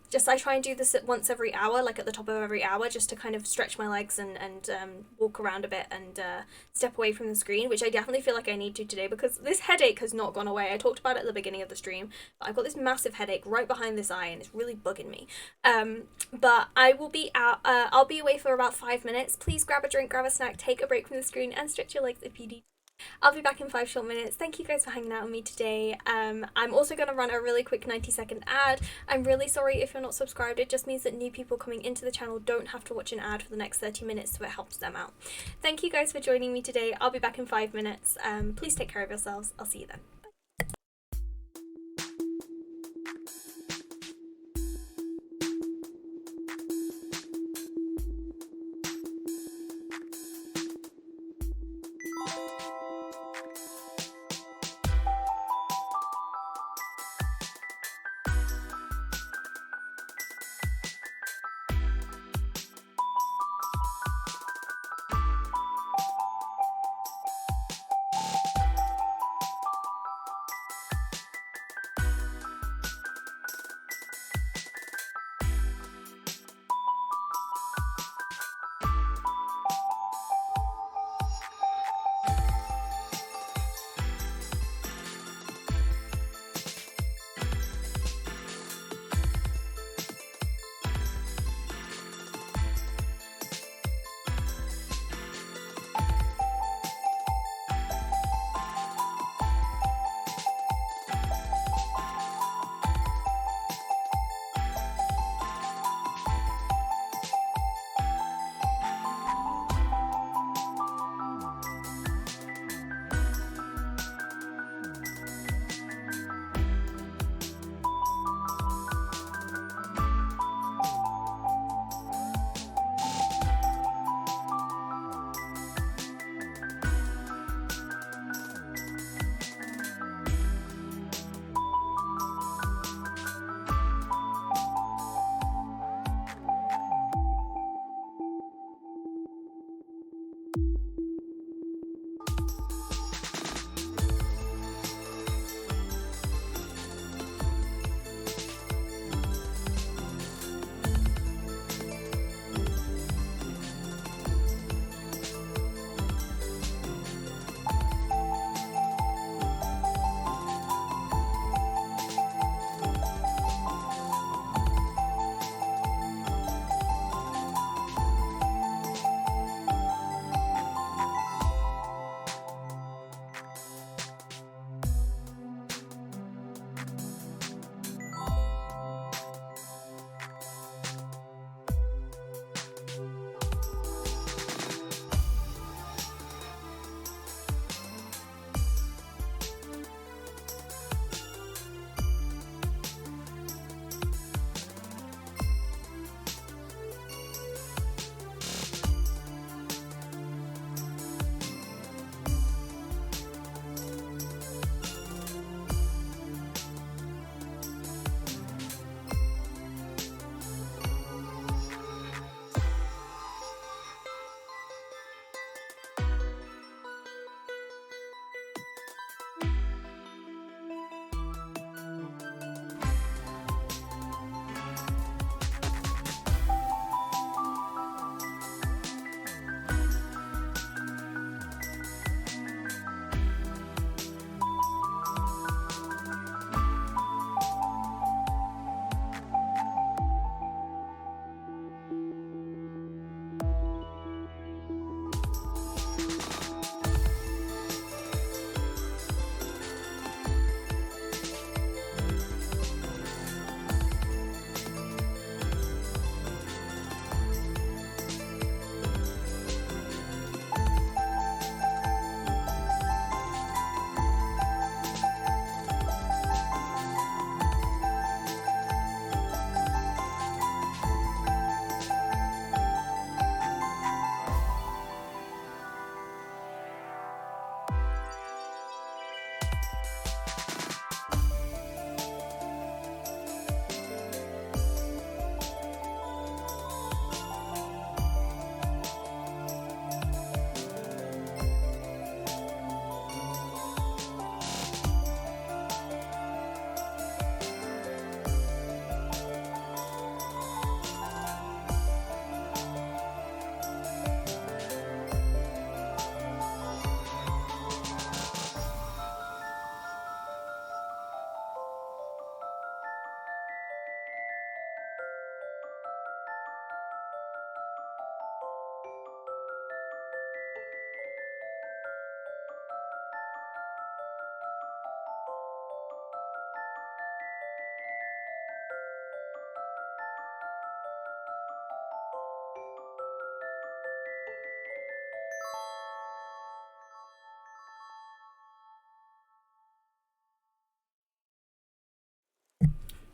Just I try and do this at once every hour, like at the top of every hour, just to kind of stretch my legs and walk around a bit and step away from the screen, which I definitely feel like I need to today because this headache has not gone away. I talked about it at the beginning of the stream, but I've got this massive headache right behind this eye and it's really bugging me. But I will be out. I'll be away for about 5 minutes. Please grab a drink, grab a snack, take a break from the screen, and stretch your legs if you need. I'll be back in 5 short minutes. Thank you guys for hanging out with me today. I'm also going to run a really quick 90-second ad. I'm really sorry if you're not subscribed. It just means that new people coming into the channel don't have to watch an ad for the next 30 minutes, so it helps them out. Thank you guys for joining me today. I'll be back in 5 minutes. Please take care of yourselves. I'll see you then.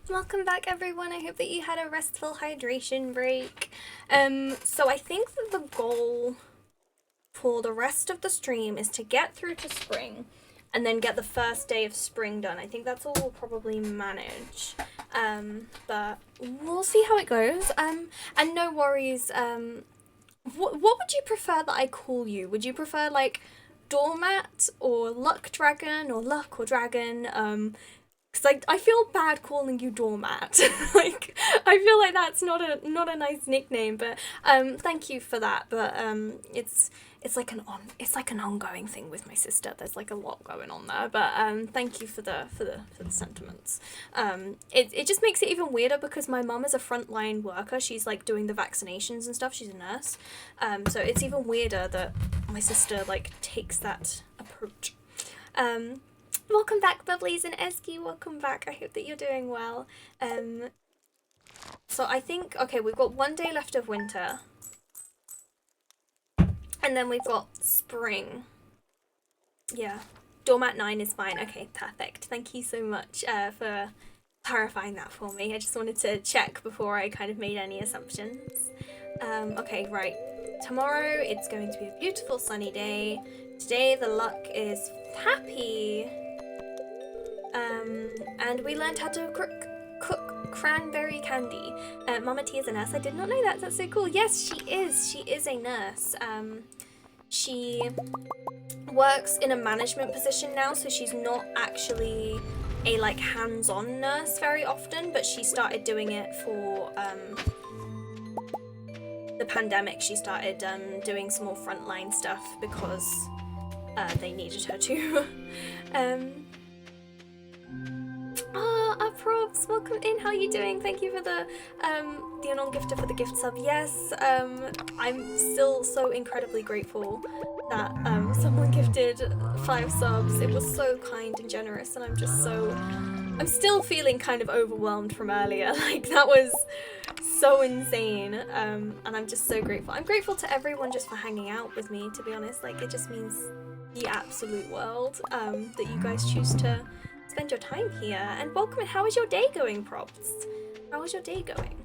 Welcome back, everyone. I hope that you had a restful hydration break. So I think that the goal for the rest of the stream is to get through to spring and then get the first day of spring done. I think that's all we'll probably manage. But we'll see how it goes. And no worries. What would you prefer that I call you? Would you prefer like Doormat or Luck Dragon or Luck or Dragon? Because like I feel bad calling you Doormat. Like I feel like that's not a nice nickname. But thank you for that. But it's like an ongoing thing with my sister. There's like a lot going on there. But thank you for the sentiments. It just makes it even weirder because my mum is a frontline worker. She's like doing the vaccinations and stuff. She's a nurse. So it's even weirder that my sister like takes that approach. Welcome back, Bubblies and Eski. Welcome back. I hope that you're doing well. So I think, okay, we've got 1 day left of winter. And then we've got spring. Yeah. Doormat 9 is fine. Okay, perfect. Thank you so much for clarifying that for me. I just wanted to check before I kind of made any assumptions. Okay, right. Tomorrow it's going to be a beautiful sunny day. Today the luck is happy. And we learned how to cook cranberry candy. Mama T is a nurse. I did not know that. That's so cool. Yes, she is. She is a nurse. She works in a management position now, so she's not actually a like hands-on nurse very often, but she started doing it for the pandemic. She started doing some more frontline stuff because they needed her to. Probs, welcome in. How are you doing? Thank you for the Anon gifter for the gift sub. Yes, I'm still so incredibly grateful that someone gifted 5 subs. It was so kind and generous, and I'm still feeling kind of overwhelmed from earlier. Like that was so insane, and I'm just so grateful. I'm grateful to everyone just for hanging out with me, to be honest. Like it just means the absolute world that you guys choose to spend your time here. And welcome in. How is your day going, Props? How is your day going?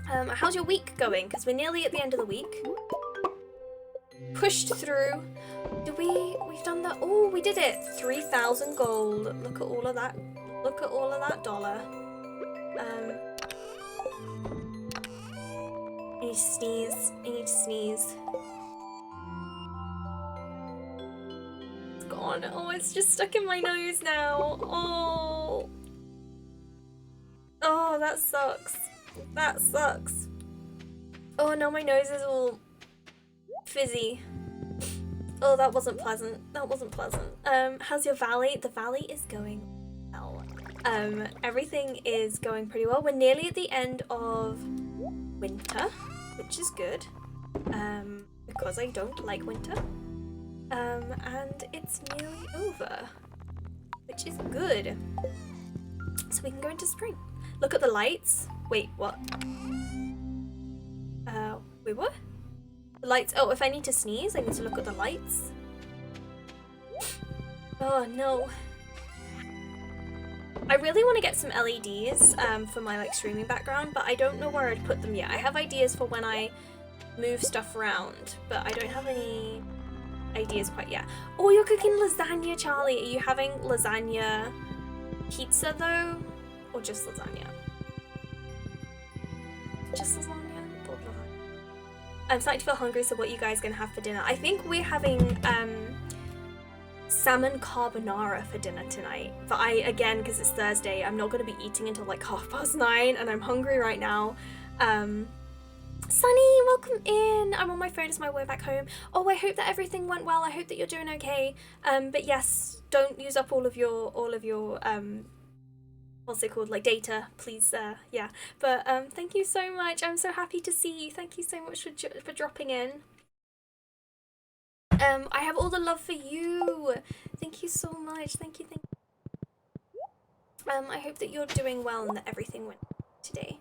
How's your week going? Because we're nearly at the end of the week. Pushed through. We've done that. Oh, we did it. 3,000 gold. Look at all of that. Look at all of that dollar. I need to sneeze. I need to sneeze. Gone. Oh, it's just stuck in my nose now. Oh, that sucks. That sucks. Oh no, my nose is all fizzy. Oh, that wasn't pleasant. That wasn't pleasant. How's your valley? The valley is going well. Everything is going pretty well. We're nearly at the end of winter, which is good. Because I don't like winter. And it's nearly over, which is good. So we can go into spring. Look at the lights. Wait, what? Wait, what? The lights. Oh, if I need to sneeze, I need to look at the lights. Oh, no. I really want to get some LEDs for my like streaming background, but I don't know where I'd put them yet. I have ideas for when I move stuff around, but I don't have any ideas quite yet. Oh, you're cooking lasagna, Charlie. Are you having lasagna pizza though, or just lasagna? Just lasagna? I'm starting to feel hungry, so what are you guys gonna have for dinner? I think we're having salmon carbonara for dinner tonight. But again, because it's Thursday, I'm not gonna be eating until like 9:30, and I'm hungry right now. Sunny, welcome in. I'm on my phone as my way back home. Oh, I hope that everything went well. I hope that you're doing okay. But yes, don't use up all of your what's it called, like data, please. Yeah. But thank you so much. I'm so happy to see you. Thank you so much for dropping in. I have all the love for you. Thank you so much. Thank you. I hope that you're doing well and that everything went today.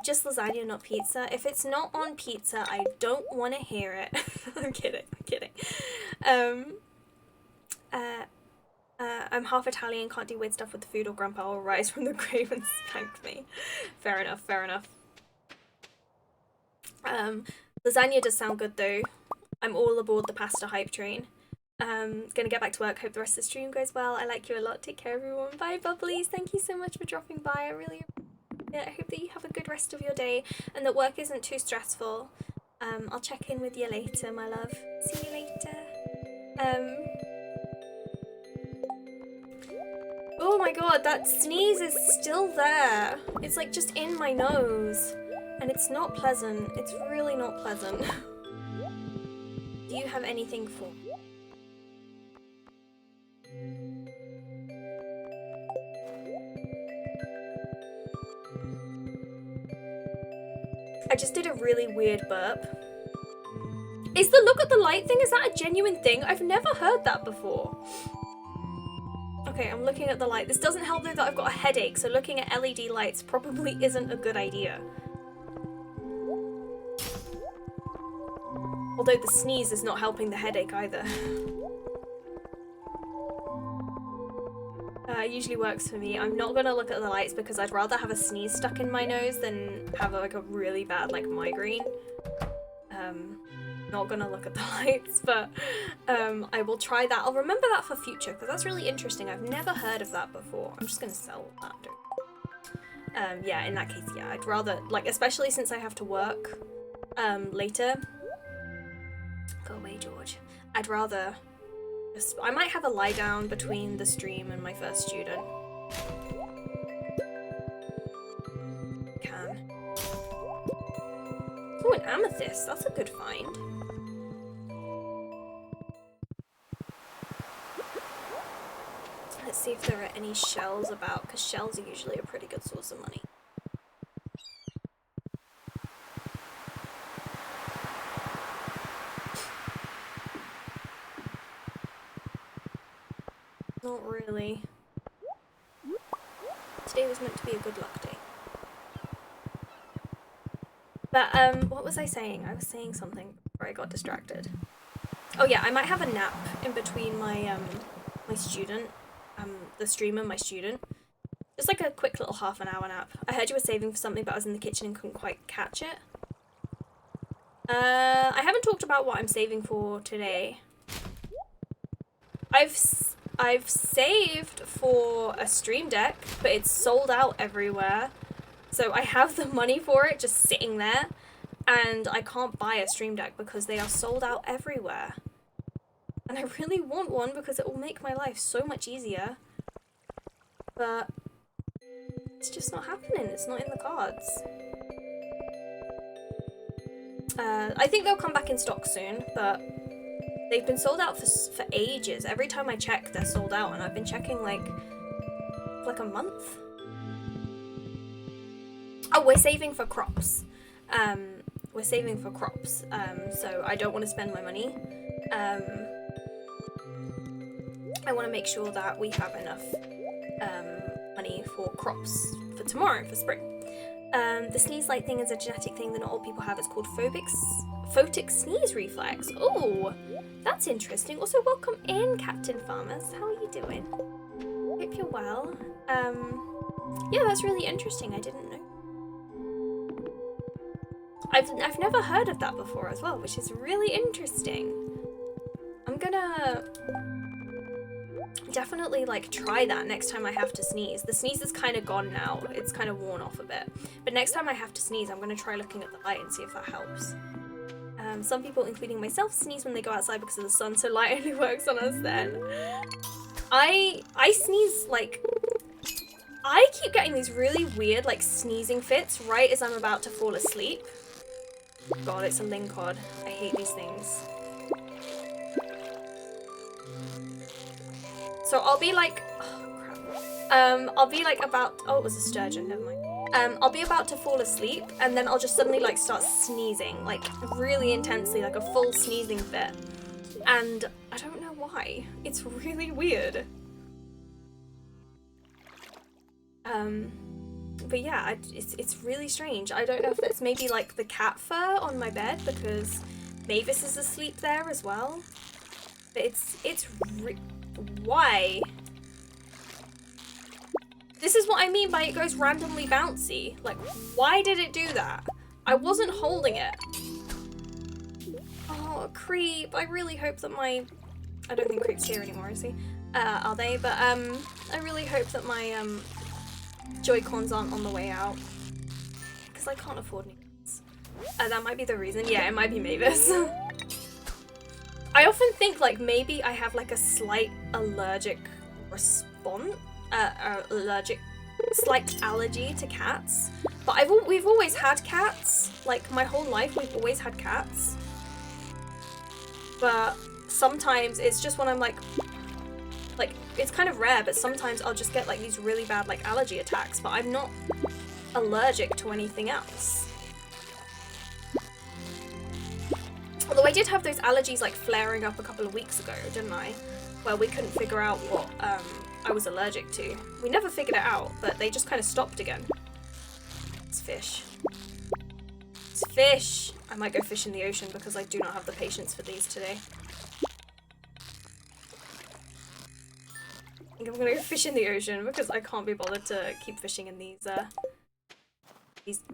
Just lasagna, not pizza. If it's not on pizza, I don't want to hear it. I'm kidding. I'm half Italian, can't do weird stuff with the food, or grandpa will rise from the grave and spank me. Fair enough, fair enough. Lasagna does sound good though. I'm all aboard the pasta hype train. Gonna get back to work. Hope the rest of the stream goes well. I like you a lot. Take care, everyone. Bye, bubblies. Thank you so much for dropping by. I really appreciate it. I hope that you have a good rest of your day and that work isn't too stressful. I'll check in with you later, my love. See you later. Oh my god, that sneeze is still there. It's like just in my nose. And it's not pleasant. It's really not pleasant. Do you have anything for me? I just did a really weird burp. Is the look at the light thing, is that a genuine thing? I've never heard that before. Okay, I'm looking at the light. This doesn't help though that I've got a headache, so looking at LED lights probably isn't a good idea. Although the sneeze is not helping the headache either. Usually works for me. I'm not gonna look at the lights because I'd rather have a sneeze stuck in my nose than have like a really bad like migraine. Not gonna look at the lights, but I will try that. I'll remember that for future because that's really interesting. I've never heard of that before. I'm just gonna sell that. Yeah, in that case, yeah, I'd rather, like, especially since I have to work later. Go away, George. I'd rather just, I might have a lie down between the stream and my first student. Can. Oh, an amethyst. That's a good find. Let's see if there are any shells about, because shells are usually a pretty good source of money. Not really. Today was meant to be a good luck day. But, what was I saying? I was saying something before I got distracted. Oh yeah, I might have a nap in between my, my student, the stream and my student. Just like a quick little half an hour nap. I heard you were saving for something, but I was in the kitchen and couldn't quite catch it. I haven't talked about what I'm saving for today. I've saved for a stream deck, but it's sold out everywhere. So I have the money for it just sitting there, and I can't buy a stream deck because they are sold out everywhere. And I really want one because it will make my life so much easier. But it's just not happening. It's not in the cards. I think they'll come back in stock soon, but they've been sold out for ages. Every time I check, they're sold out, and I've been checking like a month. Oh, we're saving for crops. We're saving for crops. So I don't want to spend my money. I want to make sure that we have enough money for crops for tomorrow, for spring. The sneeze light thing is a genetic thing that not all people have. It's called photic sneeze reflex. Oh, that's interesting. Also, welcome in, Captain Farmers. How are you doing? Hope you're well. Yeah, that's really interesting. I didn't know. I've never heard of that before as well, which is really interesting. I'm gonna definitely like try that next time I have to sneeze. The sneeze is kind of gone now. It's kind of worn off a bit. But next time I have to sneeze, I'm gonna try looking at the light and see if that helps. Some people, including myself, sneeze when they go outside because of the sun, so light only works on us then. I sneeze like, I keep getting these really weird like sneezing fits right as I'm about to fall asleep. God, it's a lingcod. I hate these things. So I'll be like, oh crap. I'll be like about, oh, it was a sturgeon, never mind. I'll be about to fall asleep and then I'll just suddenly like start sneezing, like really intensely, like a full sneezing fit. And I don't know why. It's really weird. But yeah, it's really strange. I don't know if that's maybe like the cat fur on my bed because Mavis is asleep there as well. But why? This is what I mean by it goes randomly bouncy. Like, why did it do that? I wasn't holding it. Oh, creep. I really hope that my... I don't think Creep's here anymore, is he? Are they? But, I really hope that my, Joy-Cons aren't on the way out. Because I can't afford new ones. That might be the reason. Yeah, it might be Mavis. I often think, like, maybe I have, like, a slight allergic response. Slight allergy to cats. But we've always had cats. Like, my whole life, we've always had cats. But sometimes it's just when I'm, like, it's kind of rare, but sometimes I'll just get, like, these really bad, like, allergy attacks. But I'm not allergic to anything else. Although I did have those allergies like flaring up a couple of weeks ago, didn't I? Where we couldn't figure out what I was allergic to. We never figured it out, but they just kind of stopped again. It's fish. It's fish! I might go fish in the ocean because I do not have the patience for these today. I think I'm gonna go fish in the ocean because I can't be bothered to keep fishing in these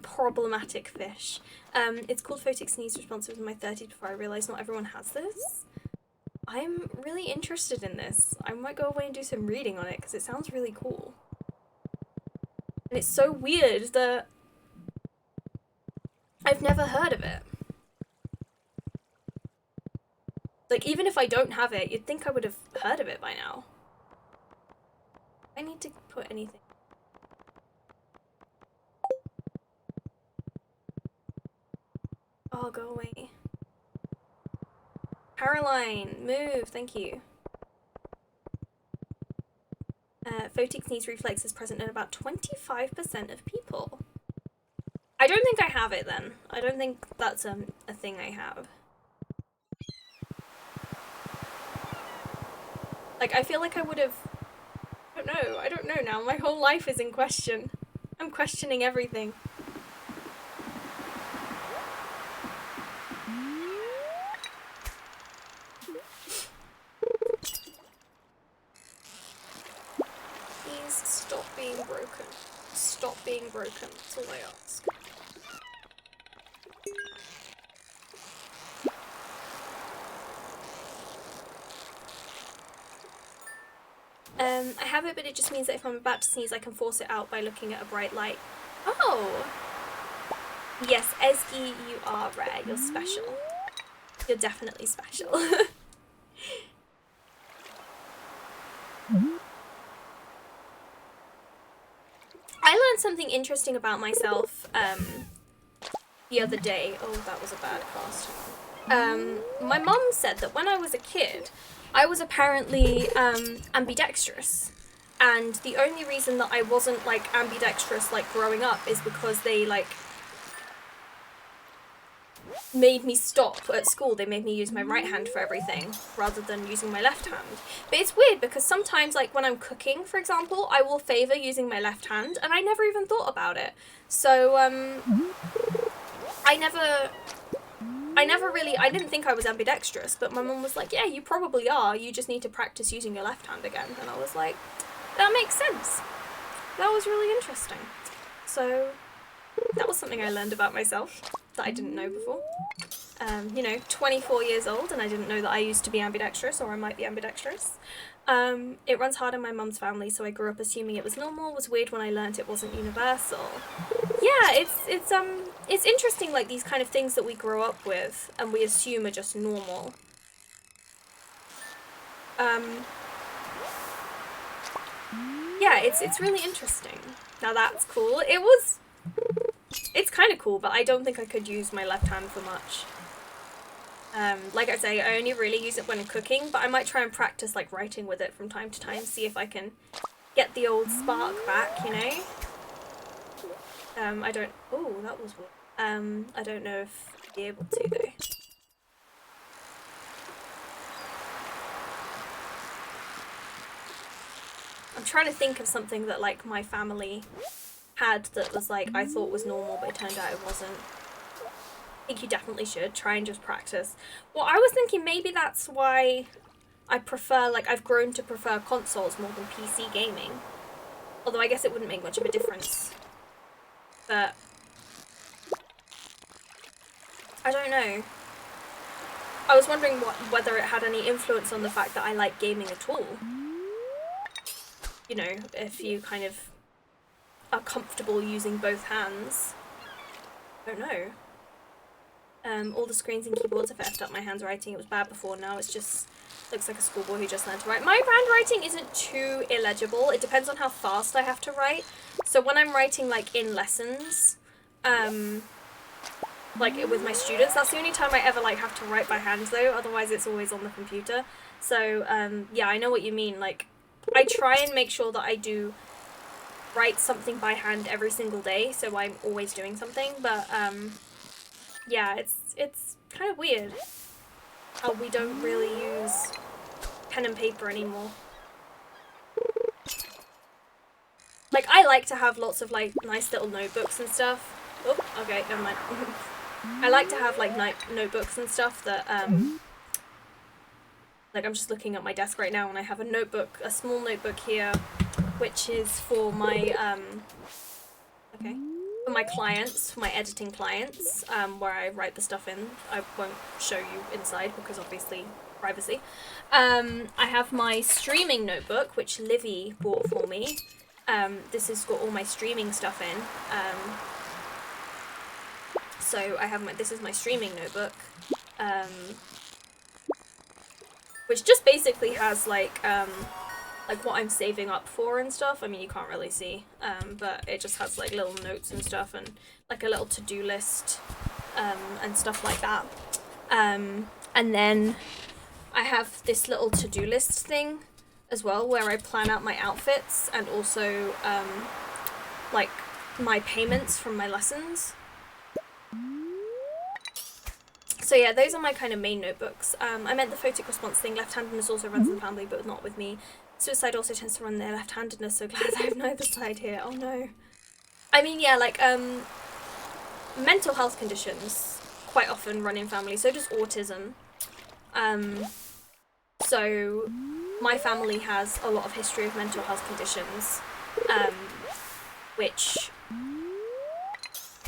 problematic fish. It's called photic sneeze response in my 30s before I realised not everyone has this. I'm really interested in this. I might go away and do some reading on it because it sounds really cool. And it's so weird that I've never heard of it. Like, even if I don't have it, you'd think I would have heard of it by now. I need to put anything. Oh, go away. Caroline, move, thank you. Photic sneeze reflex is present in about 25% of people. I don't think I have it then. I don't think that's a thing I have. Like, I feel like I would have... I don't know now. My whole life is in question. I'm questioning everything. Stop being broken. Stop being broken, that's all I ask. I have it, but it just means that if I'm about to sneeze, I can force it out by looking at a bright light. Oh! Yes, Esky, you are rare. You're special. You're definitely special. I learned something interesting about myself the other day. Oh, that was a bad cast. My mum said that when I was a kid, I was apparently ambidextrous. And the only reason that I wasn't, like, ambidextrous, like, growing up is because they, like, made me stop at school. They made me use my right hand for everything rather than using my left hand. But it's weird because sometimes, like, when I'm cooking, for example, I will favour using my left hand, and I never even thought about it. So, I didn't think I was ambidextrous, but my mum was like, yeah, you probably are. You just need to practice using your left hand again. And I was like, that makes sense. That was really interesting. So, that was something I learned about myself that I didn't know before. 24 years old, and I didn't know that I used to be ambidextrous, or I might be ambidextrous. It runs hard in my mum's family, so I grew up assuming it was normal. It was weird when I learned it wasn't universal. Yeah, it's interesting, like, these kind of things that we grow up with and we assume are just normal. Yeah, it's really interesting. Now that's cool. It's kind of cool, but I don't think I could use my left hand for much. Like I say, I only really use it when cooking, but I might try and practice, like, writing with it from time to time, see if I can get the old spark back, you know? I don't... Oh, that was weird. I don't know if I'd be able to, though. I'm trying to think of something that, like, my family had that was, like, I thought was normal, but it turned out it wasn't. I think you definitely should try and just practice. Well, I was thinking maybe that's why I prefer, like, I've grown to prefer consoles more than PC gaming. Although I guess it wouldn't make much of a difference. But I don't know. I was wondering whether it had any influence on the fact that I like gaming at all. You know, if you kind of are comfortable using both hands. I don't know. All the screens and keyboards have effed up my handwriting. It was bad before, now it's just looks like a schoolboy who just learned to write. My handwriting isn't too illegible. It depends on how fast I have to write. So when I'm writing like in lessons, like with my students, that's the only time I ever like have to write by hand though, otherwise it's always on the computer. So yeah, I know what you mean. Like I try and make sure that I do write something by hand every single day, so I'm always doing something, but yeah, it's kind of weird how we don't really use pen and paper anymore. Like I like to have lots of like nice little notebooks and stuff. Oh, okay, never mind. I like to have like notebooks and stuff that like I'm just looking at my desk right now and I have a notebook, a small notebook here, which is for my for my clients, for my editing clients, where I write the stuff in. I won't show you inside because obviously privacy. I have my streaming notebook, which Livy bought for me. This has got all my streaming stuff in. So I have this is my streaming notebook, which just basically has like what I'm saving up for and stuff. I mean, you can't really see, but it just has like little notes and stuff and like a little to-do list and stuff like that. And then I have this little to-do list thing as well where I plan out my outfits and also like my payments from my lessons. So yeah, those are my kind of main notebooks. I meant the photic response thing. Left-handedness also runs in the family, but not with me. Suicide also tends to run their left-handedness, so glad I have neither side here. Oh no. I mean, yeah, like, mental health conditions quite often run in families, so does autism. So my family has a lot of history of mental health conditions, which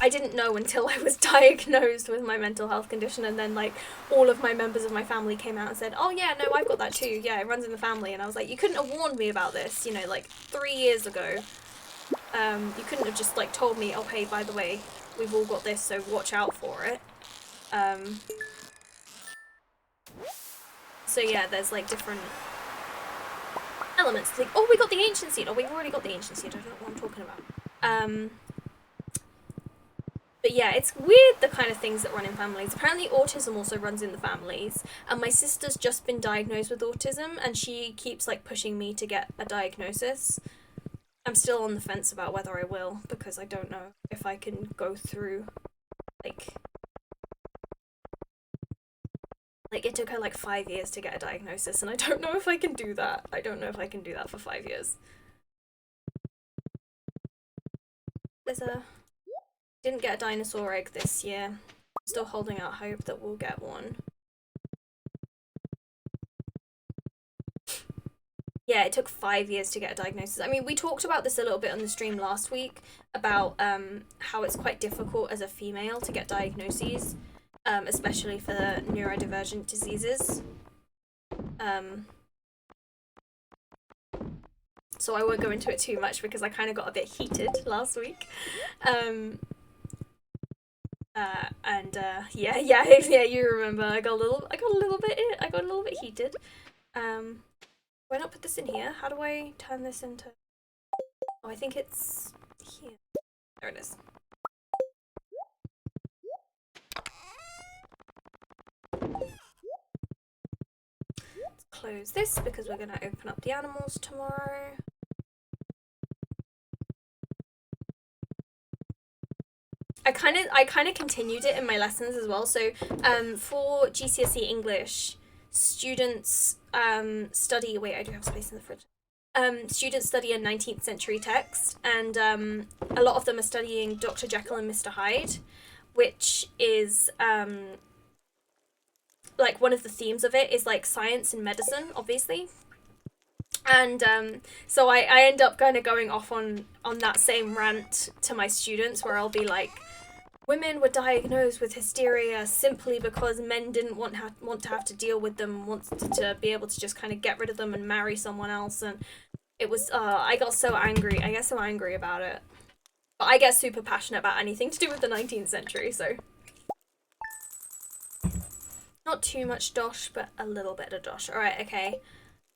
I didn't know until I was diagnosed with my mental health condition, and then like all of my members of my family came out and said, oh yeah, no, I've got that too, yeah, it runs in the family. And I was like, you couldn't have warned me about this, you know, like 3 years ago. You couldn't have just like told me, oh hey, by the way, we've all got this, so watch out for it. So yeah, there's like different elements. Like, oh, we got the ancient seed. Oh, we've already got the ancient seed. I don't know what I'm talking about. But yeah, it's weird the kind of things that run in families. Apparently autism also runs in the families, and my sister's just been diagnosed with autism and she keeps like pushing me to get a diagnosis. I'm still on the fence about whether I will, because I don't know if I can go through like it took her like 5 years to get a diagnosis, and I don't know if I can do that. I don't know if I can do that for 5 years. Didn't get a dinosaur egg this year. Still holding out hope that we'll get one. Yeah, it took 5 years to get a diagnosis. I mean, we talked about this a little bit on the stream last week about how it's quite difficult as a female to get diagnoses, especially for the neurodivergent diseases. So I won't go into it too much because I kind of got a bit heated last week. Yeah, you remember. I got a little bit heated. Why not put this in here? How do I turn this into? Oh, I think it's here. There it is. Let's close this because we're gonna open up the animals tomorrow. I kind of continued it in my lessons as well. So for GCSE English, students study. Wait, I do have space in the fridge. Students study a 19th century text, and a lot of them are studying Dr. Jekyll and Mr. Hyde, which is like one of the themes of it is like science and medicine, obviously. And so I end up kind of going off on that same rant to my students where I'll be like, women were diagnosed with hysteria simply because men didn't want to have to deal with them, wanted to be able to just kind of get rid of them and marry someone else. And it was, I got so angry. I get so angry about it. But I get super passionate about anything to do with the 19th century, so. Not too much dosh, but a little bit of dosh. Alright, okay.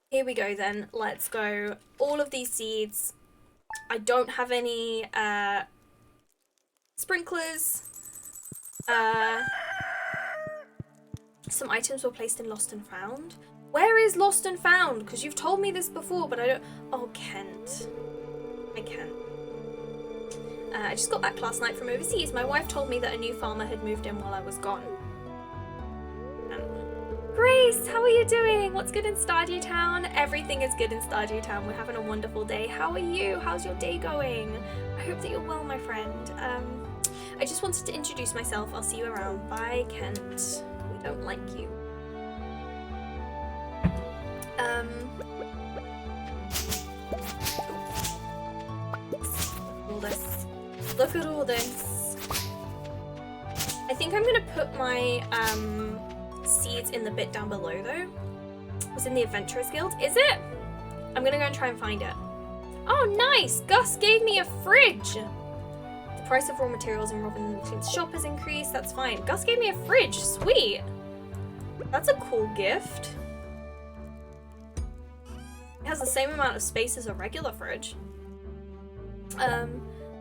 Here we go then. Let's go. All of these seeds. I don't have any sprinklers. Some items were placed in Lost and Found. Where is Lost and Found? Because you've told me this before, but I don't... Oh, Kent. I can't. I just got back last night from overseas. My wife told me that a new farmer had moved in while I was gone. Grace, how are you doing? What's good in Stardew Town? Everything is good in Stardew Town. We're having a wonderful day. How are you? How's your day going? I hope that you're well, my friend. I just wanted to introduce myself. I'll see you around. Bye, Kent. We don't like you. Look at all this. Look at all this. I think I'm gonna put my seeds in the bit down below though. It was in the Adventurers Guild. Is it? I'm gonna go and try and find it. Oh, nice! Gus gave me a fridge! The price of raw materials in Robin Flint's shop has increased. That's fine. Gus gave me a fridge. Sweet! That's a cool gift. It has the same amount of space as a regular fridge.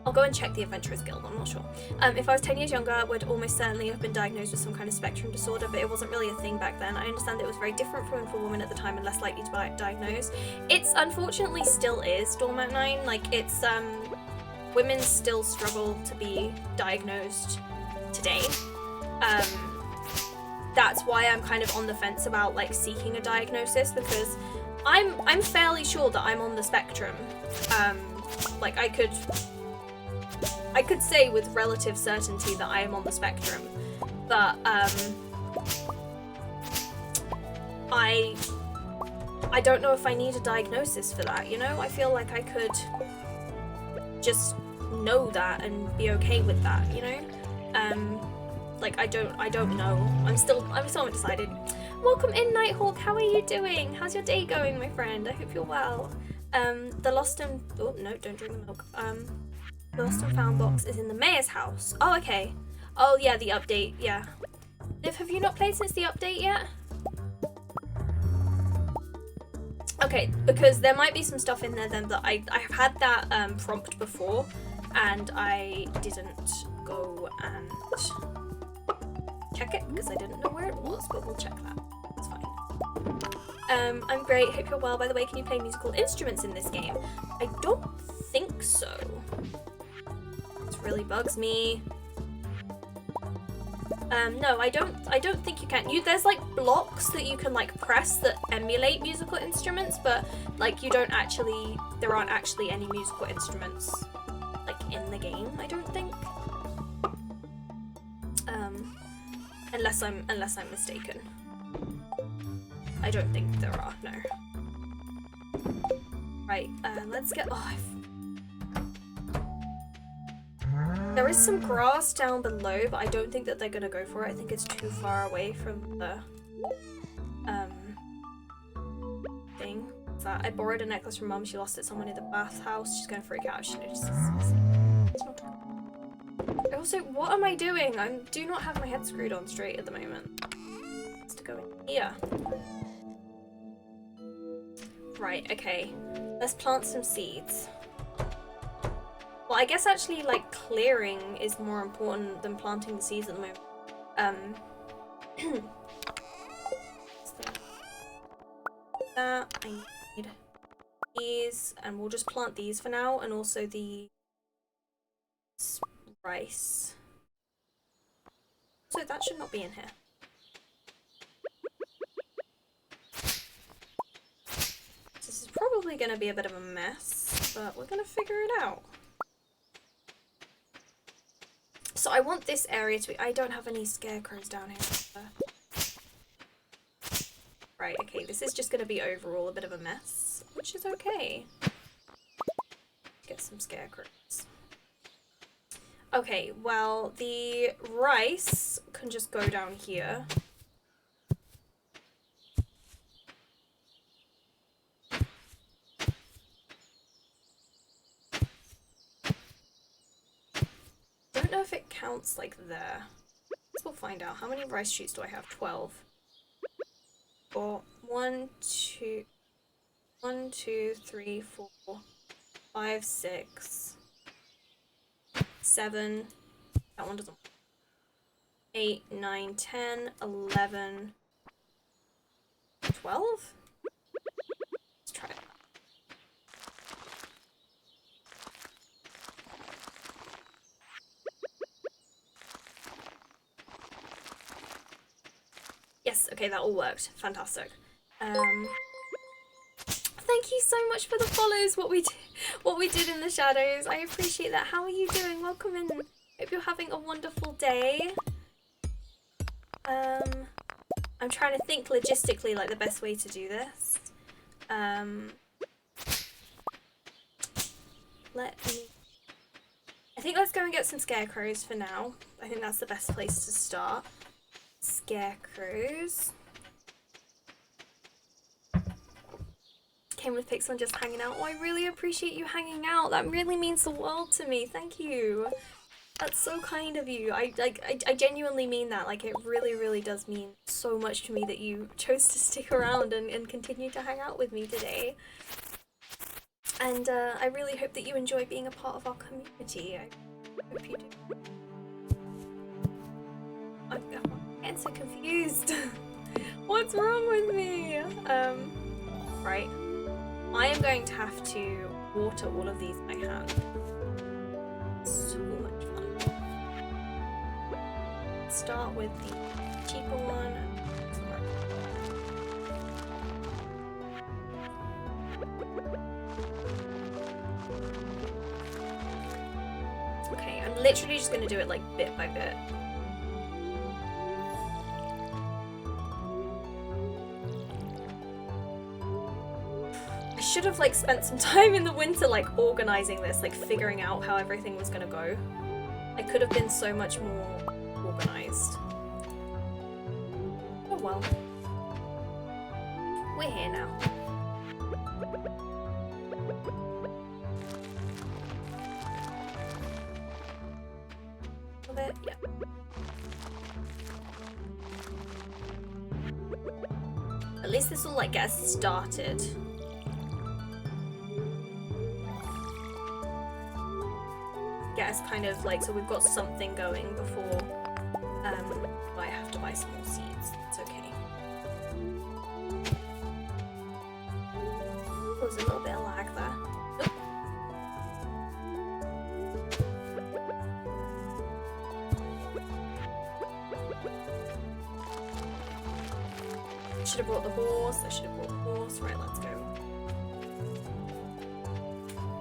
I'll go and check the Adventurers Guild, I'm not sure. If I was 10 years younger, I would almost certainly have been diagnosed with some kind of spectrum disorder, but it wasn't really a thing back then. I understand it was very different for women at the time and less likely to be diagnosed. It's unfortunately still is, Doormat 9. Like, it's, women still struggle to be diagnosed today. That's why I'm kind of on the fence about, like, seeking a diagnosis, because I'm fairly sure that I'm on the spectrum. Like, I could say with relative certainty that I am on the spectrum, but I don't know if I need a diagnosis for that, you know? I feel like I could just know that and be okay with that, you know? Like, I don't know. I'm still undecided. Welcome in, Nighthawk. How are you doing? How's your day going, my friend? I hope you're well. The lost and... Oh, no, don't drink the milk. The Lost and Found box is in the mayor's house. Oh, okay. Oh, yeah, the update, yeah. Liv, have you not played since the update yet? Okay, because there might be some stuff in there then that I've had that prompt before, and I didn't go and check it because I didn't know where it was, but we'll check that. That's fine. I'm great. Hope you're well. By the way, can you play musical instruments in this game? I don't think so. Really bugs me. No, I don't think you can. There's like blocks that you can like press that emulate musical instruments, but like you don't actually, there aren't actually any musical instruments like in the game, I don't think. Unless I'm mistaken. I don't think there are, no. Right, let's get there is some grass down below, but I don't think that they're gonna go for it. I think it's too far away from the thing. I borrowed a necklace from Mum. She lost it somewhere near the bathhouse. She's gonna freak out if she notices. It's not her. Also, what am I doing? I do not have my head screwed on straight at the moment. It's to go in here. Right, okay. Let's plant some seeds. Well, I guess actually, like, clearing is more important than planting the seeds at the moment. That, I need these, and we'll just plant these for now, and also the rice. So that should not be in here. This is probably going to be a bit of a mess, but we're going to figure it out. So I want this area to be... I don't have any scarecrows down here. Right, okay, this is just gonna be overall a bit of a mess, which is okay. Get some scarecrows. Okay, well, the rice can just go down here. Don't know if it counts like there. We'll find out. How many rice shoots do I have? 12. 4. 1, 2, 1, 2, 3, 4, 5, 6, 7. That one doesn't. 8, 9, 10, 11, 12? Let's try it. Yes, okay, that all worked. Fantastic. Thank you so much for the follows, what we did in the shadows. I appreciate that. How are you doing? Welcome in. Hope you're having a wonderful day. I'm trying to think logistically like the best way to do this. I think let's go and get some scarecrows for now. I think that's the best place to start. Scarecrows. Came with Pixel and just hanging out. Oh, I really appreciate you hanging out. That really means the world to me. Thank you. That's so kind of you. I genuinely mean that. Like, it really, really does mean so much to me that you chose to stick around and continue to hang out with me today. And I really hope that you enjoy being a part of our community. I hope you do. I'm getting so confused. What's wrong with me? Right. I am going to have to water all of these by hand. So much fun. Start with the cheaper one. Okay, I'm literally just gonna do it like bit by bit. I should have like spent some time in the winter like organizing this, like figuring out how everything was gonna go. I could have been so much more organized. Oh well. We're here now. A bit, yeah. At least this will like get us started. Get us kind of like, so we've got something going before I have to buy some more seeds. It's okay. Oh, there's a little bit of lag there. I should have brought the horse. I should have brought the horse. Right, let's go.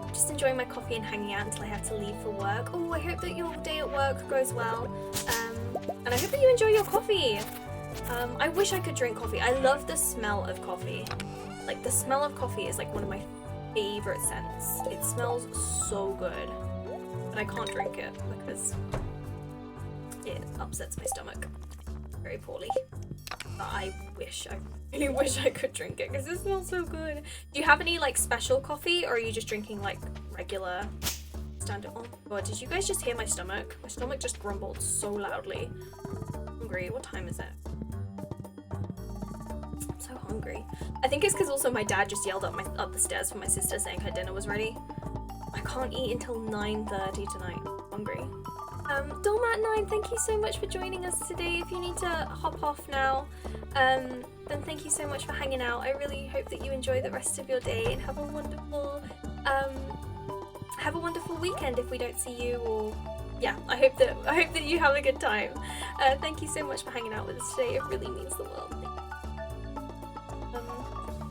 Just enjoying my coffee and hanging out until I have to leave for work. Oh, I hope that your day at work goes well. And I hope that you enjoy your coffee. I wish I could drink coffee. I love the smell of coffee. Like, the smell of coffee is like one of my favorite scents. It smells so good. But I can't drink it because it upsets my stomach very poorly. But I really wish I could drink it because it smells so good. Do you have any like special coffee, or are you just drinking like regular standard? Oh god, did you guys just hear my stomach? My stomach just grumbled so loudly. I'm hungry. What time is it? I'm so hungry. I think it's because also my dad just yelled up the stairs for my sister saying her dinner was ready. I can't eat until 9:30 tonight. I'm hungry. Dolmat9, thank you so much for joining us today. If you need to hop off now, then thank you so much for hanging out. I really hope that you enjoy the rest of your day and have a wonderful weekend if we don't see you, or yeah, I hope that you have a good time. Thank you so much for hanging out with us today. It really means the world.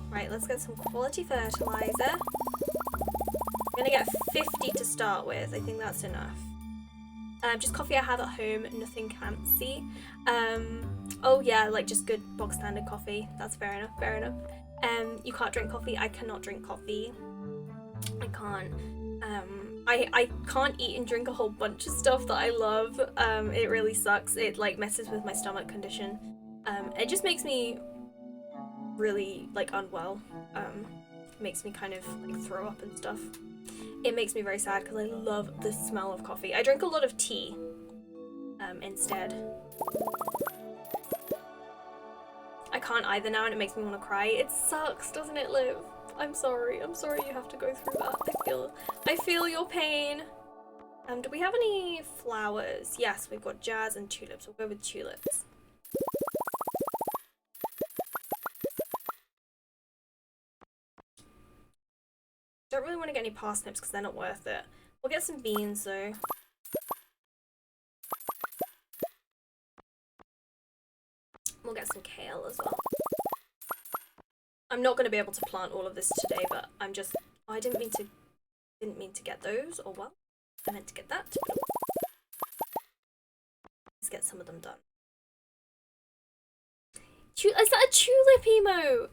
Right, let's get some quality fertilizer. I'm gonna get 50 to start with. I think that's enough. Just coffee I have at home, nothing fancy. Oh yeah, like just good box standard coffee. That's fair enough, fair enough. You can't drink coffee. I cannot drink coffee. I can't. I can't eat and drink a whole bunch of stuff that I love. It really sucks. It like messes with my stomach condition. It just makes me really like unwell. Makes me kind of like throw up and stuff. It makes me very sad because I love the smell of coffee. I drink a lot of tea instead. I can't either now and it makes me want to cry. It sucks, doesn't it, Liv? I'm sorry you have to go through that. I feel your pain. Do we have any flowers? Yes, we've got jazz and tulips. We'll go with tulips. Don't really want to get any parsnips because they're not worth it. We'll get some beans though. We'll get some kale as well. I'm not going to be able to plant all of this today, but I'm just... Oh, I didn't mean to get those, or well, I meant to get that. Let's get some of them done. Is that a tulip emote?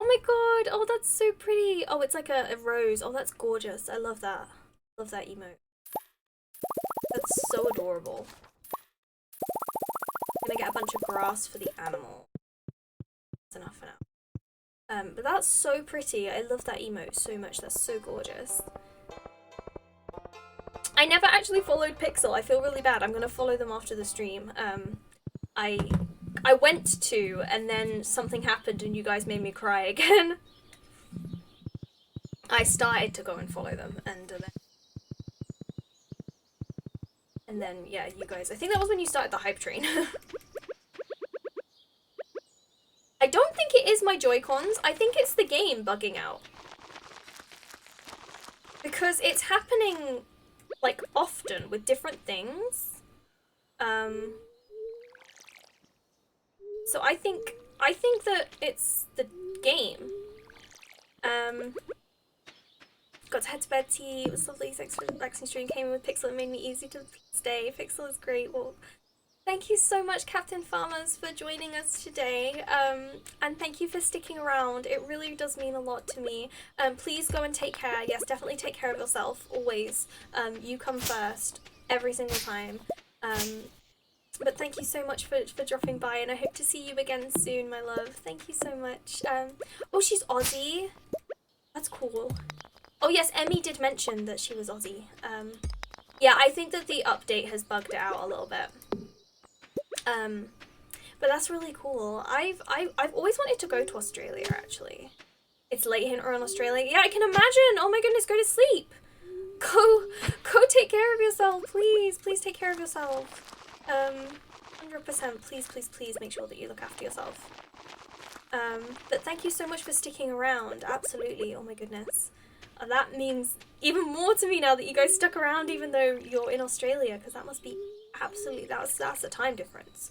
Oh my god, oh that's so pretty. Oh, it's like a rose. Oh, that's gorgeous. I love that. Love that emote. That's so adorable. I'm gonna get a bunch of grass for the animal. That's enough for now. But that's so pretty. I love that emote so much. That's so gorgeous. I never actually followed Pixel. I feel really bad. I'm gonna follow them after the stream. I went to, and then something happened and you guys made me cry again. I started to go and follow them, and then yeah, you guys. I think that was when you started the hype train. I don't think it is my Joy-Cons. I think it's the game bugging out. Because it's happening, like, often with different things. So I think that it's the game. Got to head to bed tea. It was lovely. Thanks for the relaxing stream. Came in with Pixel. It made me easy to stay. Pixel is great. Well, thank you so much, Captain Farmers, for joining us today. And thank you for sticking around. It really does mean a lot to me. Please go and take care. Yes, definitely take care of yourself. Always. You come first. Every single time. But thank you so much for dropping by, and I hope to see you again soon, my love. Thank you so much. Oh, she's Aussie. That's cool. Oh yes, Emmy did mention that she was Aussie. Yeah, I think that the update has bugged it out a little bit. But that's really cool. I've always wanted to go to Australia, actually. It's late here in Australia. Yeah, I can imagine. Oh my goodness, go to sleep. Go take care of yourself, please. Please take care of yourself. 100%. Please make sure that you look after yourself. But thank you so much for sticking around. Absolutely. Oh my goodness. That means even more to me now that you guys stuck around even though you're in Australia, because that must be absolutely, that's a time difference.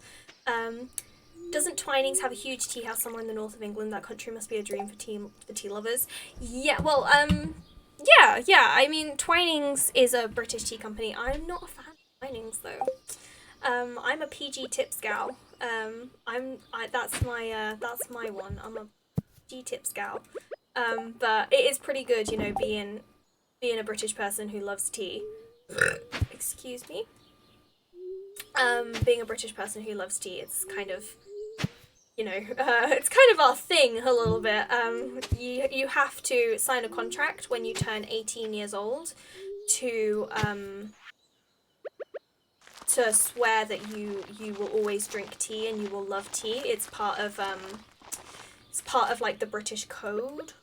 Doesn't Twinings have a huge tea house somewhere in the north of England? That country must be a dream for tea lovers. Yeah, well, yeah, I mean, Twinings is a British tea company. I'm not a fan of Twinings though. I'm a PG Tips gal. That's my one. I'm a PG Tips gal. But it is pretty good, you know, being a British person who loves tea. Excuse me. Being a British person who loves tea, it's kind of, you know, it's kind of our thing a little bit. You have to sign a contract when you turn 18 years old to swear that you will always drink tea and you will love tea. It's part of like the British code.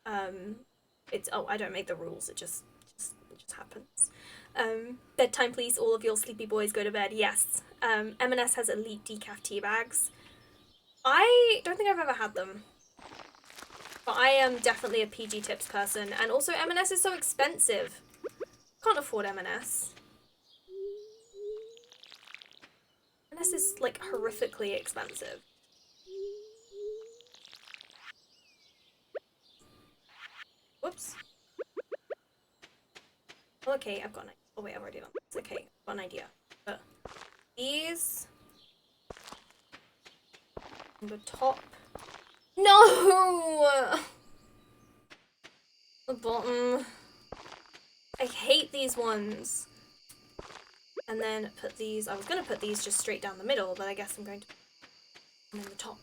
I don't make the rules. It just happens. Bedtime, please. All of your sleepy boys go to bed. Yes. M&S has elite decaf tea bags. I don't think I've ever had them, but I am definitely a PG Tips person. And also, M&S is so expensive. Can't afford M&S. M&S is like horrifically expensive. Whoops. Okay, I've got an idea. Oh wait, I've already done this. Okay, I've got an idea. But these The top. No! The bottom. I hate these ones. And then put these, I was going to put these just straight down the middle, but I guess I'm going to put them in the top.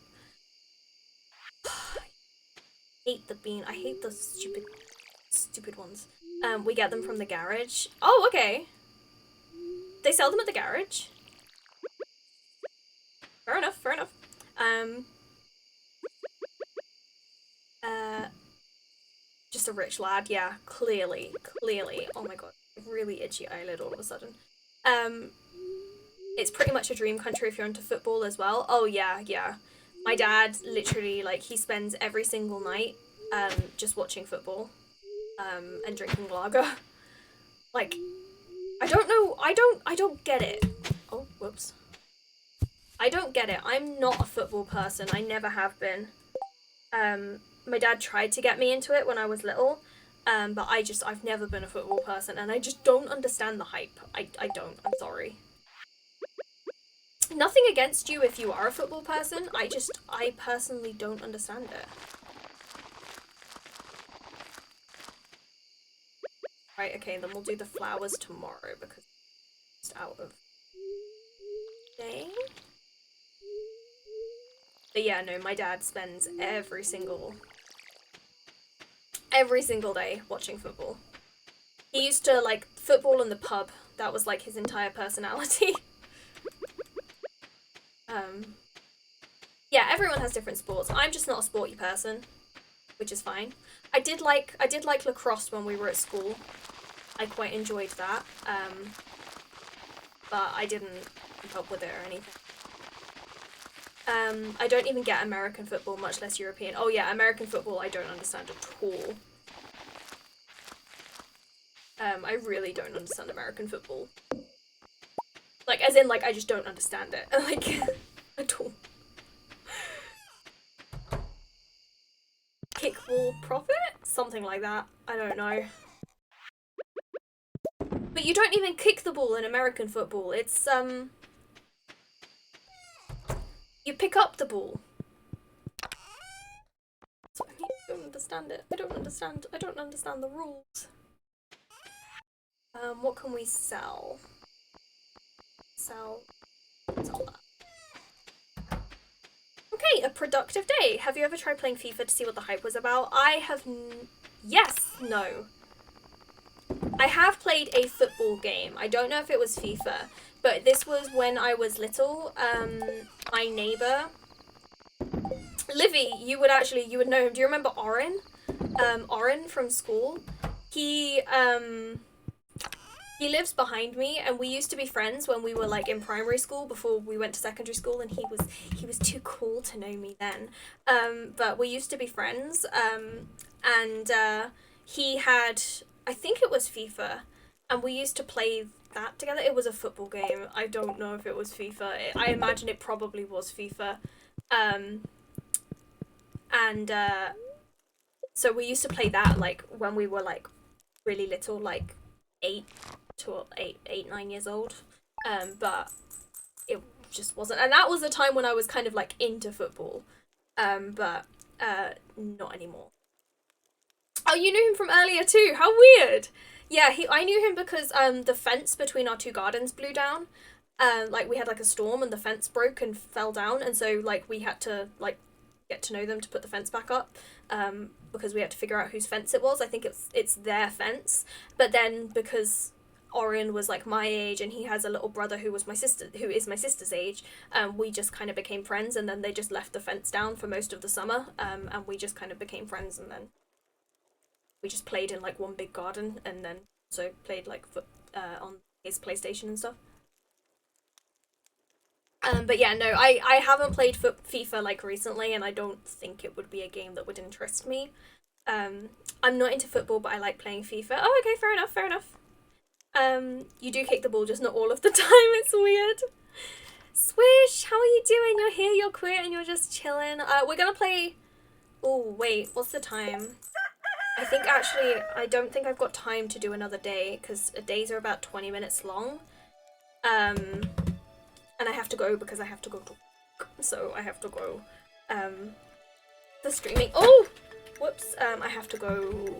I hate the bean. I hate the stupid ones. We get them from the garage. Oh, okay. They sell them at the garage. Fair enough, fair enough. Just a rich lad, yeah, clearly. Oh my god, really itchy eyelid all of a sudden. It's pretty much a dream country if you're into football as well. Oh yeah. My dad literally, like, he spends every single night, just watching football, and drinking lager. Like, I don't know, I don't get it. Oh, whoops. I don't get it. I'm not a football person. I never have been. My dad tried to get me into it when I was little, but I've never been a football person, and I just don't understand the hype. I don't. I'm sorry. Nothing against you if you are a football person. I personally don't understand it. Right, okay, then we'll do the flowers tomorrow because it's out of day. But yeah, no, my dad spends every single day watching football. He used to like football in the pub. That was like his entire personality. Yeah, everyone has different sports. I'm just not a sporty person, which is fine. I did like lacrosse when we were at school. I quite enjoyed that. But I didn't keep up with it or anything. I don't even get American football, much less European. Oh yeah, American football I don't understand at all. I really don't understand American football. Like, as in, like, I just don't understand it. Like, at all. Kickball profit? Something like that. I don't know. But you don't even kick the ball in American football. It's, you pick up the ball. So I don't understand it. I don't understand the rules. What can we sell? Sell that. Okay, a productive day. Have you ever tried playing FIFA to see what the hype was about? I have yes, no. I have played a football game. I don't know if it was FIFA, but this was when I was little. My neighbor, Livy, you would know him. Do you remember Oren? Oren from school. He lives behind me, and we used to be friends when we were like in primary school before we went to secondary school, and he was too cool to know me then. But we used to be friends, and he had, I think it was FIFA, and we used to play that together. It was a football game. I don't know if it was FIFA. I imagine it probably was FIFA. So we used to play that like when we were like really little, like 9 years old. But it just wasn't, and that was the time when I was kind of like into football. But not anymore. Oh, you knew him from earlier too. How weird. Yeah, I knew him because the fence between our two gardens blew down. Like we had like a storm and the fence broke and fell down, and so like we had to like get to know them to put the fence back up, because we had to figure out whose fence it was. I think it's their fence, but then because Oren was like my age and he has a little brother who is my sister's age, we just kind of became friends, and then they just left the fence down for most of the summer, and we just kind of became friends, and then we just played in like one big garden, and then also played like on his PlayStation and stuff. But yeah, no, I haven't played FIFA like recently, and I don't think it would be a game that would interest me. I'm not into football, but I like playing FIFA. Oh, okay, fair enough. You do kick the ball, just not all of the time. It's weird. Swish, how are you doing? You're here, you're queer, and you're just chilling. We're gonna play. Oh wait, what's the time? I think actually, I don't think I've got time to do another day, because days are about 20 minutes long. And I have to go because I have to go to work, so I have to go. the streaming. Oh, whoops. I have to go.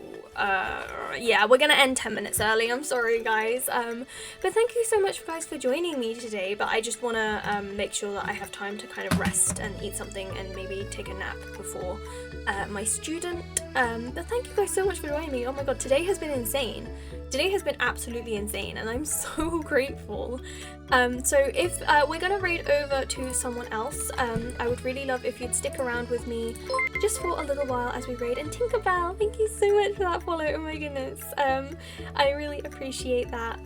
Yeah, we're gonna end 10 minutes early. I'm sorry, guys. But thank you so much, guys, for joining me today. But I just wanna make sure that I have time to kind of rest and eat something and maybe take a nap before my student. But thank you guys so much for joining me. Oh my god, today has been insane. Today has been absolutely insane, and I'm so grateful. So if we're gonna raid over to someone else, I would really love if you'd stick around with me just for a little while as we raid. And Tinkerbell, thank you so much for that follow. Oh my goodness, I really appreciate that.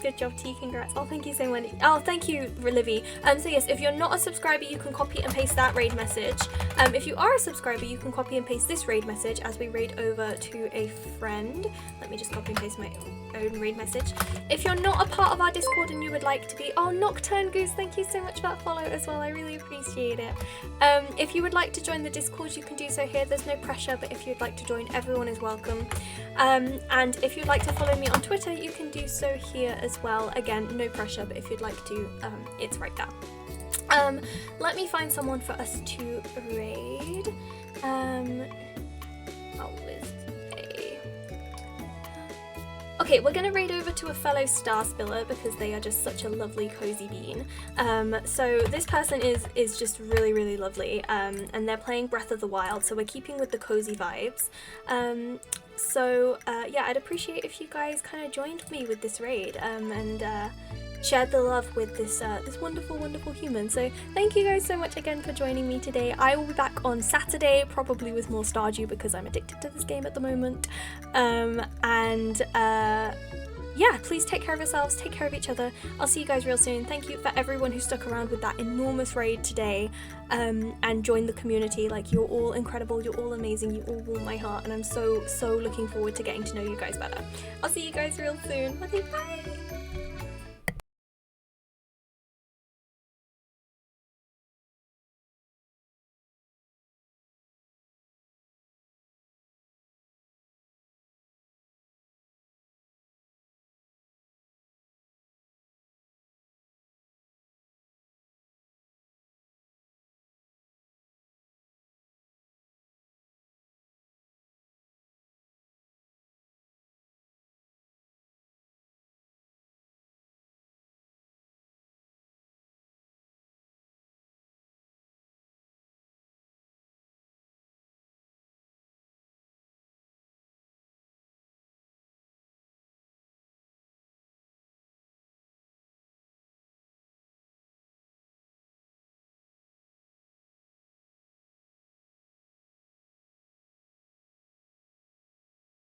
Good job, T. Congrats. Oh, thank you so much. Oh, thank you, Livy. So yes, if you're not a subscriber, you can copy and paste that raid message. If you are a subscriber, you can copy and paste this raid message as we raid over to a friend. Let me just copy and paste my own raid message. If you're not a part of our Discord and you would like to be, oh, Nocturne Goose, thank you so much for that follow as well. I really appreciate it. If you would like to join the Discord, you can do so here. There's no pressure, but if you'd like to join, everyone is welcome. And if you'd like to follow me on Twitter, you can do so here as well. Again, no pressure, but if you'd like to, it's right there. Let me find someone for us to raid. Okay, we're gonna raid over to a fellow Star Spiller because they are just such a lovely cozy bean. So this person is just really, really lovely, and they're playing Breath of the Wild, so we're keeping with the cozy vibes. Yeah, I'd appreciate if you guys kind of joined me with this raid, and shared the love with this this wonderful, wonderful human. So thank you guys so much again for joining me today. I will be back on Saturday, probably with more Stardew because I'm addicted to this game at the moment. Yeah, please take care of yourselves, take care of each other. I'll see you guys real soon. Thank you for everyone who stuck around with that enormous raid today, and joined the community. Like, you're all incredible, you're all amazing, you all warm my heart, and I'm so looking forward to getting to know you guys better. I'll see you guys real soon. Okay, bye!